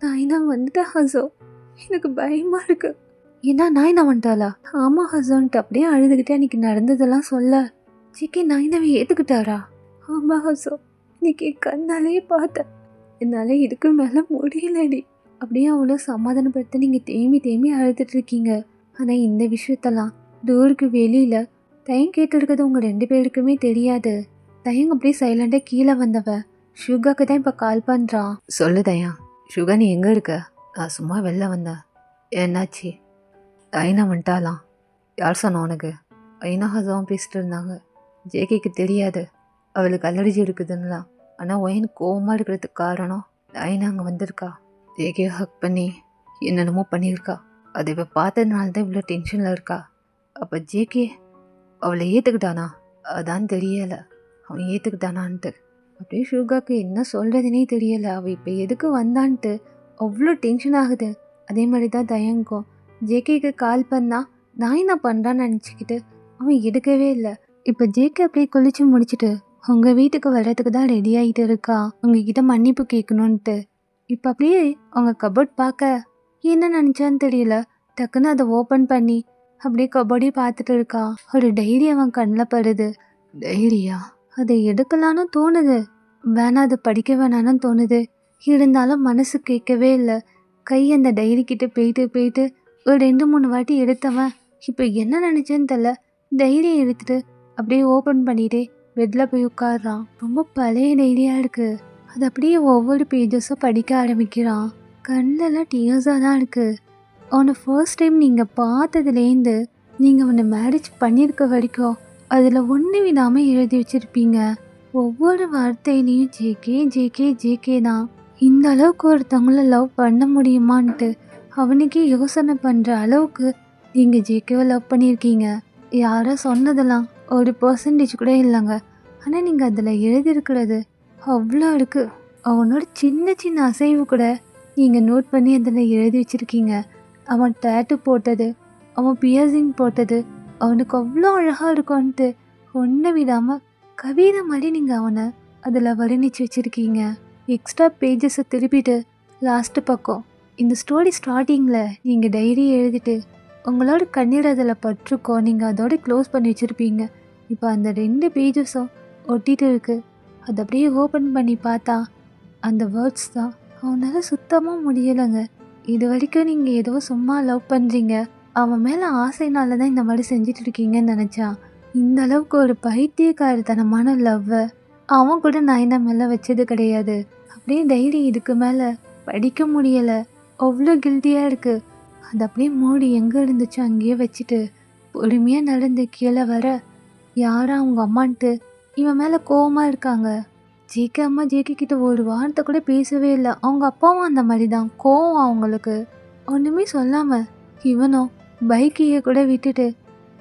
நாயினா வந்துட்டா ஹாசோ, எனக்கு பயமாக இருக்கு. ஏன்னா நாயினா வந்துட்டாளா? ஆமாம் ஹாசோன்ட்டு அப்படியே அழுதுகிட்டே அன்றைக்கி நடந்ததெல்லாம் சொல்ல. ஜேகே நாயினாவை ஏற்றுக்கிட்டாரா? ஆமாம் ஹாசோ, இன்னைக்கு கண்ணாலே பார்த்தேன். என்னால் இதுக்கு மேலே முடியலடி. அப்படியே அவ்வளோ சமாதானப்படுத்த நீங்கள் தேம்பி தேம்பி அழுதுட்டு இருக்கீங்க. ஆனால் இந்த விஷயத்தெல்லாம் டோருக்கு வெளியில் தயங்க கேட்டுருக்கிறது உங்கள் 2 பேருக்குமே தெரியாது. தயங்க அப்படியே சைலண்டாக கீழே வந்தவ ஷுகாக்கு தான் இப்போ கால் பண்ணுறான். சொல்லு தயா, ஷுகா நீ எங்கே இருக்க? நான் சும்மா வெளில வந்தேன். என்னாச்சு? ஐனா வந்துட்டாலாம். யார் சொன்னா உனக்கு? ஐனா ஹாசவும் பேசிட்டு இருந்தாங்க. ஜேகேக்கு தெரியாது அவளுக்கு அலர்ஜி இருக்குதுன்னலாம். ஆனால் ஒயன் கோவமாக இருக்கிறதுக்கு காரணம் ஐனா அங்கே வந்திருக்கா. ஜேகே ஹக் பண்ணி என்னென்னமோ பண்ணியிருக்கா. அதை இவ பார்த்ததுனால தான் இவ்வளோ டென்ஷனில் இருக்கா. அப்போ ஜேகே அவளை ஏற்றுக்கிட்டானா? அதான் தெரியலை அவன் ஏற்றுக்கிட்டானான்ட்டு. அப்படியே ஷுகாக்கு என்ன சொல்கிறதுனே தெரியலை. அவள் இப்போ எதுக்கு வந்தான்ட்டு அவ்வளோ டென்ஷன் ஆகுது. அதே மாதிரி தான் தயங்கும். ஜேகேக்கு கால் பண்ணால் நான் என்ன பண்ணுறான்னு நினச்சிக்கிட்டு அவன் எடுக்கவே இல்லை. இப்போ ஜேகே அப்படியே குளிச்சு முடிச்சுட்டு உங்கள் வீட்டுக்கு வர்றதுக்கு தான் ரெடி ஆகிட்டு இருக்கா, உங்ககிட்ட மன்னிப்பு கேட்கணுன்ட்டு. இப்போ அப்படியே அவங்க கபோர்ட் பார்க்க என்ன நினச்சான்னு தெரியல, டக்குன்னு அதை ஓப்பன் பண்ணி அப்படியே கபோர்டே பார்த்துட்டு இருக்கா. ஒரு டைரி அவன் கண்ணில் படுது. டைரியா? அதை எடுக்கலான்னு தோணுது, வேணா அதை படிக்க வேணான்னு தோணுது. இருந்தாலும் மனசு கேட்கவே இல்லை. கை அந்த டைரி கிட்ட போயிட்டு ஒரு 2-3 வாட்டி எடுத்தவன் இப்போ என்ன நினச்சேன்னு தெரில, டைரியை எடுத்துட்டு அப்படியே ஓப்பன் பண்ணிட்டே பெட்டில் போய் உட்காடுறான். ரொம்ப பழைய டைரியாக இருக்குது. அது அப்படியே ஒவ்வொரு பேஜஸும் படிக்க ஆரம்பிக்கிறான். கண்ணெல்லாம் டியர்ஸாக தான் இருக்குது. அவனை ஃபர்ஸ்ட் டைம் நீங்கள் பார்த்ததுலேருந்து நீங்கள் அவனை மேரேஜ் பண்ணியிருக்க வரைக்கும் அதில் ஒன்று விடாமல் எழுதி வச்சுருப்பீங்க. ஒவ்வொரு வார்த்தையிலையும் ஜேகே ஜேகே ஜேகே தான். இந்த அளவுக்கு ஒருத்தவங்கள லவ் பண்ண முடியுமான்ட்டு அவனுக்கே யோசனை பண்ணுற அளவுக்கு நீங்கள் ஜேகேவை லவ் பண்ணியிருக்கீங்க. யாரோ சொன்னதெல்லாம் 1% கூட இல்லைங்க. ஆனால் நீங்கள் அதில் எழுதியிருக்கிறது அவ்வளோ இருக்குது. அவனோட சின்ன சின்ன அசைவு கூட நீங்கள் நோட் பண்ணி அதில் எழுதி வச்சுருக்கீங்க. அவன் டேட்டு போட்டது, அவன் பியர்சிங் போட்டது அவனுக்கு அவ்வளோ அழகாக இருக்கும்ன்ட்டு ஒன்று விடாமல் கவிதை மாதிரி நீங்கள் அவனை அதில் வர்ணிச்சு வச்சுருக்கீங்க. எக்ஸ்ட்ரா பேஜஸை திருப்பிட்டு லாஸ்ட்டு பக்கம் இந்த ஸ்டோரி ஸ்டார்டிங்கில் நீங்கள் டைரி எழுதிட்டு உங்களோட கண்ணீர் அதில் பட்டிருக்கோ நீங்கள் அதோட க்ளோஸ் பண்ணி வச்சுருப்பீங்க. இப்போ அந்த 2 பேஜஸும் ஒட்டிகிட்டு இருக்குது. அதை அப்படியே ஓப்பன் பண்ணி பார்த்தா அந்த வேர்ட்ஸ் தான். அவனால் சுத்தமாக முடியலைங்க. இது வரைக்கும் நீங்கள் ஏதோ சும்மா லவ் பண்ணுறீங்க, அவன் மேலே ஆசைனால தான் இந்த மாதிரி செஞ்சுட்டு இருக்கீங்கன்னு நினச்சா, இந்த அளவுக்கு ஒரு பைத்தியக்காரத்தனமான லவ்வை அவன் கூட நயனா மேலே வச்சது கிடையாது. அப்படியே டைரி இதுக்கு மேலே படிக்க முடியலை, அவ்வளோ கில்ட்டியாக இருக்குது. அது அப்படியே மூடி எங்கே இருந்துச்சோ அங்கேயே வச்சுட்டு பொறுமையாக நடந்து கீழே வர யாரா அவங்க அம்மான்ட்டு இவன் மேலே கோவமாக இருக்காங்க. ஜேகே அம்மா ஜேகே கிட்ட ஒரு வார்த்தை கூட பேசவே இல்லை. அவங்க அப்பாவும் அந்த மாதிரி தான், கோவம் அவங்களுக்கு. ஒன்றுமே சொல்லாமல் இவனும் பைக்கையே கூட விட்டுட்டு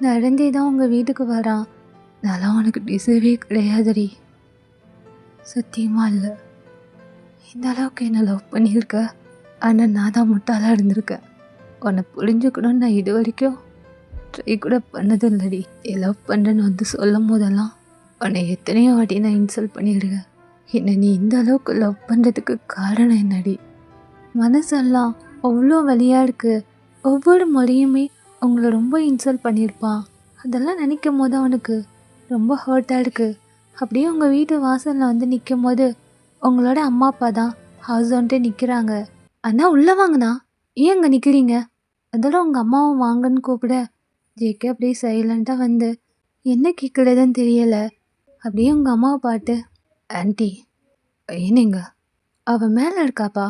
நடந்தே தான் உங்கள் வீட்டுக்கு வரான். நல்லா உனக்கு டிசர்வே கிடையாதுடி, சத்தியமாக இல்லை. இந்த அளவுக்கு என்ன லவ் பண்ணியிருக்க, ஆனால் நான் தான் முட்டாளாக இருந்திருக்கேன். உன்னை புரிஞ்சுக்கணும்னு நான் இது வரைக்கும் ட்ரை கூட பண்ணது இல்லடி. லவ் பண்ணுறேன்னு வந்து சொல்லும் போதெல்லாம் உன்னை எத்தனையோ வாட்டி நான் இன்சல்ட் பண்ணியிருக்கேன். என்னை நீ இந்த அளவுக்கு லவ் பண்ணுறதுக்கு காரணம் என்னடி? மனசெல்லாம் அவ்வளோ வலியாக இருக்குது. ஒவ்வொரு முறையுமே அவங்கள ரொம்ப இன்சல்ட் பண்ணியிருப்பான். அதெல்லாம் நினைக்கும் போது அவனுக்கு ரொம்ப ஹர்ட்டாக இருக்குது. அப்படியே உங்கள் வீட்டு வாசலில் வந்து நிற்கும் போது உங்களோட அம்மா அப்பா தான் ஹவுஸ் ஓன்ட்டே நிற்கிறாங்க. அண்ணா உள்ளே வாங்கண்ணா, ஏன் அங்கே நிற்கிறீங்க? அதோட உங்கள் அம்மாவும் வாங்கன்னு கூப்பிட ஜேகே அப்படியே சைலண்ட்டாக வந்து என்ன கேட்குறதுன்னு தெரியலை. அப்படியே உங்கள் அம்மாவை பார்த்து, ஆன்ட்டி என்னங்க அவள் மேலே இருக்காப்பா,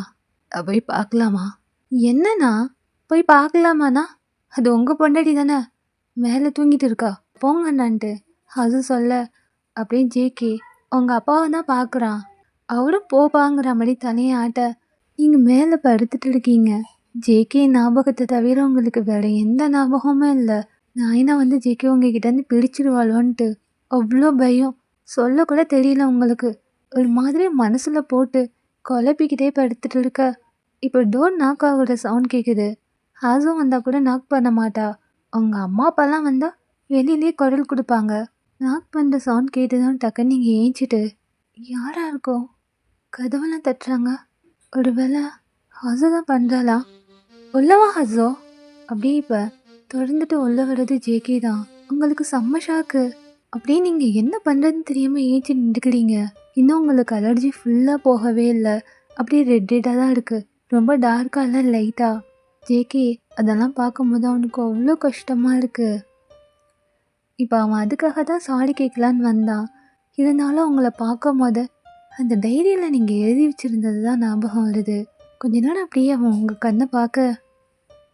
போய் பார்க்கலாமா? என்னண்ணா போய் பார்க்கலாமாண்ணா? அது உங்கள் பொண்டாட்டி தானே, மேலே தூங்கிட்டு இருக்கா, போங்கண்ணான்ட்டு அது சொல்ல அப்படியே ஜேகே உங்கள் அப்பாவை தான் பார்க்குறான். அவரும் போப்பாங்கிற மாதிரி தலையை ஆட்ட நீங்கள் மேலே படுத்துட்டு இருக்கீங்க. ஜேகே ஞாபகத்தை தவிர உங்களுக்கு வேறு எந்த ஞாபகமும் இல்லை. நாயினா வந்து ஜேகே உங்ககிட்டேருந்து பிடிச்சிடுவாளோன்ட்டு அவ்வளோ பயம். சொல்லக்கூட தெரியல உங்களுக்கு. ஒரு மாதிரி மனசில் போட்டு குழப்பிக்கிட்டே படுத்துட்டு இருக்க. இப்போ டோர் நாக் ஆகுற சவுண்ட் கேட்குது. ஹாஸும் வந்தால் கூட நாக் பண்ண மாட்டா. அவங்க அம்மா அப்பாலாம் வந்தால் வெளியிலே குரல் கொடுப்பாங்க. நாக் பண்ணுற சவுண்ட் கேட்டு தான் டக்குன்னு நீங்கள் ஏஞ்சிட்டு யாராக இருக்கும் கதவெல்லாம் தட்டுறாங்க. ஒரு வேளை ஹசோ தான் பண்ணுறாளா? உள்ளவா ஹசோ? அப்படியே இப்போ தொடர்ந்துட்டு உள்ள வர்றது ஜேகே தான். உங்களுக்கு செம்ம ஷாக்கு. அப்படியே நீங்கள் என்ன பண்ணுறதுன்னு தெரியாமல் ஏஞ்சி நின்றுக்கிறீங்க. இன்னும் உங்களுக்கு அலர்ஜி ஃபுல்லாக போகவே இல்லை. அப்படியே ரெட்டாக தான் இருக்குது, ரொம்ப டார்க்காக இல்லை, லைட்டாக. ஜேகே அதெல்லாம் பார்க்கும்போது அவனுக்கு அவ்வளோ கஷ்டமாக இருக்குது. இப்போ அவன் அதுக்காக தான் சாரி கேட்கலான்னு வந்தான். இருந்தாலும் அவங்கள பார்க்கும் போது அந்த டைரியில் நீங்கள் எழுதி வச்சுருந்தது தான் ஞாபகம் வருது. கொஞ்ச நேரம் அப்படியே அவன் உங்கள் கண்ணை பார்க்க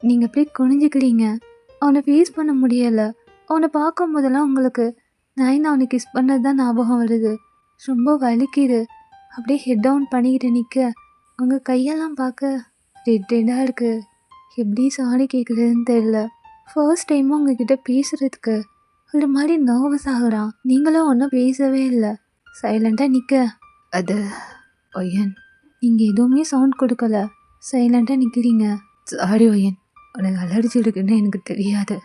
நீங்கள் அப்படியே குனிஞ்சிக்கிறீங்க. அவனை ஃபேஸ் பண்ண முடியலை. அவனை பார்க்கும் போதெல்லாம் உங்களுக்கு நான் அவனை கிஸ் பண்ணது தான் ஞாபகம் வருது. ரொம்ப வலிக்குது. அப்படியே ஹெட் டவுன் பண்ணிக்கிட்டு நிற்க உங்கள் கையெல்லாம் பார்க்க ரெட்டாக இருக்குது. எப்படி சாரி கேட்குறதுன்னு தெரியல. ஃபர்ஸ்ட் டைமும் உங்ககிட்ட பேசுகிறதுக்கு ஒரு மாதிரி நர்வஸ் ஆகுறான். நீங்களும் ஒன்றும் பேசவே இல்லை, சைலண்ட்டாக நிற்க. அது ஒயன், நீங்கள் எதுவுமே சவுண்ட் கொடுக்கல, சைலண்ட்டாக நிற்கிறீங்க. சாரி ஒயன், உனக்கு அலர்ஜி இருக்குன்னு எனக்கு தெரியாது.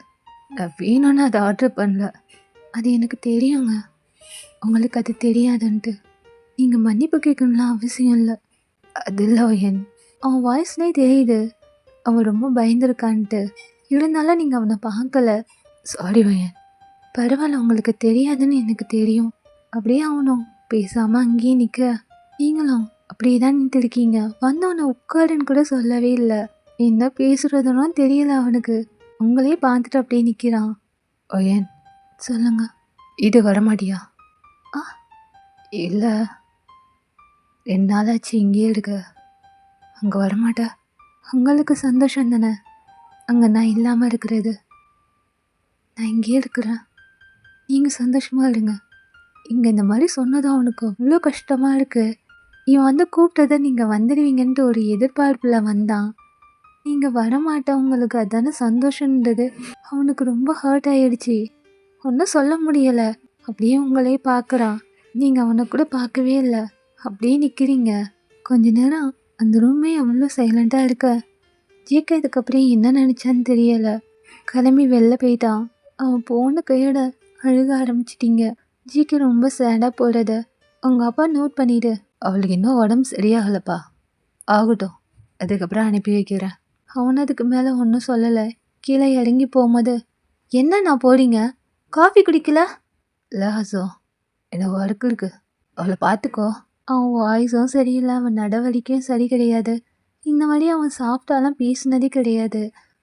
நான் வேணும்னு அதை ஆர்டர் பண்ணல. அது எனக்கு தெரியுங்க, உங்களுக்கு அது தெரியாதுன்ட்டு. நீங்கள் மன்னிப்பு கேட்கணும்லாம் அவசியம் இல்லை. அது இல்லை ஒயன், அவன் வாய்ஸ்லேயே தெரியுது அவன் ரொம்ப பயந்துருக்கான்ட்டு. இருந்தாலும் நீங்கள் அவனை பார்க்கல. சாரி ஒயன், பரவாயில்ல, உங்களுக்கு தெரியாதுன்னு எனக்கு தெரியும். அப்படியே அவனும் பேசாமல் அங்கேயே நிற்க நீங்களும் அப்படியே தான் நின்று இருக்கீங்க. வந்தவனை உட்காருன்னு கூட சொல்லவே இல்லை. என்ன பேசுகிறதுனா தெரியல அவனுக்கு. உங்களே பார்த்துட்டு அப்படியே நிற்கிறான். ஒயன் சொல்லுங்க, இது வரமாட்டியா? இல்லை, 2 நாளாச்சு இங்கேயே இருக்க. அங்கே வரமாட்டா? உங்களுக்கு சந்தோஷம் தானே அங்கே நான் இல்லாமல் இருக்கிறது. நான் இங்கே இருக்கிறேன், நீங்கள் சந்தோஷமாக இருங்க. இங்கே இந்த மாதிரி சொன்னதும் அவனுக்கு அவ்வளோ கஷ்டமாக இருக்குது. இவன் வந்து கூப்பிட்டதை நீங்கள் வந்துடுவீங்கன்ட்டு ஒரு எதிர்பார்ப்பில் வந்தான். நீங்கள் வரமாட்டவங்களுக்கு அதானே சந்தோஷன்றது. அவனுக்கு ரொம்ப ஹர்ட் ஆகிடுச்சி. ஒன்றும் சொல்ல முடியலை. அப்படியே உங்களே பார்க்குறான். நீங்கள் அவனை கூட பார்க்கவே இல்லை. அப்படியே நிற்கிறீங்க. கொஞ்ச நேரம் அந்த ரூமே அவ்வளோ சைலண்ட்டாக இருக்க ஜேகே இதுக்கப்புறம் என்ன நினச்சான்னு தெரியலை. கிளம்பி வெளில போயிட்டான். அவன் போன கையோட அழுக ஆரம்பிச்சிட்டிங்க. ஜிகே ரொம்ப சேடாக போகிறத அவங்க அப்பா நோட் பண்ணிவிடு. அவளுக்கு இன்னும் உடம்பு சரியாகலப்பா, ஆகட்டும், அதுக்கப்புறம் அனுப்பி வைக்கிறேன். அவன் அதுக்கு மேலே ஒன்றும் சொல்லலை. கீழே இறங்கி போகும்போது என்ன நான் போகிறீங்க, காஃபி குடிக்கல? இல்லை ஹசோ, என்ன ஒர்க் இருக்கு, அவளை பார்த்துக்கோ. அவன் வாய்ஸும் சரியில்லை, அவன் நடவடிக்கையும் சரி கிடையாது. இந்த மாதிரி அவன் சாப்பிட்டாலாம் பேசினதே கிடையாது.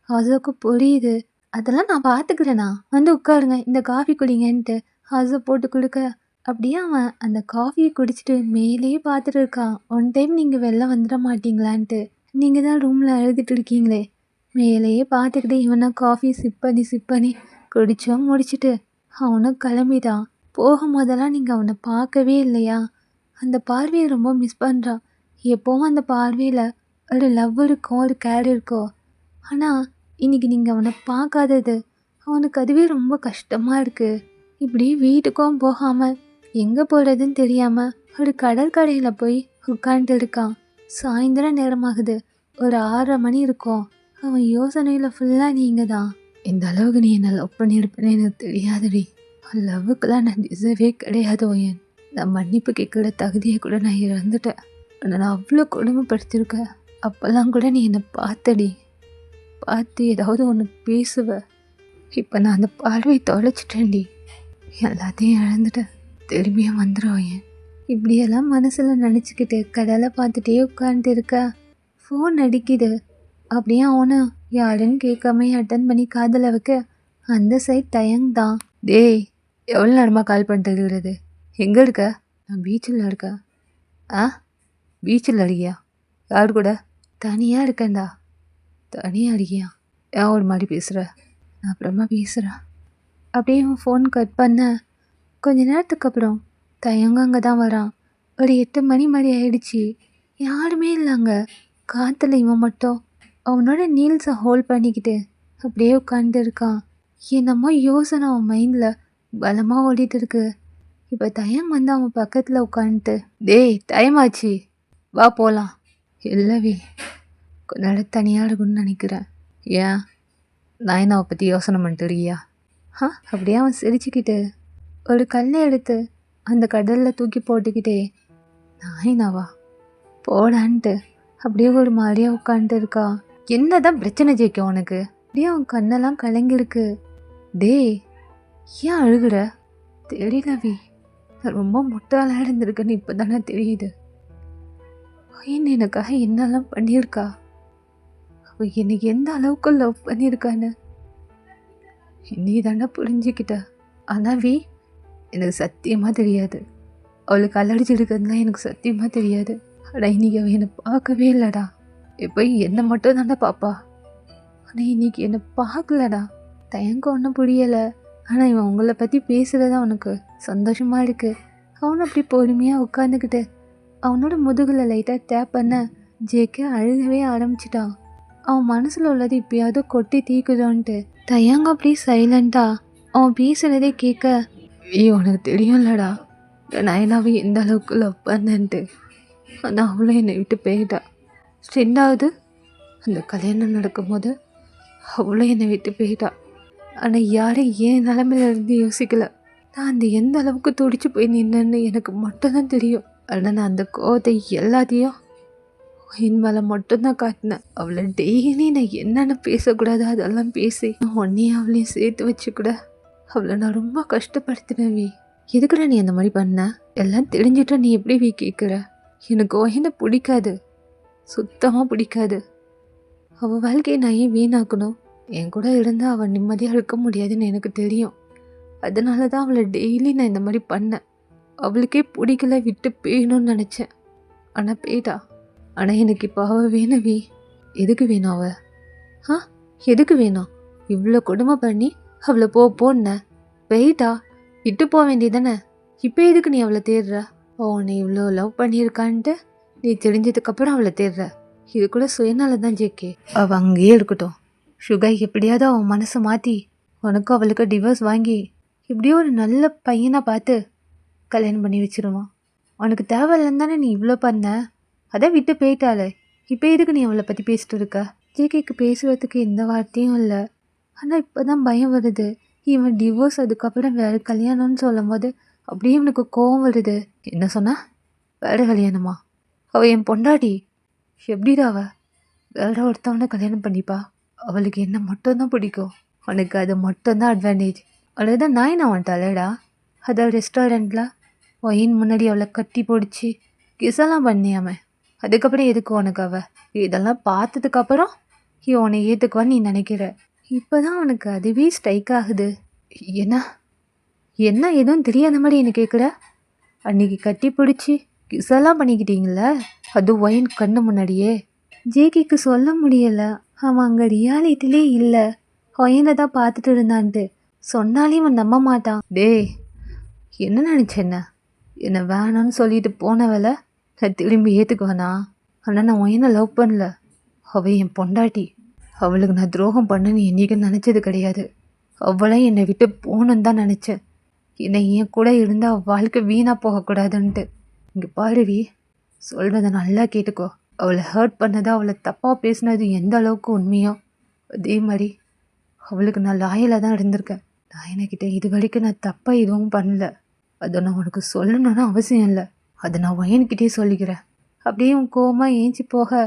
ஹசோக்கு புரியுது. அதெல்லாம் நான் பார்த்துக்கிறேண்ணா, வந்து உட்காருங்க, இந்த காஃபி குடிங்கன்ட்டு ஹசோ போட்டு கொடுக்க அப்படியே அவன் அந்த காஃபியை குடிச்சிட்டு மேலேயே பார்த்துட்டு இருக்கான். ஒன் டைம் நீங்கள் வெளில வந்துட மாட்டீங்களான்ட்டு. நீங்கள் தான் ரூமில் எழுதிட்டு இருக்கீங்களே. மேலேயே பார்த்துக்கிட்டு இவனை காஃபி சிப் பண்ணி குடிச்சோம் முடிச்சுட்டு அவனும் கிளம்பிட்டான். போகும்போதெல்லாம் நீங்கள் அவனை பார்க்கவே இல்லையா? அந்த பார்வையை ரொம்ப மிஸ் பண்ணுறான். எப்போவும் அந்த பார்வையில் ஒரு லவ் இருக்கும், ஒரு கேர் இருக்கும். ஆனால் இன்றைக்கி நீங்கள் அவனை பார்க்காதது அவனுக்கு அதுவே ரொம்ப கஷ்டமாக இருக்குது. இப்படி வீட்டுக்கும் போகாமல் எங்கே போகிறதுன்னு தெரியாமல் ஒரு கடற்கரையில் போய் உட்காந்துட்டு இருக்கான். சாயந்தரம் நேரமாகுது, ஒரு 6:30 மணி இருக்கும். அவன் யோசனையில் ஃபுல்லாக நீங்கள் தான். இந்த அளவுக்கு நீ என்னை லவ் பண்ணியிருப்பேன்னு எனக்கு தெரியாதுடி. லவ்வுக்கெல்லாம் நான் டிசர்வே கிடையாது ஓயன். நான் மன்னிப்பு கேட்குற தகுதியை கூட நான் இழந்துட்டேன். ஆனால் நான் அவ்வளோ கொடுமைப்படுத்திருக்கேன். அப்போல்லாம் கூட நீ என்னை பார்த்து ஏதாவது ஒன்று பேசுவ. இப்போ நான் அந்த பார்வையை தொலைச்சிட்டேன்டி. எல்லாத்தையும் இழந்துட்டேன். திரும்பியும் வந்துடுவேன். இப்படியெல்லாம் மனசில் நினச்சிக்கிட்டு கடலை பார்த்துட்டே உட்காந்துட்டு இருக்க. ஃபோன் அடிக்குது. அப்படியே அவனும் யாருன்னு கேட்காம அட்டன் பண்ணி காதில் வைக்க அந்த சைட் தயங்தான். டேய், எவ்வளோ நேரமாக கால் பண்ணிட்டு இருக்கிறது? எங்கே இருக்க? நான் பீச்சில் இருக்கேன். ஆ, பீச்சில் இருக்கியா? யார் கூட? தனியாக இருக்கேன்டா. தனியாக இருக்கியா? ஏன் ஒரு மாதிரி பேசுகிற? நான் அப்புறமா பேசுகிறேன். அப்படியே அவன் ஃபோன் கட் பண்ண கொஞ்ச நேரத்துக்கு அப்புறம் தயங்க அங்கே தான் வரான். ஒரு 8 மணி மாதிரி ஆயிடுச்சு. யாருமே இல்லைங்க. காற்றுல இவன் மட்டும் அவனோட நீல்ஸை ஹோல்ட் பண்ணிக்கிட்டு அப்படியே உட்காந்துட்டு இருக்கான். என்னமோ யோசனை அவன் மைண்டில் பலமாக ஓடிட்டு இருக்கு. இப்போ தயங் வந்து அவன் பக்கத்தில் உட்காந்துட்டு, டேய் டைம் ஆச்சு, வா போகலாம். இல்லவே, கொஞ்ச நேரம் தனியாக இருக்குன்னு நினைக்கிறேன். ஏன், நான் என்ன அவ பற்றி யோசனை பண்ணிட்டு இருக்கியா? அப்படியே அவன் சிரிச்சுக்கிட்டு ஒரு கல்லை எடுத்து அந்த கடலில் தூக்கி போட்டுக்கிட்டே, நாயினாவா போடான்ட்டு அப்படியே ஒரு மாதிரியாக உட்காந்துட்டு இருக்கா. என்னதான் பிரச்சனை ஜெயிக்கும் உனக்கு? அப்படியே அவன் கண்ணெல்லாம் கலங்கிருக்கு. டேய், ஏன் அழுகுற? தெரியலவி, நான் ரொம்ப முட்டாளாக இருந்திருக்குன்னு இப்போ தானே தெரியுது. ஏன் எனக்காக என்னெல்லாம் பண்ணியிருக்கா? அவள் எனக்கு எந்த அளவுக்கு லவ் பண்ணியிருக்கான்னு நீ தானே புரிஞ்சுக்கிட்ட. ஆனால் எனக்கு சத்தியமாக தெரியாது. அவளுக்கு அலர்ஜி இருக்கிறதுலாம் எனக்கு சத்தியமாக தெரியாது. ஆனால் இன்றைக்கி அவள் என்னை பார்க்கவே இல்லைடா. எப்போ என்னை மட்டும் தானே பாப்பா. ஆனால் இன்றைக்கி என்னை பார்க்கலடா. தயங்கம் ஒன்றும் புரியலை. ஆனால் இவன் உங்களை பற்றி பேசுகிறது அவனுக்கு சந்தோஷமாக இருக்குது. அவனும் அப்படி பொறுமையாக உட்காந்துக்கிட்டு அவனோட முதுகில் லைட்டாக டேப் பண்ண ஜேக்கே அழுகவே ஆரம்பிச்சிட்டான். அவன் மனசில் உள்ளது இப்பயாவது கொட்டி தீக்குதோன்ட்டு தயங்க அப்படி சைலண்ட்டாக அவன் பேசுகிறதே கேட்க, உனக்கு தெரியும்லடா நயனாவை எந்த அளவுக்கு லவ் பண்ணன்ட்டு. ஆனால் அவளும் என்னை விட்டு போயிட்டா. 2வது அந்த கல்யாணம் நடக்கும்போது அவளும் என்னை விட்டு போயிட்டா. ஆனால் யாரும் ஏன் நிலமையில இருந்து யோசிக்கல. நான் அந்த எந்த அளவுக்கு துடிச்சு போய் நின்னேன்னு எனக்கு மட்டும்தான் தெரியும். ஆனால் நான் அந்த கோவத்தை எல்லாத்தையும் என் மேலே மட்டும்தான் காட்டினேன். அவளை டெய்லி நான் என்னென்ன பேசக்கூடாது அதெல்லாம் பேசி உன்னையும் அவளையும் சேர்த்து வச்சு கூட அவளை நான் ரொம்ப கஷ்டப்படுத்தினேன். எதுக்குடா நீ அந்த மாதிரி பண்ண? எல்லாம் தெரிஞ்சுட்டா நீ எப்படி கேட்குற? எனக்கு ஒயனை பிடிக்காது, சுத்தமாக பிடிக்காது. அவள் வாழ்க்கையை நான் ஏன் வீணாக்கணும்? என் கூட இருந்தால் அவள் நிம்மதியாக இருக்க முடியாதுன்னு எனக்கு தெரியும். அதனால தான் அவளை டெய்லி நான் இந்த மாதிரி பண்ணேன். அவளுக்கே பிடிக்கல, விட்டு போயணும்னு நினச்சேன். ஆனால் போயிட்டா. ஆனால் எனக்கு இப்போ அவள் வேணும். எதுக்கு வேணும் அவ? ஆ, எதுக்கு வேணும்? இவ்வளோ கொடுமை பண்ணி அவளை போன்ன போயிட்டா, விட்டு போக வேண்டியதானே. இப்போ எதுக்கு நீ அவளை தேடுற? உன்னை இவ்வளோ லவ் பண்ணியிருக்கான்ட்டு நீ தெரிஞ்சதுக்கப்புறம் அவளை தேடுற. இது கூட சுயநலம் தான் ஜேகே. அவள் அங்கேயே இருக்கட்டும். சுகா எப்படியாவது அவன் மனசை மாற்றி உனக்கும் அவளுக்கு டிவோர்ஸ் வாங்கி இப்படியோ ஒரு நல்ல பையனாக பார்த்து கல்யாணம் பண்ணி வச்சிருவான். உனக்கு தேவையில்லைன்னு தானே நீ இவ்வளோ பண்ண. அதான் விட்டு போயிட்டாளே, இப்போ எதுக்கு நீ அவளை பற்றி பேசிட்டு இருக்க? ஜேகேக்கு பேசுகிறதுக்கு எந்த வார்த்தையும் இல்லை. ஆனால் இப்போ தான் பயம் வருது. இவன் டிவோர்ஸ் அதுக்கப்புறம் வேறு கல்யாணம்னு சொல்லும் போது அப்படியே இவனுக்கு கோவம் வருது. என்ன சொன்னா? வேறு கல்யாணமா? அவள் என் பொண்டாட்டி. எப்படிடா அவ வேற ஒருத்தவனை கல்யாணம் பண்ணிப்பா? அவளுக்கு என்ன மட்டும்தான் பிடிக்கும். உனக்கு அது மட்டும்தான் அட்வான்டேஜ். அவளுக்கு தான் நான் வந்துட்டாளேடா. அதாவது ரெஸ்டாரண்ட்டில் ஒயின் முன்னாடி அவளை கட்டி பிடிச்சி கிசெல்லாம் பண்ணியாம. அதுக்கப்புறம் எதுக்கு உனக்கு அவ? இதெல்லாம் பார்த்ததுக்கப்புறம் உன்னை ஏற்றுக்குவான்னு நீ நினைக்கிற. இப்போ தான் உனக்கு அதுவே ஸ்ட்ரைக் ஆகுது. என்ன என்ன எதுவும் தெரியாத மாதிரி என்ன கேட்குற? அன்னைக்கு கட்டி பிடிச்சி கிசெல்லாம் பண்ணிக்கிட்டீங்கள, அது ஒயின் கண்ணு முன்னாடியே. ஜேகேக்கு சொல்ல முடியலை. அவன் அங்கே ரியாலிட்டிலே இல்லை, ஒயனை தான் பார்த்துட்டு இருந்தான்ட்டு. சொன்னாலே இவன் நம்ப மாட்டான். டேய், என்ன நினச்சேன்ன? என்னை வேணான்னு சொல்லிட்டு போனவளை நான் திரும்பி ஏற்றுக்குவேனா? ஆனால் நான் ஒயனை லவ் பண்ணல. அவள் என் பொண்டாட்டி. அவளுக்கு நான் துரோகம் பண்ணேன்னு என்றைக்கும் நினச்சது கிடையாது. அவளை என்னை விட்டு போகணுன்னு தான் நினச்சேன். என்னை என் கூட இருந்தால் அவள் வாழ்க்கை வீணாக போகக்கூடாதுன்ட்டு. இங்கே பாருவி, சொல்கிறத நல்லா கேட்டுக்கோ. அவளை ஹர்ட் பண்ணது, அவளை தப்பாக பேசினது எந்த அளவுக்கு உண்மையோ அதே மாதிரி அவளுக்கு நான் லாயலாக தான் இருந்திருக்கேன். நான் என்கிட்ட இது வரைக்கும் நான் தப்பாக எதுவும் பண்ணல. அதை நான் உனக்கு சொல்லணும்னு அவசியம் இல்லை. அதை நான் ஒயன்கிட்டே சொல்லிக்கிறேன். அப்படியே உன் கோவமாக ஏஞ்சி போக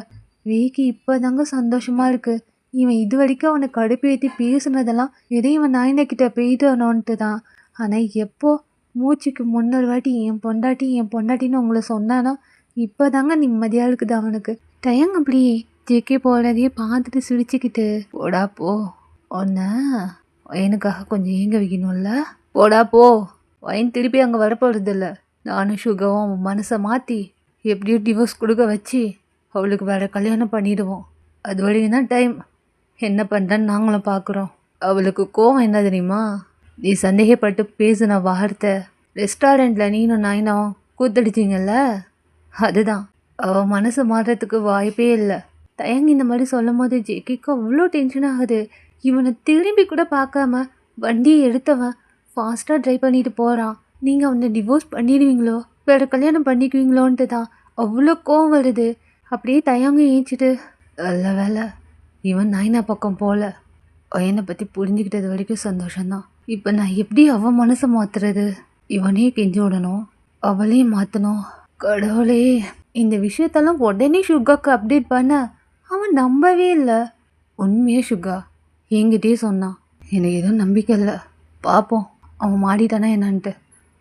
வேக்கி இப்போ தாங்க சந்தோஷமாக இருக்குது. இவன் இது வரைக்கும் அவனை கடுப்பேற்றி பேசுனதெல்லாம் எதையும் இவன் நாயனக்கிட்ட போயிட்டோன்ட்டு தான். ஆனால் எப்போ மூச்சுக்கு முன்னொரு வாட்டி என் பொண்டாட்டின்னு உங்களை சொன்னானா இப்போ தாங்க நிம்மதியாக இருக்குது அவனுக்கு. டயங்க அப்படியே ஜேகே போகிறதையே பார்த்துட்டு சிரிச்சுக்கிட்டு, போடா போ, ஒன்ன ஒயனுக்காக கொஞ்சம் ஏங்க வைக்கணும்ல, போடா போ. ஒயன் திருப்பி அங்கே வரப்போகிறதில்ல. நானும் சுகாவும் அவன் மனசை மாற்றி எப்படியோ டிவோர்ஸ் கொடுக்க வச்சு அவளுக்கு வேறு கல்யாணம் பண்ணிடுவோம். அது வரைக்கும் தான் டைம். என்ன பண்ணுறேன்னு நாங்களும் பார்க்குறோம். அவளுக்கு கோவம் என்ன தெரியுமா? நீ சந்தேகப்பட்டு பேசுன வார்த்தை ரெஸ்டாரண்ட்டில் நீனும் நாயினும் கூத்தடிச்சிங்கல்ல, அதுதான். அவள் மனசு மாறுறதுக்கு வாய்ப்பே இல்லை. தயங்கி இந்த மாதிரி சொல்லும் போது ஜேகேக்கு அவ்வளோ டென்ஷன் ஆகுது. இவனை திரும்பி கூட பார்க்காம வண்டியை எடுத்தவன் ஃபாஸ்ட்டாக ட்ரைவ் பண்ணிட்டு போகிறான். நீங்கள் அவனை டிவோர்ஸ் பண்ணிடுவீங்களோ, வேறு கல்யாணம் பண்ணிக்குவீங்களோன்ட்டு தான் அவ்வளோ கோவம் வருது. அப்படியே தயங்க ஏஞ்சிட்டு, நல்ல வேலை இவன் நாயினா பக்கம் போகல. என்னை பற்றி புரிஞ்சுக்கிட்டது வரைக்கும் சந்தோஷம்தான். இப்போ நான் எப்படி அவன் மனசை மாற்றுறது? இவனே கெஞ்சி விடணும், அவளையும் மாற்றணும். கடவுளே, இந்த விஷயத்தெல்லாம் உடனே சுகாக்கு அப்டேட் பண்ண அவன் நம்பவே இல்லை. உண்மையே சுகா என்கிட்டயே சொன்னான். எனக்கு எதுவும் நம்பிக்கை இல்லை, பார்ப்போம் அவன் மாறிட்டானா என்னான்ட்டு.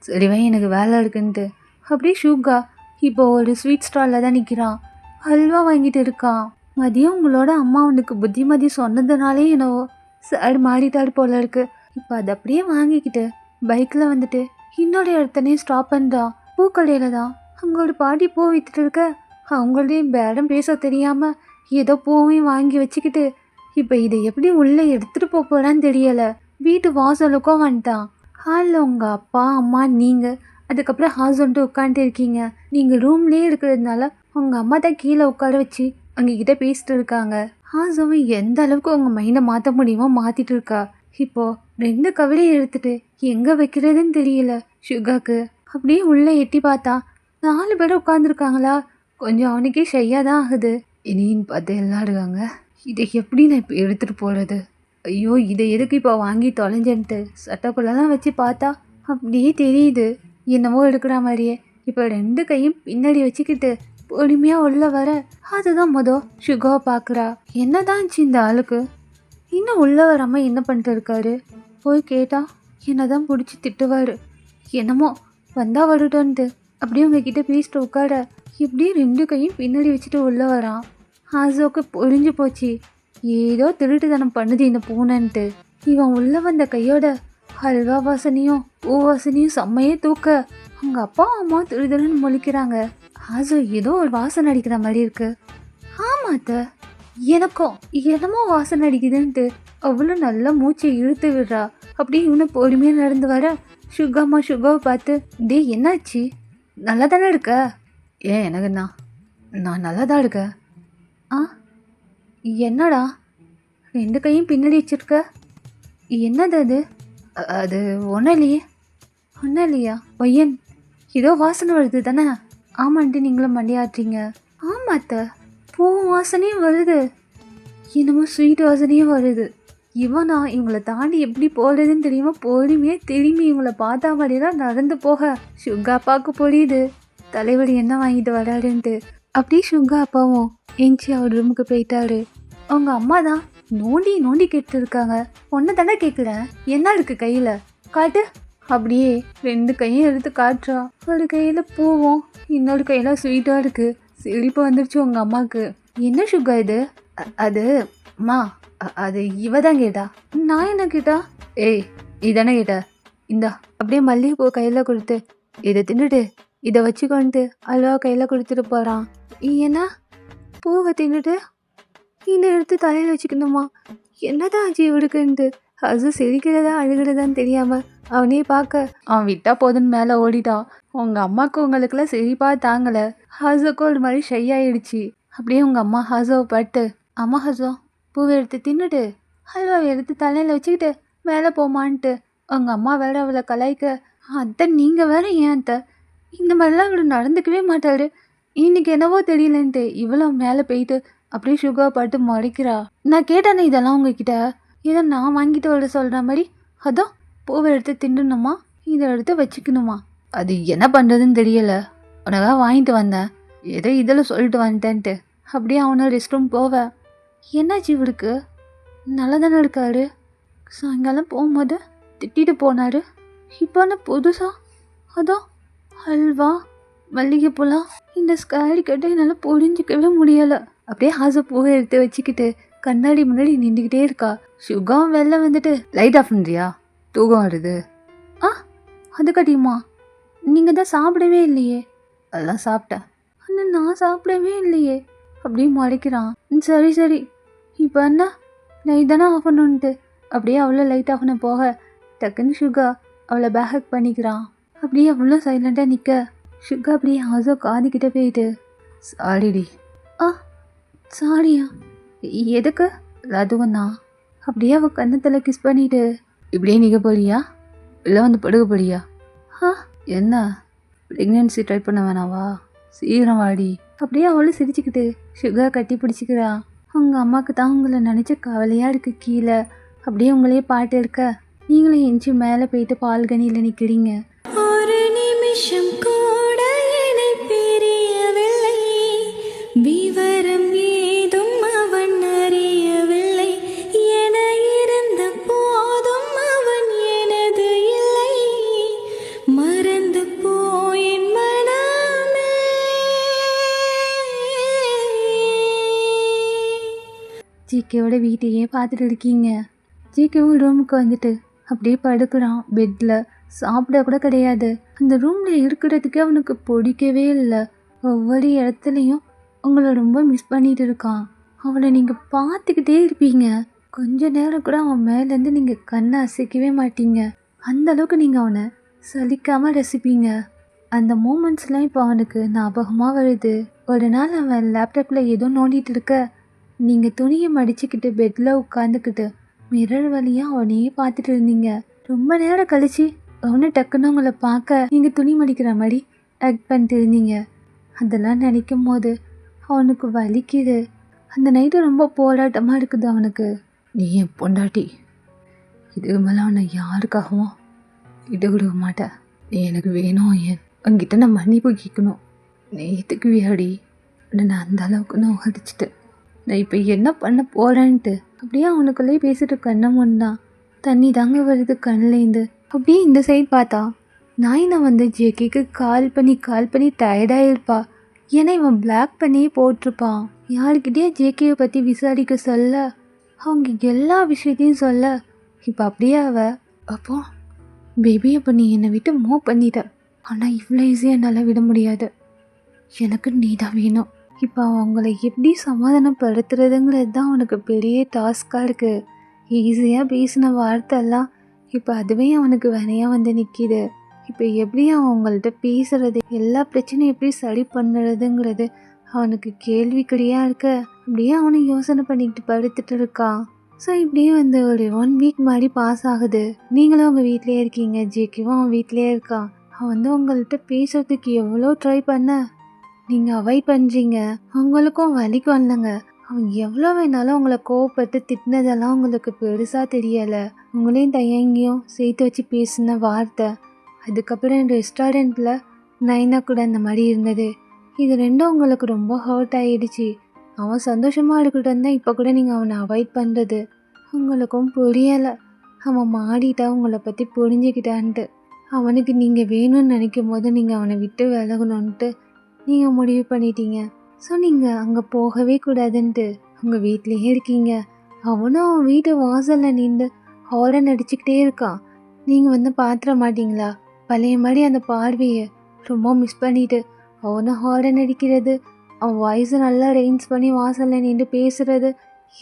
சரிவன் எனக்கு வேலை இருக்குன்ட்டு அப்படியே சுகா இப்போ ஒரு ஸ்வீட் ஸ்டாலில் தான் நிற்கிறான். ஹல்வா வாங்கிட்டு இருக்கான். மதியம் உங்களோட அம்மா அவனுக்கு புத்திமதி சொன்னதுனாலே என்னவோ சார் மாறிட்டாரு போல இருக்கு. இப்போ அதை அப்படியே வாங்கிக்கிட்டு பைக்கில் வந்துட்டு இன்னொரு இடத்தனே ஸ்டாப் பண்ணுறான். பூக்கடையில் தான். அங்கே ஒரு பாட்டி பூ விற்றுட்டு இருக்க, அவங்கள்டையும் பேரம் பேச தெரியாமல் ஏதோ பூவையும் வாங்கி வச்சுக்கிட்டு இப்போ இதை எப்படி உள்ளே எடுத்துகிட்டு போக போகிறான்னு தெரியலை. வீட்டு வாசலுக்கும் வந்துட்டான். ஹாலில் உங்கள் அப்பா அம்மா நீங்கள் அதுக்கப்புறம் ஹஸ்பண்டு உட்காந்துட்டு இருக்கீங்க. நீங்கள் ரூம்லேயே இருக்கிறதுனால உங்கள் அம்மா தான் கீழே உட்கார வச்சு அங்ககிட்ட பேசிட்டு இருக்காங்க. ஹாசவன் எந்த அளவுக்கு உங்கள் மைண்டை மாற்ற முடியுமோ மாற்றிட்டு இருக்கா. இப்போது 2 கவலையை எடுத்துட்டு எங்கே வைக்கிறதுன்னு தெரியல சுகாக்கு. அப்படியே உள்ளே எட்டி பார்த்தா 4 பேர் உட்காந்துருக்காங்களா. கொஞ்சம் அவனுக்கே ஷையாக தான் ஆகுது. இனின்னு பார்த்து எல்லாம் இருக்காங்க. இதை எப்படி நான் இப்போ எடுத்துகிட்டு போகிறது? ஐயோ, இதை எதுக்கு இப்போ வாங்கி தொலைஞ்சன்ட்டு சட்டைக்குள்ளெல்லாம் வச்சு பார்த்தா அப்படியே தெரியுது என்னவோ எடுக்கிற மாதிரியே. இப்போ 2 கையும் பின்னாடி வச்சுக்கிட்டு பொறுமையாக உள்ள வர அதுதான் சுகாவை பார்க்குறா. என்னதான்ச்சு இந்த ஆளுக்கு? இன்னும் உள்ள வராமல் என்ன பண்ணிட்டு இருக்காரு? போய் கேட்டா என்னதான் பிடிச்சி திட்டுவார். என்னமோ வந்தா வரட்டும்ன்ட்டு அப்படியே உங்ககிட்ட பேசிட்டு உட்கார இப்படியே 2 கையும் பின்னாடி வச்சுட்டு உள்ள வரான். ஆசோக்கு பொறிஞ்சு போச்சு. ஏதோ திருட்டுத்தனம் பண்ணுது இந்த பூனைன்ட்டு. இவன் உள்ள வந்த கையோட ஹல்வா வாசனையும் பூ வாசனையும் செம்மையே தூக்க அவங்க அப்பா அம்மா திருதலுன்னு முழிக்கிறாங்க. ஆசோ ஏதோ ஒரு வாசனை அடிக்கிற மாதிரி இருக்கு. ஆமாத்த, எனக்கும் என்னமோ வாசனை அடிக்குதுன்ட்டு அவ்வளோ நல்லா மூச்சை இழுத்து விடுறா. அப்படியே இவனை பொறுமையாக நடந்து வர சுகாமா சுகாவை பார்த்து, டேய் என்னாச்சு, நல்லா தானே இருக்க? ஏன் எனக்குண்ணா, நான் நல்லா தான் இருக்கேன். ஆ என்னடா 2 கையும் பின்னாடி வச்சிருக்க, என்னது அது? அது ஒன்றும் இல்லையே. ஒன்றும் இல்லையா பையன், ஏதோ வாசனை வருது தானே? ஆமான்ட்டு நீங்களும் மண்டியாட்டுறீங்க. ஆமாத்த, பூ வாசனையும் வருது, என்னமோ ஸ்வீட் வாசனையும் வருது. இவனா இவங்களை தாண்டி எப்படி போகிறதுன்னு தெரியுமா பொறுமையாக திரும்பி இவங்களை பார்த்தா மாதிரிலாம் நடந்து போக சுகா அப்பாவுக்கு புரியுது தலைவலி என்ன வாங்கிட்டு வராருன்ட்டு. அப்படியே சுகா அப்பாவும் எஞ்சி அவர் ரூமுக்கு போயிட்டாரு. அவங்க அம்மா தான் நோண்டி நோண்டி கேட்டு இருக்காங்க. ஒன்று தானே கேட்குறேன், என்ன இருக்கு கையில் காட்டு. அப்படியே 2 கையும் எடுத்து காட்டுறா. ஒரு கையில் பூவும் இன்னொரு கையில் ஸ்வீட்டாக இருக்குது. சிரிப்பு வந்துருச்சு உங்கள் அம்மாவுக்கு. என்ன சுகா இது? அது அம்மா, அது இவ தான் கேட்டா. நான் என்ன கேட்டா? ஏய் இதானே கேட்ட, இந்தா. அப்படியே மல்லிகைப்பூ கையில் கொடுத்து, இதை தின்னுட்டு இதை வச்சுக்கொண்டு அல்வா கையில் கொடுத்துட்டு போகிறான். ஏன்னா பூவை தின்னுட்டு இதை எடுத்து தலையில் வச்சுக்கணுமா? என்னதான் ஆச்சு இவருக்குன்ட்டு அது சிரிக்கிறதா அழுகிறதான்னு தெரியாமல் அவனே பார்க்க அவன் விட்டா போதுன்னு மேலே ஓடிட்டான். உங்கள் அம்மாவுக்கு உங்களுக்குலாம் சிரிப்பாக தாங்கலை. ஹாஸுக்கும் ஒரு மாதிரி ஷை ஆயிடுச்சு. அப்படியே உங்கள் அம்மா ஹாஸாவை பாட்டு, அம்மா ஹாஸோ பூவை எடுத்து தின்னுட்டு ஹல்வாவை எடுத்து தலையில் வச்சுக்கிட்டு மேலே போமான்ட்டு உங்கள் அம்மா வேற அவளை கலாய்க்க, அத்தை நீங்கள் வேற ஏன் அத்தை இந்த மாதிரிலாம் இவர் நடந்துக்கவே மாட்டாரு, இன்னைக்கு என்னவோ தெரியலன்ட்டு இவ்வளோ மேலே போயிட்டு அப்படியே சுகா பாட்டு முறைக்கிறா. நான் கேட்டேனே இதெல்லாம் உங்ககிட்ட, இதை நான் வாங்கிட்டு வர சொல்கிற மாதிரி. அதோ பூவை எடுத்து தின்னணுமா, இதை எடுத்து வச்சுக்கணுமா? அது என்ன பண்ணுறதுன்னு தெரியலை, உனக்காக வாங்கிட்டு வந்தேன், ஏதோ இதில் சொல்லிட்டு வந்துட்டேன்ட்டு. அப்படியே அவனை ரெஸ்ட் ரூம் போவ. என்னாச்சு இவருக்கு, நல்லா தானே இருக்காரு? சாயங்காலம் போகும்போது திட்டிட்டு போனார், இப்போ என்ன புதுசா அதோ ஹல்வா மல்லிகைப்பூலாம் இந்த ஸ்கேரி கட்டை என்னால் புரிஞ்சிக்கவே முடியலை. அப்படியே ஹாஸை பூவை எடுத்து வச்சுக்கிட்டு கண்ணாடி முன்னாடி நின்றுக்கிட்டே இருக்கா. சுகம் வெளில வந்துட்டு, லைட் ஆஃப் பண்ணுறியா, தூக்கம் வருது. ஆ அது கட்டியுமா, நீங்கள் தான் சாப்பிடவே இல்லையே. அதெல்லாம் சாப்பிட்டேன், ஆனால் நான் சாப்பிடவே இல்லையே. அப்படியே முறைக்கிறான். சரி சரி இப்போ என்ன லைட் தானே ஆஃப் பண்ணணுன்ட்டு அப்படியே அவ்வளோ லைட் ஆஃப் பண்ண போக டக்குன்னு சுகா அவளை பேக் பண்ணிக்கிறான். அப்படியே அவ்வளோ சைலண்டாக நிற்க சுகா அப்படியே ஹாஸோ காதிக்கிட்ட போயிட்டு, சாரிடி. ஆ சாரியா, எதுக்கு? அதுவும் தான். அப்படியே அவள் கன்னத்தில் கிஸ் பண்ணிட்டு, இப்படியே நிற்க போறியா இல்லை வந்து படுக்க போறியா? ஆ என்ன ப்ரெக்னென்சி ட்ரை பண்ண வேணாவா, சீக்கிரம் வாடி. அப்படியே அவளும் சிரிச்சுக்கிட்டு சுகா கட்டி பிடிச்சிக்கிறா. அவங்க அம்மாவுக்கு தான் உங்களை நினச்ச கவலையாக இருக்குது கீழே. அப்படியே உங்களையே பாட்டு இருக்க நீங்களும் எஞ்சி மேலே போயிட்டு பால்கனியில் நிற்கிறீங்க. ஒரு நிமிஷம் கூட என்னை பிரியவில்லை, விவரம் ஏதும் அவன் அறியவில்லை, என இருந்த போதும் அவன் எனது இல்லை, மறந்து போயின் மனமே. ஜிகேவோட வீட்டையே பார்த்துட்டு இருக்கீங்க. ஜிகேவும் ரூமுக்கு வந்துட்டு அப்படியே படுக்கிறான் பெட்டில். சாப்பிட கூட கிடையாது. அந்த ரூமில் இருக்கிறதுக்கே அவனுக்கு பிடிக்கவே இல்லை. ஒவ்வொரு இடத்துலையும் உங்களை ரொம்ப மிஸ் பண்ணிட்டு இருக்கான். அவனை நீங்கள் பார்த்துக்கிட்டே இருப்பீங்க. கொஞ்ச நேரம் கூட அவன் மேலேருந்து நீங்கள் கண்ணை அசைக்கவே மாட்டீங்க. அந்த அளவுக்கு நீங்கள் அவனை சலிக்காமல் ரசிப்பீங்க. அந்த மூமெண்ட்ஸ்லாம் இப்போ அவனுக்கு ஞாபகமாக வருது. ஒரு நாள் அவன் லேப்டாப்பில் ஏதோ நோண்டிட்டு இருக்க, நீங்கள் துணியை மடிச்சுக்கிட்டு பெட்டில் உட்காந்துக்கிட்டு மிரர் வழியாக அவனையே பார்த்துட்டு இருந்தீங்க. ரொம்ப நேரம் கழிச்சு அவனை டக்குன்னு உங்களை பார்க்க நீங்கள் துணி மடிக்கிற மாதிரி ஆக்ட் பண்ணிட்டு இருந்தீங்க. அதெல்லாம் நினைக்கும் போது அவனுக்கு வலிக்குது. அந்த நைட்டு ரொம்ப போராட்டமாக இருக்குது அவனுக்கு. நீ என் பொண்டாட்டி, இதுக்கு மேலே அவனை யாருக்காகவும் விட்டு கொடுக்க மாட்டேன். நீ எனக்கு வேணும், உங்ககிட்ட நான் மன்னிப்பு கேட்கணும். நேற்றுக்கு வியாடி நான் அந்த அளவுக்கு நான் அடிச்சிட்டேன். நான் இப்போ என்ன பண்ண போகிறேன்ட்டு அப்படியே அவனுக்குள்ளே பேசிட்டு கண்ணை முன்னா தண்ணி தாங்க வருது கண்ணிலேருந்து. அப்படியே இந்த சைட் பார்த்தா நாயினா வந்து ஜேகேக்கு கால் பண்ணி டயர்டாகிருப்பா. ஏன்னா இவன் பிளாக் பண்ணியே போட்டிருப்பான். யாருக்கிட்டே ஜேகேவை பற்றி விசாரிக்க சொல்ல அவங்க எல்லா விஷயத்தையும் சொல்ல இப்போ அப்படியே அப்போ பேபி அப்போ நீ என்னை விட்டு மூவ் பண்ணிட்ட, ஆனால் இவ்வளோ ஈஸியாக என்னால் விட முடியாது. எனக்கு நீ தான் வேணும். இப்போ அவங்கள எப்படி சமாதானப்படுத்துறதுங்கிறது தான் அவனுக்கு பெரிய டாஸ்காக இருக்குது. ஈஸியாக பேசின வார்த்தைலாம் இப்போ அதுவே அவனுக்கு வினையாக வந்து நிற்கிது. இப்போ எப்படி அவங்கள்ட்ட பேசுறது, எல்லா பிரச்சனையும் எப்படி சரி பண்ணுறதுங்கிறது அவனுக்கு கேள்விக்குறியாக இருக்க அப்படியே அவனும் யோசனை பண்ணிக்கிட்டு படுத்துட்டு இருக்கான். ஸோ இப்படியே வந்து ஒரு 1 வீக் மாதிரி பாஸ் ஆகுது. நீங்களும் உங்கள் வீட்டிலே இருக்கீங்க, ஜேக்கிவும் அவன் வீட்டிலே இருக்கான். அவன் வந்து உங்கள்கிட்ட பேசுறதுக்கு எவ்வளோ ட்ரை பண்ண நீங்கள் அவாய்ட் பண்ணுறீங்க. அவங்களுக்கும் வலிக்கும் இல்லைங்க. அவங்க எவ்வளோ வேணாலும் உங்களை கோவப்பட்டு திட்டினதெல்லாம் உங்களுக்கு பெருசாக தெரியலை. உங்களையும் தயங்கியும் சேர்த்து வச்சு பேசின வார்த்தை, அதுக்கப்புறம் ரெஸ்டாரண்ட்டில் நைனா கூட அந்த மாதிரி இருந்தது, இது ரெண்டும் உங்களுக்கு ரொம்ப ஹர்ட் ஆகிடுச்சு. அவன் சந்தோஷமாக இருக்கட்டும் தான் இப்போ கூட நீங்கள் அவனை அவாய்ட் பண்ணுறது. உங்களுக்கும் புரியலை, அவன் மாறிட்டா உங்களை பற்றி புரிஞ்சுக்கிட்டான்ட்டு. அவனுக்கு நீங்கள் வேணும்னு நினைக்கும் போது நீங்கள் அவனை விட்டு விலகணுன்ட்டு நீங்கள் முடிவு பண்ணிட்டீங்க. ஸோ நீங்கள் அங்கே போகவே கூடாதுன்ட்டு உங்கள் வீட்லேயே இருக்கீங்க. அவனும் அவன் வீட்டு வாசலில் நின்று ஹாரன் அடிச்சுக்கிட்டே இருக்கான். நீங்கள் வந்து பார்த்துட மாட்டிங்களா? பழைய மாதிரி அந்த பார்வையை ரொம்ப மிஸ் பண்ணிவிட்டு அவனும் ஹாரன் அடிக்கிறது, அவன் வாய்ஸை நல்லா ரெயின்ஸ் பண்ணி வாசலில் நின்று பேசுகிறது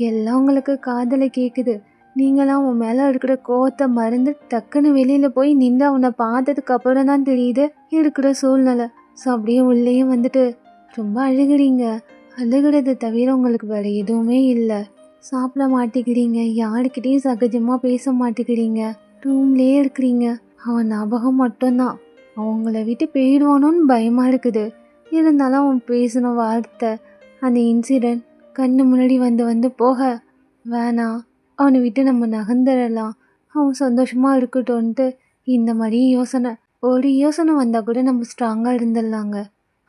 எல்லாம் உங்களுக்கு காதில் கேட்குது. நீங்களாம் அவன் மேலே இருக்கிற கோவத்தை மறந்து டக்குன்னு வெளியில் போய் நின்று அவனை பார்த்ததுக்கு அப்புறம் தான் தெரியுது இருக்கிற சூழ்நிலை. ஸோ அப்படியே உள்ளேயும் வந்துட்டு ரொம்ப அழுகிறீங்க. அழுகிறத தவிர உங்களுக்கு வேறு எதுவுமே இல்லை. சாப்பிட மாட்டேங்கிறீங்க, யாருக்கிட்டேயும் சகஜமாக பேச மாட்டேங்கிறீங்க, ரூம்லேயே இருக்கிறீங்க. அவன் ஞாபகம் மட்டும்தான். அவங்கள விட்டு போயிடுவானோன்னு பயமாக இருக்குது. இருந்தாலும் அவன் பேசின வார்த்தை, அந்த இன்சிடெண்ட் கண்ணு முன்னாடி வந்து போக வேணாம், அவனை விட்டு நம்ம நகர்ந்துடலாம், அவன் சந்தோஷமாக இருக்கட்டும்ன்ட்டு இந்த மாதிரி யோசனை. ஒரு யோசனை வந்தால் கூட நம்ம ஸ்ட்ராங்காக இருந்துடலாங்க.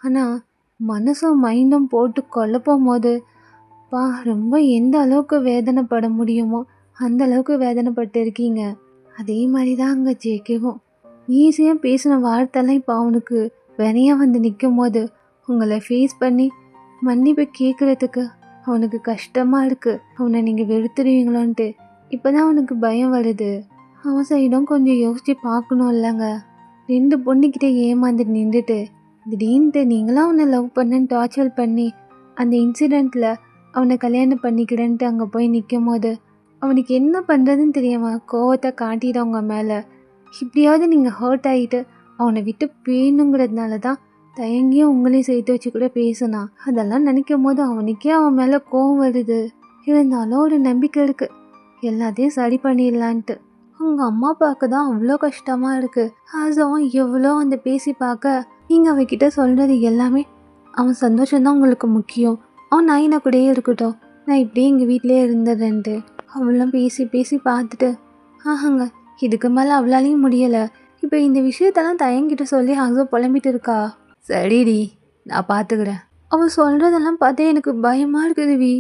ஆனால் மனசும் மைண்டும் போட்டு குழப்பும் போது ரொம்ப எந்த அளவுக்கு வேதனைப்பட முடியுமோ அந்த அளவுக்கு வேதனைப்பட்டு இருக்கீங்க. அதே மாதிரி தான் அங்கே ஜேக்கவும் ஈஸியாக பேசின வார்த்தைலாம் இப்போ அவனுக்கு வினையாக வந்து நிற்கும் போது உங்களை ஃபேஸ் பண்ணி மன்னிப்பு கேட்குறதுக்கு அவனுக்கு கஷ்டமாக இருக்குது. அவனை நீங்கள் வெறுத்துடுவீங்களோன்ட்டு இப்போ தான் அவனுக்கு பயம் வருது. அவன் சைடும் கொஞ்சம் யோசித்து பார்க்கணும் இல்லைங்க. 2 பொண்ணுக்கிட்ட ஏமாந்து நின்றுட்டு திடீர்னுட்டு நீங்களாம் அவனை லவ் பண்ணுன்னு டார்ச்சர் பண்ணி அந்த இன்சிடெண்ட்டில் அவனை கல்யாணம் பண்ணிக்கிறேன்ட்டு அங்கே போய் நிற்கும் போது அவனுக்கு என்ன பண்ணுறதுன்னு தெரியாமல் கோவத்தை காட்டிடுறவங்க மேலே இப்படியாவது நீங்கள் ஹர்ட் ஆகிட்டு அவனை விட்டு போயணுங்கிறதுனால தான் தயங்கியும் உங்களையும் சேர்த்து வச்சு கூட பேசினான். அதெல்லாம் நினைக்கும் போது அவனுக்கே அவன் மேலே கோவம் வருது. இருந்தாலும் ஒரு நம்பிக்கை இருக்குது, எல்லாத்தையும் சரி பண்ணிடலான்ட்டு. உங்கள் அம்மா அப்பாவுக்கு தான் அவ்வளோ கஷ்டமாக இருக்குது. அவன் எவ்வளோ அந்த பேசி பார்க்க நீங்கள் அவகிட்ட சொல்கிறது எல்லாமே அவன் சந்தோஷம்தான் உங்களுக்கு முக்கியம், அவன் நைனா கூடயே இருக்கட்டும், நான் இப்படியே எங்கள் வீட்டிலே இருந்துடுறேன்ட்டு அவளும் பேசி பார்த்துட்டு ஆஹாங்க இதுக்கு மேலே அவளாலையும் முடியலை. இப்போ இந்த விஷயத்தெல்லாம் தயங்கிட்ட சொல்லி புலம்பிட்டு இருக்கா. சரிடி, நான் பார்த்துக்கிறேன். அவள் சொல்கிறதெல்லாம் பார்த்தே எனக்கு பயமாக இருக்குது வி.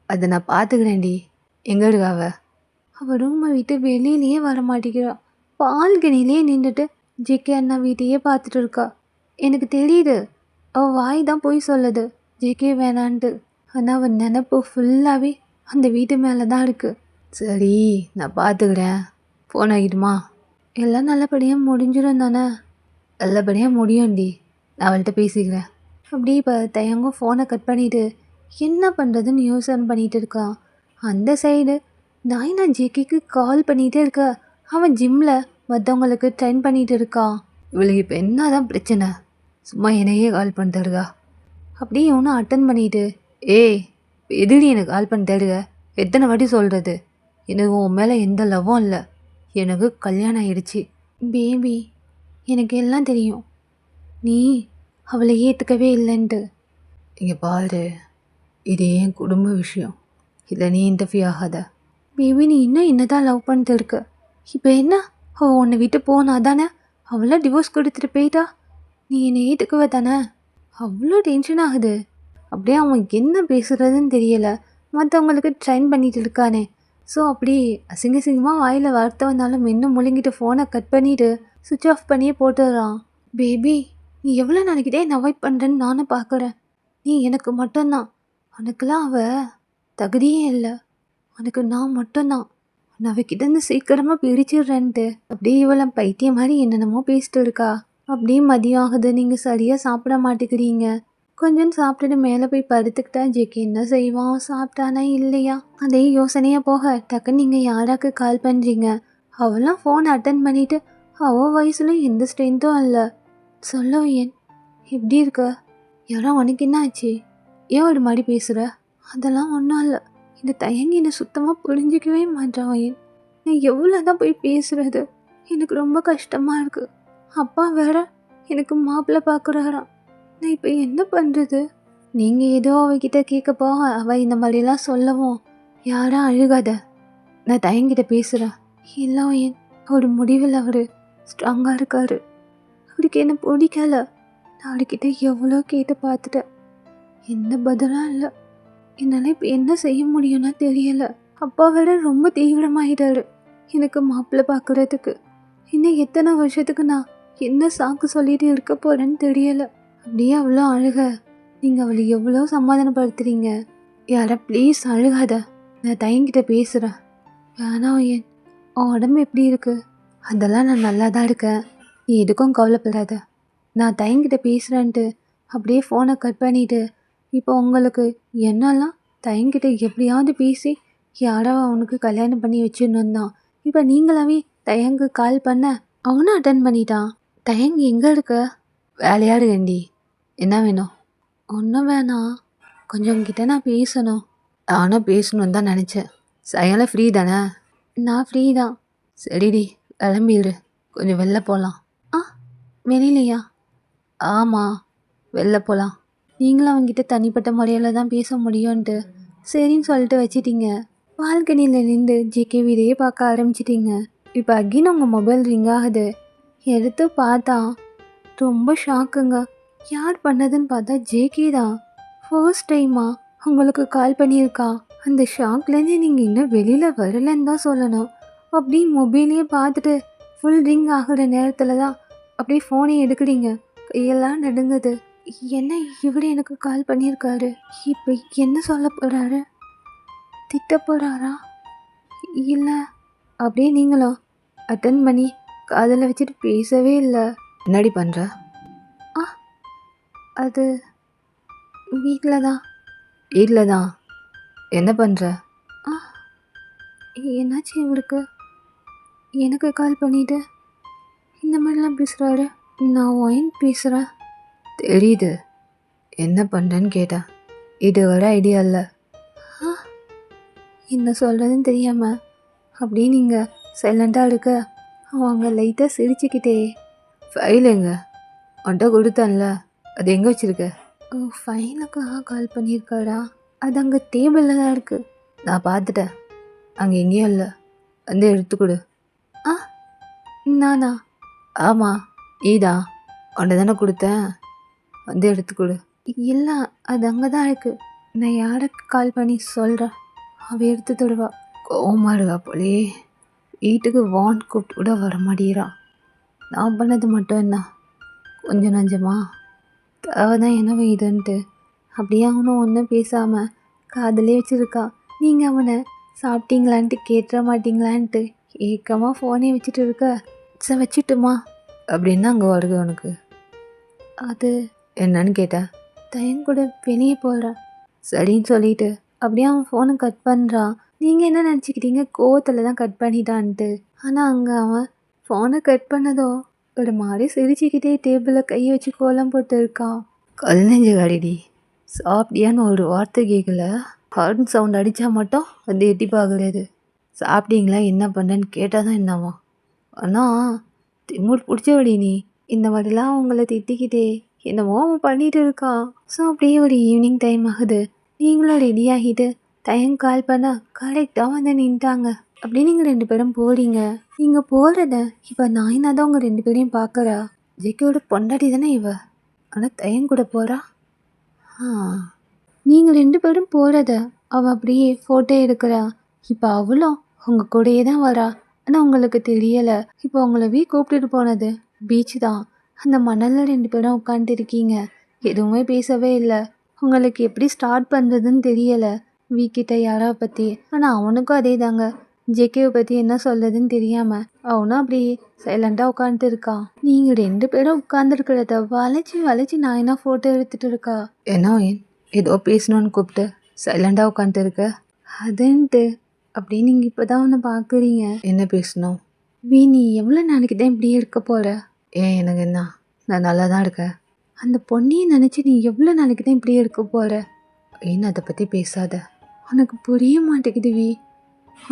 அதை நான் பார்த்துக்கிறேன்டி. எங்கே இருக்கா அவள் ரூமை விட்டு வெளியிலேயே வர மாட்டேங்கிறா. பால்கனிலே நின்றுட்டு ஜேகே அண்ணா வீட்டையே பார்த்துட்டு இருக்கா. எனக்கு தெரியுது அவள் வாய் தான் போய் சொல்லுது ஜேகே வேணான்ட்டு. ஆனால் அவன் நினப்பு ஃபுல்லாகவே அந்த வீட்டு மேலே தான் இருக்குது. சரி, நான் பார்த்துக்கிறேன். ஃபோன் ஆகிடுமா? எல்லாம் நல்லபடியாக முடிஞ்சிடும் தானே? நல்லபடியாக முடியும்டி, நான் அவள்கிட்ட பேசிக்கிறேன். அப்படியே இப்போ தயங்கும் ஃபோனை கட் பண்ணிவிட்டு என்ன பண்ணுறதுன்னு யோசனை பண்ணிகிட்டு இருக்கான். அந்த சைடு நைனா ஜேகேக்கு கால் பண்ணிகிட்டே இருக்க. அவன் ஜிம்மில் மற்றவங்களுக்கு ட்ரெயின் பண்ணிகிட்டு இருக்கான். இவளுக்கு இப்போ என்ன தான் பிரச்சனை? சும்மா என்னையே கால் பண்ணிட்டுருக்கா. அப்படியே இவனும் அட்டன் பண்ணிவிட்டு ஏய் எதுடி எனக்கு கால் பண்ணிட்டேருக்க? எத்தனை வாட்டி சொல்கிறது? எனக்கு உன் மேலே எந்த லவ்வும் இல்லை, எனக்கு கல்யாணம் ஆயிடுச்சு. பேபி எனக்கு எல்லாம் தெரியும், நீ அவளை ஏற்றுக்கவே இல்லைன்ட்டு. இங்கே பாரு, இது என் குடும்ப விஷயம், இதில் நீ இன்டர்ஃபியர் ஆகாத. பேபி நீ இன்னும் என்ன தான் லவ் பண்ணிட்டு இருக்க? இப்போ என்ன அவள் உன்னை விட்டு போனா தானே? அவளை டிவோர்ஸ் கொடுத்துட்டு போயிட்டா நீ என்னை ஏற்றுக்குவ தானே? அவ்வளோ டென்ஷன் ஆகுது. அப்படியே அவன் என்ன பேசுகிறதுன்னு தெரியலை, மற்றவங்களுக்கு ட்ரைன் பண்ணிட்டு இருக்கானே. ஸோ அப்படி அசிங்கமாக வாயில் வார்த்தை வந்தாலும் இன்னும் முழுங்கிட்டு ஃபோனை கட் பண்ணிவிட்டு சுவிட்ச் ஆஃப் பண்ணியே போட்டுடுறான். பேபி நீ எவ்வளோ நாளைக்கிட்டே என்னை அவாய்ட் பண்ணுறேன்னு நானும் பார்க்குறேன். நீ எனக்கு மட்டும்தான், உனக்கெல்லாம் அவள் தகுதியே இல்லை, உனக்கு நான் மட்டும்தான், நான் அவகிட்டேருந்து சீக்கிரமாக பிரிச்சிடுறேன்ட்டு அப்படியே இவளை பைத்தியம் மாதிரி என்னென்னமோ பேசிட்டு இருக்கா. அப்படியே மதியம் ஆகுது, நீங்கள் சரியாக சாப்பிட மாட்டேங்கிறீங்க. கொஞ்சம் சாப்பிட்டுட்டு மேலே போய் படுத்துக்கிட்டா ஜெக்கி என்ன செய்வான், சாப்பிட்டானா இல்லையா அதே யோசனையாக போக டக்குன்னு நீங்கள் யாராக்கு கால் பண்ணுறீங்க. அவளாம் ஃபோன் அட்டன் பண்ணிட்டு அவள் வயசுல எந்த ஸ்ட்ரென்த்தும் இல்லை. சொல்ல ஏன் எப்படி இருக்க? யாரா உனக்கு என்ன ஆச்சு? ஏன் ஒரு மாதிரி பேசுகிற? அதெல்லாம் ஒன்றும் இல்லை. இந்த தயங்கி என்னை சுத்தமாக புரிஞ்சிக்கவே மாட்டான். ஏன் நான் எவ்வளோ தான் போய் பேசுகிறது? எனக்கு ரொம்ப கஷ்டமாக இருக்குது. அப்பா வேற எனக்கு மாப்பிள்ளை பார்க்குறாராம். நான் இப்போ என்ன பண்ணுறது? நீங்கள் ஏதோ அவகிட்ட கேட்கப்போ அவள் இந்த மாதிரிலாம் சொல்லவும் யாரா அழுகாத, நான் தயங்கிட்ட பேசுகிறேன். இல்லை ஏன் ஒரு முடிவில் அவர் ஸ்ட்ராங்காக இருக்காரு. அவருக்கு என்ன பிடிக்கல. நான் அவர்கிட்ட எவ்வளோ கேட்டு பார்த்துட்டேன், எந்த பதிலாக இல்லை. என்னால் இப்போ என்ன செய்ய முடியும்னா தெரியலை. அப்பா வேற ரொம்ப தீவிரமாயிட்டாரு எனக்கு மாப்பிள்ளை பார்க்குறதுக்கு. இன்னும் எத்தனை வருஷத்துக்கு நான் என்ன சாக்கு சொல்லிட்டு இருக்க போகிறேன்னு தெரியலை. அப்படியே அவ்வளோ அழுக. நீங்கள் அவளை எவ்வளோ சமாதானப்படுத்துறீங்க. யாரா ப்ளீஸ் அழுகாத, நான் தயங்கிட்ட பேசுகிறேன். வேணாம் ஏன், உன் உடம்பு எப்படி இருக்கு? அதெல்லாம் நான் நல்லா தான் இருக்கேன், நீ எதுக்கும் கவலைப்படாத. நான் தயங்கிட்ட பேசுகிறேன்ட்டு அப்படியே ஃபோனை கட் பண்ணிவிட்டு இப்போ உங்களுக்கு என்னெல்லாம் தயங்கிட்ட எப்படியாவது பேசி யாரோ அவனுக்கு கல்யாணம் பண்ணி வச்சிடணும் தான். இப்போ நீங்களாவே தயங்கு கால் பண்ண அவனும் அட்டன் பண்ணிட்டான். தயங்கு எங்கே இருக்க? வேலையாக இருக்கேன்டி. என்ன வேணும்? ஒன்றும் வேணாம், கொஞ்சம் உங்ககிட்ட நான் பேசணும். நானும் பேசணுன்னு தான் நினச்சேன். சாயங்காலம் ஃப்ரீ தானே? நான் ஃப்ரீ தான். சரிடி, கிளம்பிடு, கொஞ்சம் வெளில போகலாம். ஆ, வெளியிலையா? ஆமாம், வெளில போகலாம். நீங்களும் அவங்ககிட்ட தனிப்பட்ட முறையில் தான் பேச முடியும்ன்ட்டு சரின்னு சொல்லிட்டு வச்சிட்டீங்க. பால்கனியில் நின்று ஜேகே வீடியே பார்க்க ஆரம்பிச்சிட்டிங்க. இப்போ அகின் உங்கள் மொபைல் ரிங் ஆகுது. எடுத்து பார்த்தா ரொம்ப ஷாக்குங்க. யார் பண்ணதுன்னு பார்த்தா ஜேகே தான். ஃபர்ஸ்ட் டைமா உங்களுக்கு கால் பண்ணியிருக்கா. அந்த ஷாக்லேருந்து நீங்கள் இன்னும் வெளியில் வரலன்னு தான் சொல்லணும். அப்படியே மொபைலையே பார்த்துட்டு ஃபுல் ரிங் ஆகிற நேரத்தில் தான் அப்படியே ஃபோனை எடுக்கிறீங்க. கையெல்லாம் நடுங்குது. என்ன இவர் எனக்கு கால் பண்ணியிருக்காரு? இப்போ என்ன சொல்ல போகிறாரு? திட்ட போகிறாரா? இல்லை அப்படியே நீங்களும் அட்டன் பண்ணி காதில் வச்சுட்டு பேசவே இல்லை. என்னடி பண்ணுற? ஆ, அது வீட்டில் தான். வீட்டில் தான்? என்ன பண்ணுற? ஆ, என்னாச்சு இவருக்கு? எனக்கு கால் பண்ணிவிட்டு இந்த மாதிரிலாம் பேசுகிறாரு. நான் ஒயின் பேசுகிறேன். தெரியுது, என்ன பண்ணுறேன்னு கேட்டேன். இது வர ஐடியா இல்லை. ஆ, என்ன சொல்கிறதுன்னு தெரியாமல் அப்படியே நீங்கள் சைலண்ட்டாக இருக்க அவங்க லைட்டாக சிரிச்சுக்கிட்டே, ஃபைல் எங்க? உன்கிட்ட கொடுத்தேன்ல, அது எங்கே வச்சுருக்க? ஓ, ஃபைனுக்காக கால் பண்ணியிருக்காரா? அது அங்கே டேபிளில் தான் இருக்குது. நான் பார்த்துட்டேன், அங்கே எங்கேயும் இல்லை, வந்து எடுத்துக்கொடு. ஆ, நானா? ஆமாம், நீதான். உன்னை தானே கொடுத்தேன், வந்து எடுத்துக்கொடு. இல்லை, அது அங்கே தான் இருக்குது. நான் யாருக்கு கால் பண்ணி சொல்கிறேன், அவள் எடுத்து தருவா. கோமாடுவா போலே. வீட்டுக்கு வான் கூப்பிட்டு கூட வர மாட்டேறான். நான் பண்ணது மட்டும் என்ன கொஞ்சம் நஞ்சமா? தேவை தான் என்னவோ இதுன்ட்டு அப்படியே அவனும் ஒன்றும் பேசாமல் காதலே வச்சுருக்கா. நீங்கள் அவனை சாப்பிட்டீங்களான்ட்டு கேட்டுற மாட்டீங்களான்ட்டு ஏக்கமாக ஃபோனே வச்சுட்டு இருக்க. சரி வச்சுட்டுமா? அப்படின்னா அங்கே வருது உனக்கு? அது என்னன்னு கேட்டேன். தயன் கூட வெளியே போகிறேன். சரின்னு சொல்லிட்டு அப்படியே அவன் ஃபோனை கட் பண்ணுறான். நீங்கள் என்ன நினச்சிக்கிட்டீங்க, கோவத்தில் தான் கட் பண்ணிட்டான்ட்டு. ஆனால் அங்கே அவன் ஃபோனை கட் பண்ணதோ ஒரு மாதிரி சிரிச்சுக்கிட்டே டேபிளில் கையை வச்சு கோலம் போட்டு இருக்கான். கல்நெஞ்ச காடிடி, சாப்பிட்டியான்னு ஒரு வார்த்தை கேட்கல. ஹார்ன் சவுண்ட் அடித்தா மட்டும் வந்து எட்டி பார்க்குறது. சாப்பிட்டீங்களா, என்ன பண்ணேன்னு கேட்டால் தான் என்னவா? ஆனால் திமுர் பிடிச்சபடி நீ இந்த மாதிரிலாம் அவங்கள திட்டிக்கிட்டே என்னமோ அவன் பண்ணிகிட்டு இருக்கான். ஸோ அப்படியே ஒரு ஈவினிங் டைம் ஆகுது. நீங்களும் ரெடி ஆகிட்டு டைம் கால் பண்ண கரெக்டாக வந்து நின்ட்டாங்க. அப்படியே நீங்கள் 2 பேரும் போகிறீங்க. நீங்கள் போகிறத இப்போ நான் என்ன தான் உங்கள் 2 பேரையும் பார்க்குறா. ஜெக்கியோட பொண்டாட்டி தானே இவ, ஆனால் தயன் கூட போகிறா. நீங்கள் 2 பேரும் போகிறத அவள் அப்படியே ஃபோட்டோ எடுக்கிறா. இப்போ அவளும் உங்கள் கூடயே தான் வரா. ஆனால் உங்களுக்கு தெரியலை. இப்போ உங்களை கூப்பிட்டுட்டு போனது பீச் தான். அந்த மணலில் 2 பேரும் உட்காந்துட்டு இருக்கீங்க. எதுவுமே பேசவே இல்லை. உங்களுக்கு எப்படி ஸ்டார்ட் பண்ணுறதுன்னு தெரியலை வீக்கிட்ட யாரா பற்றி. ஆனால் அவனுக்கும் அதே தாங்க. ஜேகேவை பற்றி என்ன சொல்றதுன்னு தெரியாமல் அவனும் அப்படி சைலண்டாக உட்காந்துட்டு இருக்கான். நீங்கள் 2 பேரும் உட்காந்துருக்கிறத வளைச்சி வளைச்சி நான் என்ன ஃபோட்டோ எடுத்துகிட்டு இருக்கா. என்ன ஒயின், ஏதோ பேசணும்னு கூப்பிட்டு சைலண்டாக உட்காந்துட்டு இருக்க? அதுன்ட்டு அப்படி நீங்கள் இப்போ தான் ஒன்று பார்க்குறீங்க. என்ன பேசணும்? நீ எவ்வளோ நாளைக்கு தான் இப்படியே இருக்க போகிற? ஏன் எனக்கு என்ன, நான் நல்லா தான் இருக்கேன். அந்த பொண்ணையை நினச்சி நீ எவ்வளோ நாளைக்கு தான் இப்படியே இருக்க போகிற? ஏன் அதை பற்றி பேசாத. உனக்கு புரிய மாட்டேங்குது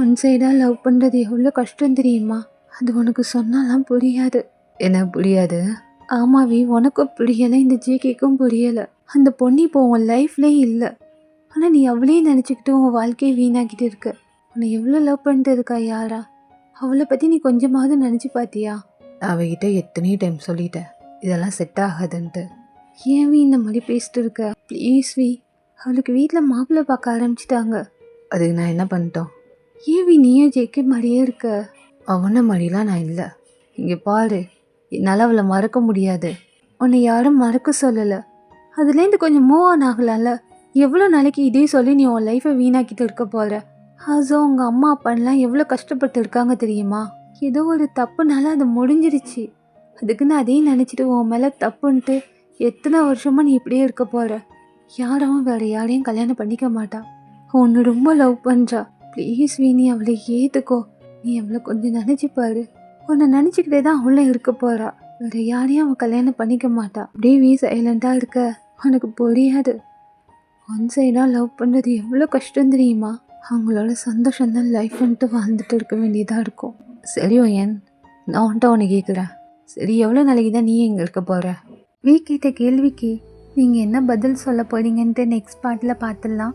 ஒன் சைடாக லவ் பண்ணுறது எவ்வளோ கஷ்டம் தெரியுமா? அது உனக்கு சொன்னாலாம் புரியாது. என்ன புரியாது? ஆமாவி, உனக்கும் புரியலை, இந்த ஜேகேக்கும் புரியலை. அந்த பொண்ணு இப்போ உன் லைஃப்லேயே இல்லை. ஆனால் நீ அவளையே நினச்சிக்கிட்டு உன் வாழ்க்கையை வீணாக்கிட்டு இருக்க. உன்னை எவ்வளோ லவ் பண்ணிட்டு இருக்கா யாரா? அவளை பற்றி நீ கொஞ்சமாவது நினச்சி பார்த்தியா? அவகிட்ட எத்தனையோ டைம் சொல்லிட்டேன் இதெல்லாம் செட் ஆகாதுன்ட்டு. ஏன் இந்த மாதிரி பேசிட்டு இருக்க? ப்ளீஸ் அவளுக்கு வீட்டில் மாப்பிள்ளை பார்க்க ஆரம்பிச்சிட்டாங்க. அதுக்கு நான் என்ன பண்ணிட்டோம்? ஏன் நீயும் ஜேகே மாதிரியே இருக்க? அவனை மாதிரிலாம் நான் இல்லை. இங்கே பாரு, என்னால் அவளை மறக்க முடியாது. உன்னை யாரும் மறக்க சொல்லலை. அதுலேருந்து கொஞ்சம் மூவ் ஆன் ஆகலாம்ல. எவ்வளோ நாளைக்கு இதே சொல்லி நீ உன் லைஃப்பை வீணாக்கிட்டு இருக்க போகிற? ஆசோ உங்கள் அம்மா அப்பான்லாம் எவ்வளோ கஷ்டப்பட்டு இருக்காங்க தெரியுமா? ஏதோ ஒரு தப்புனால அது முடிஞ்சிருச்சு. அதுக்குன்னு அதையும் நினச்சிட்டு உன் மேலே தப்புன்ட்டு எத்தனை வருஷமாக நீ இப்படியே இருக்க போகிற? யாரும் வேறு யாரையும் கல்யாணம் பண்ணிக்க மாட்டா. உன்னை ரொம்ப லவ் பண்ணுறா. ப்ளீஸ் நீ அவளை ஏற்றுக்கோ. நீ அவளை கொஞ்சம் நினச்சிப்பாரு. உன்னை நினச்சிக்கிட்டே தான் அவளும் இருக்க போகிறா. வேறு யாரையும் அவன் கல்யாணம் பண்ணிக்க மாட்டா. அப்படியே சைலண்டாக இருக்க. உனக்கு புரியாது. ஒன் சைடாக லவ் பண்ணுறது எவ்வளோ கஷ்டம் தெரியுமா? அவங்களோட சந்தோஷம்தான் லைஃப்ன்ட்டு வாழ்ந்துட்டு இருக்க வேண்டியதாக இருக்கும். சரி ஒயன், நான் உன்ட்ட உன்னை கேட்குறேன். சரி, எவ்வளோ நாளைக்கு தான் நீ இங்கே இருக்க போகிற? கேட்ட கேள்விக்கு நீங்கள் என்ன பதில் சொல்ல போறீங்கன்ட்டு நெக்ஸ்ட் பார்ட்டில் பார்த்துடலாம்.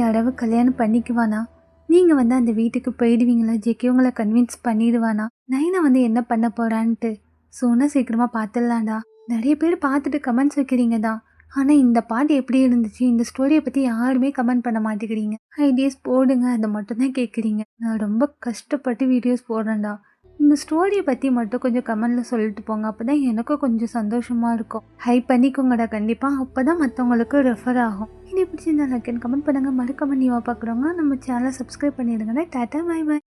யாராவது கல்யாணம் பண்ணிக்குவானா? நீங்கள் அந்த வீட்டுக்கு போயிடுவீங்களா? ஜெக்கி உங்களை கன்வின்ஸ் பண்ணிடுவானா? நைனா என்ன பண்ண போகிறான்ட்டு சோனா சீக்கிரமாக பார்த்துடலாம்டா. நிறைய பேர் பார்த்துட்டு கமெண்ட்ஸ் வைக்கிறீங்க தான். ஆனால் இந்த பாட்டு எப்படி இருந்துச்சு, இந்த ஸ்டோரியை பற்றி யாருமே கமெண்ட் பண்ண மாட்டேங்கிறீங்க. ஐடியாஸ் போடுங்க, அதை மட்டும்தான் கேட்குறீங்க. நான் ரொம்ப கஷ்டப்பட்டு வீடியோஸ் போடுறேன்டா. இந்த ஸ்டோரியை பற்றி மட்டும் கொஞ்சம் கமெண்டில் சொல்லிட்டு போங்க. அப்போ தான் எனக்கும் கொஞ்சம் சந்தோஷமாக இருக்கும். ஹைப் பண்ணிக்கோங்கடா கண்டிப்பாக. அப்போ தான் மற்றவங்களுக்கு ரெஃபர் ஆகும். இது பிடிச்சிருந்தா லைக் அண்ட் கமெண்ட் பண்ணுங்கள். மறக்காம நீவாக பார்க்குறவங்க நம்ம சேனலை சப்ஸ்கிரைப் பண்ணிடுங்கடா. Tata, bye by.